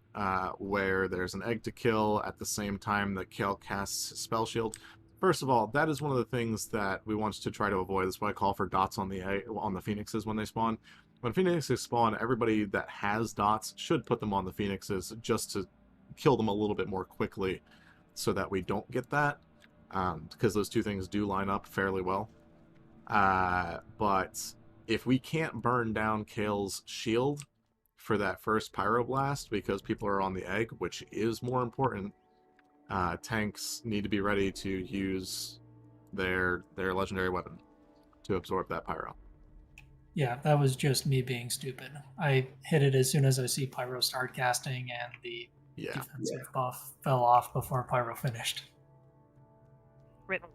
where there's an egg to kill at the same time that Kale casts Spell Shield, first of all, that is one of the things that we want to try to avoid. That's why I call for dots on the phoenixes when they spawn. When phoenixes spawn, everybody that has dots should put them on the phoenixes just to kill them a little bit more quickly, so that we don't get that, because those two things do line up fairly well. But if we can't burn down Kale's shield for that first Pyroblast because people are on the egg, which is more important, tanks need to be ready to use their legendary weapon to absorb that Pyro. Yeah, that was just me being stupid. I hit it as soon as I see Pyro start casting, and the defensive buff fell off before Pyro finished.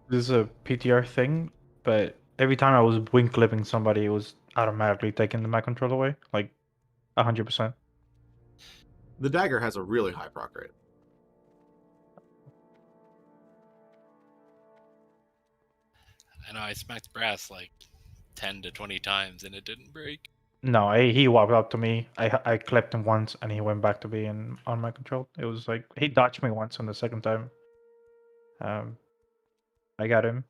This is a PTR thing, but every time I was wing clipping somebody, it was automatically taking the mind control away, like 100%. The dagger has a really high proc rate. I know I smacked Brass like 10 to 20 times and it didn't break. No, he walked up to me. I clipped him once, and he went back to being on my control. It was like he dodged me once, and the second time, I got him.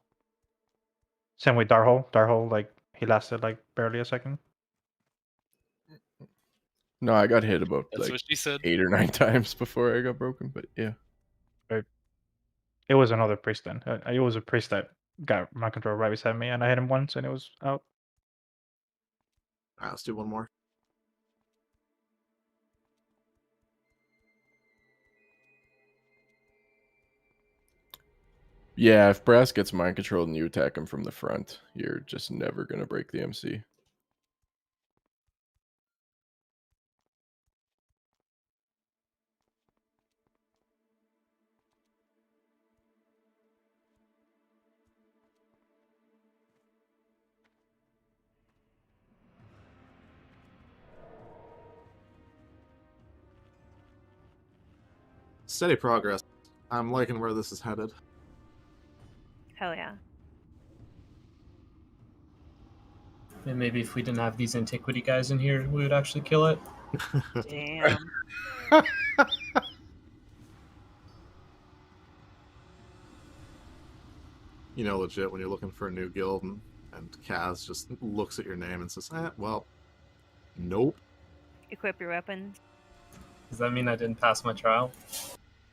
Same with Darhole. Darhole, like he lasted like barely a second. No, I got hit about That's like what she said. 8 or 9 times before I got broken, but yeah. Right. It was another priest then. It was a priest that got my control right beside me, and I hit him once, and it was out. Alright, let's do one more. Yeah, if Brass gets mind controlled and you attack him from the front, you're just never going to break the MC. Steady progress. I'm liking where this is headed. Hell yeah. And maybe if we didn't have these antiquity guys in here, we would actually kill it. Damn. You know, legit, when you're looking for a new guild and Kaz just looks at your name and says, well, nope. Equip your weapons. Does that mean I didn't pass my trial?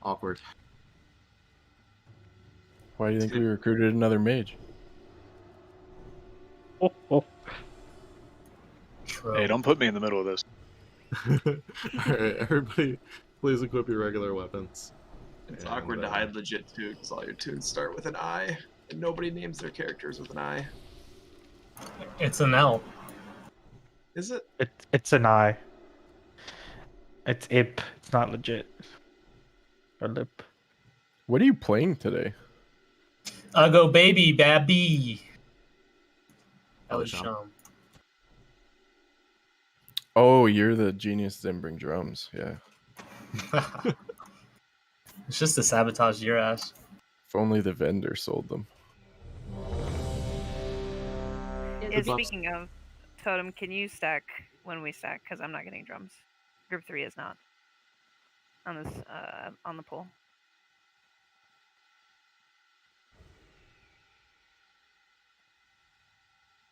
Awkward. Why do you think we recruited another mage? Hey, don't put me in the middle of this. Alright, everybody, please equip your regular weapons. It's awkward to hide legit too, because all your tunes start with an I, and nobody names their characters with an I. It's an L. Is it? It's an I. It's ip. It's not legit. Or lip. What are you playing today? Go baby, babby. Elisham. Oh, you're the genius that didn't bring drums. Yeah. It's just to sabotage your ass. If only the vendor sold them. Yeah, speaking of, Totem, can you stack when we stack? Because I'm not getting drums. Group 3 is not. On this, on the pool.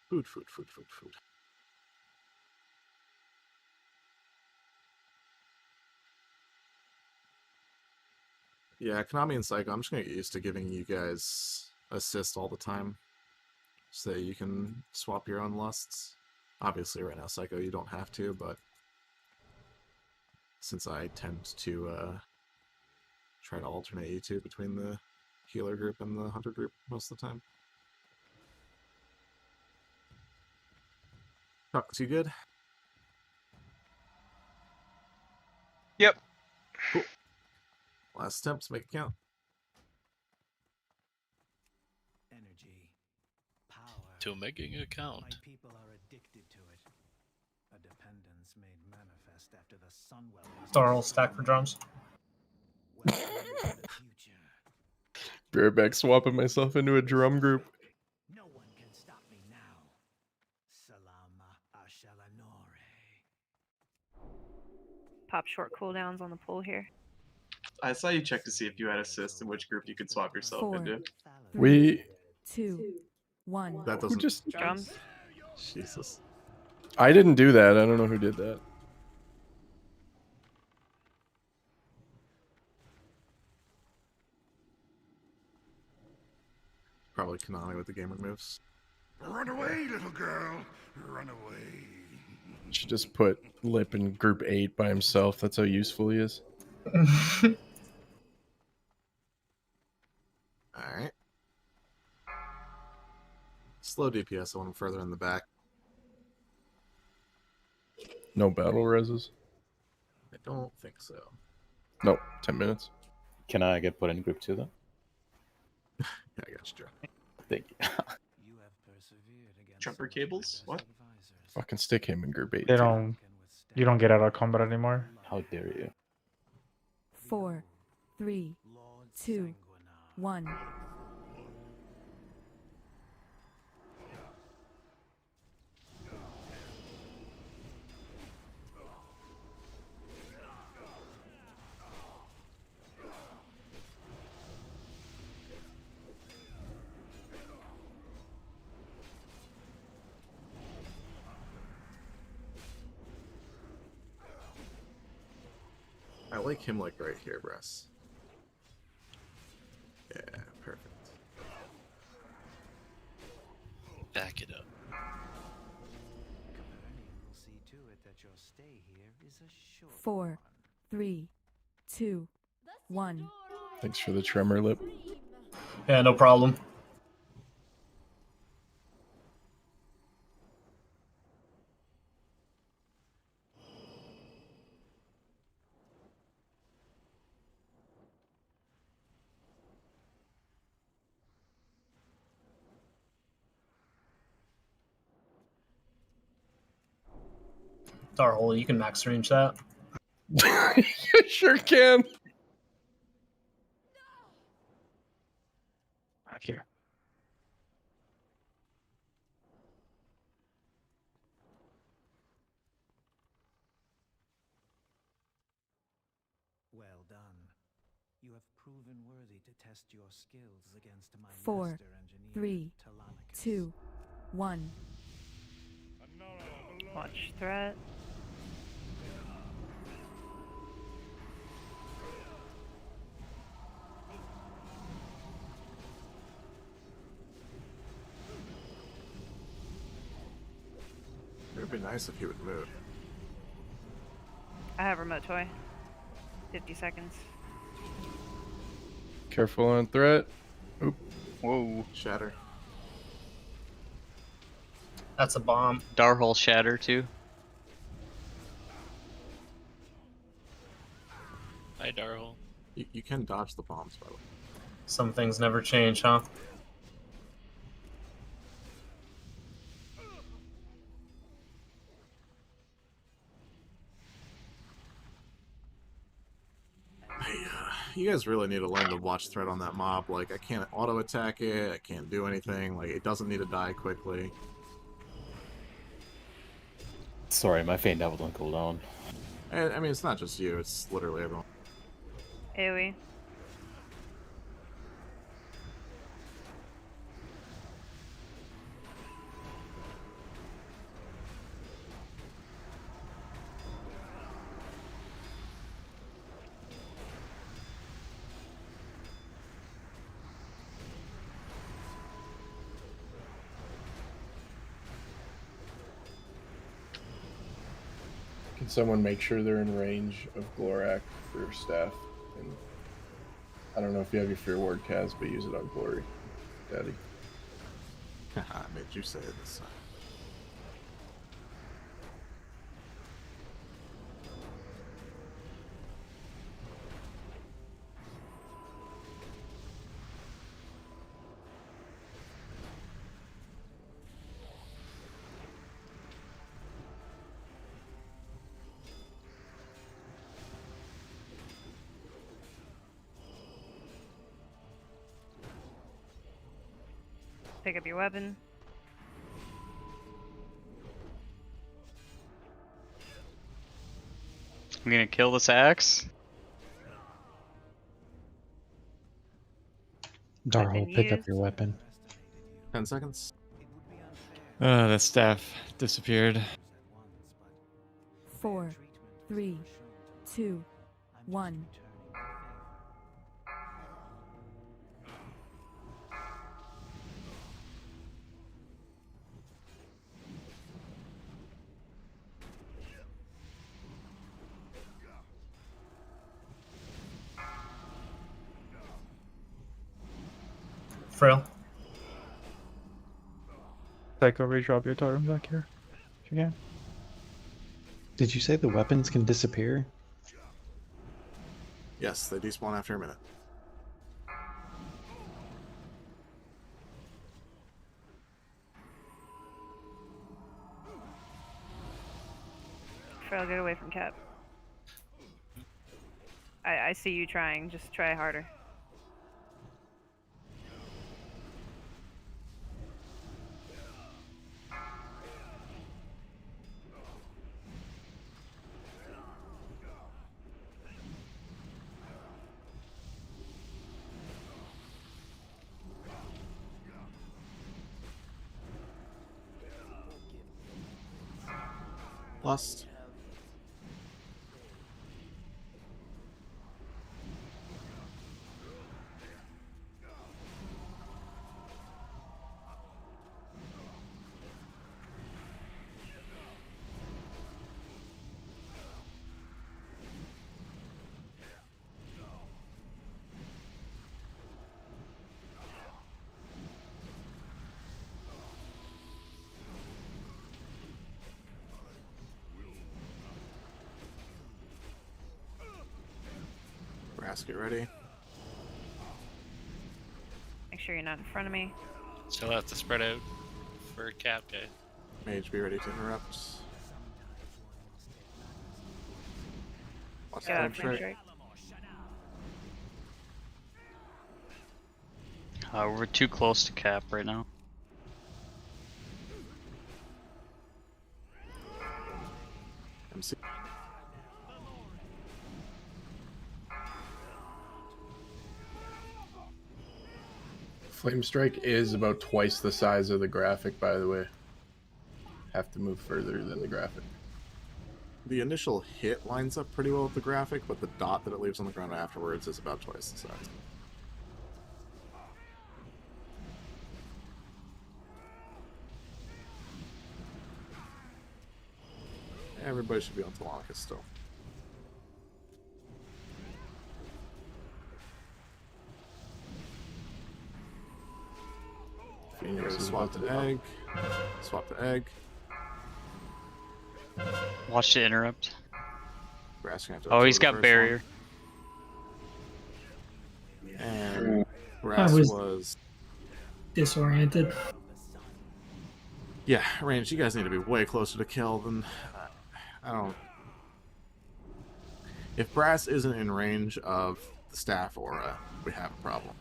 Food. Yeah, Konami and Psycho, I'm just gonna get used to giving you guys assist all the time. So that you can swap your own lusts. Obviously right now, Psycho, you don't have to, but since I tend to try to alternate you two between the healer group and the hunter group most of the time. Chucks, you good? Yep. Cool. Last attempts, make it count. Energy, power. To making it count. My people are addicted to it. A dependence made manifest after the Sunwell was Darl stack for drums. Bareback swapping myself into a drum group. No one can stop me now. Salama Ashalanore. Pop short cooldowns on the pool here. I saw you check to see if you had assists in which group you could swap yourself 4, into. 3, 2, 1. That doesn't just drums. Jesus. I didn't do that. I don't know who did that. Probably Konami with the gamer moves. Run away, little girl. Run away. Should just put Lip in group 8 by himself. That's how useful he is. Alright. Slow DPS, I want him further in the back. No battle reses? I don't think so. No, 10 minutes. Can I get put in group 2 though? Yeah, I got you, Joe. Thank you. Jumper cables? What? Fucking stick him in group 8. They don't. You don't get out of combat anymore. How dare you? 4, 3, 2, 1. I like him like right here, Bress. Yeah, perfect. Back it up. 4, 3, 2, 1. Thanks for the tremor, Lip. Yeah, no problem. Darhole, you can max range that. You sure can. back here. Well done. You have proven worthy to test your skills against my 4, master engineer, 3, Telemachus. 2, 1. Watch threat. It would be nice if he would move. I have remote toy. 50 seconds. Careful on threat. Oop. Whoa. Shatter. That's a bomb. Darhole shatter too. Hi, Darhole. You can dodge the bombs, by the way. Some things never change, huh? You guys really need to learn to watch threat on that mob. Like, I can't auto attack it. I can't do anything. Like, it doesn't need to die quickly. Sorry, my Feint Devil on cooldown. I mean, it's not just you. It's literally everyone. AoE. Can someone make sure they're in range of Glorak for staff? And I don't know if you have your Fear Ward, Kaz, but use it on Glory, Daddy. I made you say it this time. Pick up your weapon. I'm gonna kill this axe. Darhole, pick up your weapon. 10 seconds. The staff disappeared. 4, 3, 2, 1. Frail. Psycho, redrop your totem back here. If you can. Did you say the weapons can disappear? Yes, they despawn after a minute. Frail, get away from Cap. I see you trying. Just try harder. Lost. Brass, get ready. Make sure you're not in front of me. Still have to spread out for Cap Guy. Mage, be ready to interrupt. Watch Yeah, the frame strike. We're too close to cap right now. MC. Flame Strike is about twice the size of the graphic, by the way. Have to move further than the graphic. The initial hit lines up pretty well with the graphic, but the dot that it leaves on the ground afterwards is about twice the size. Everybody should be on Telonicus still. Phoenix is Swap about the to egg. Swap the egg. Watch the interrupt. Brass gonna have to Oh, kill he's the got first barrier. one. And I Brass was was... disoriented. Yeah, range, you guys need to be way closer to kill than... I don't... If Brass isn't in range of the staff aura, we have a problem.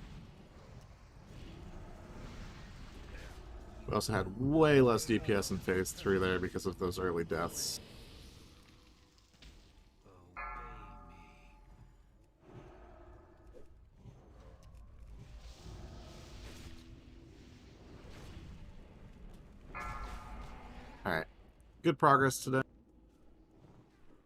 We also had way less DPS in phase 3 there because of those early deaths. Alright. Good progress today.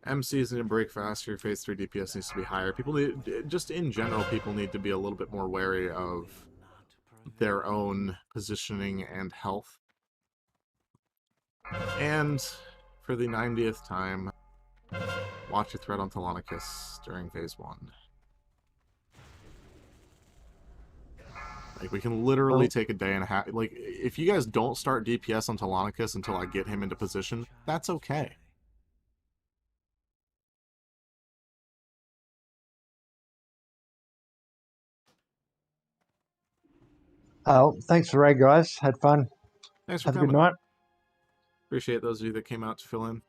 MCs need to break faster, phase 3 DPS needs to be higher. People need, just in general, people need to be a little bit more wary of their own positioning and health. And for the 90th time, watch your threat on Telonicus during phase 1. Like, we can literally take a day and a half. Like, if you guys don't start DPS on Telonicus until I get him into position, that's okay. Oh, thanks for raid, guys. Had fun. Thanks for Have a coming. good night. Appreciate those of you that came out to fill in.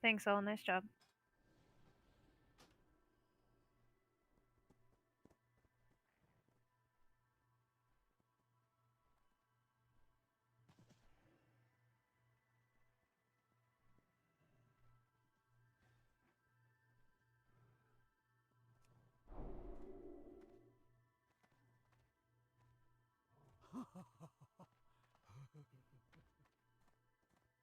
Thanks, all. Nice job.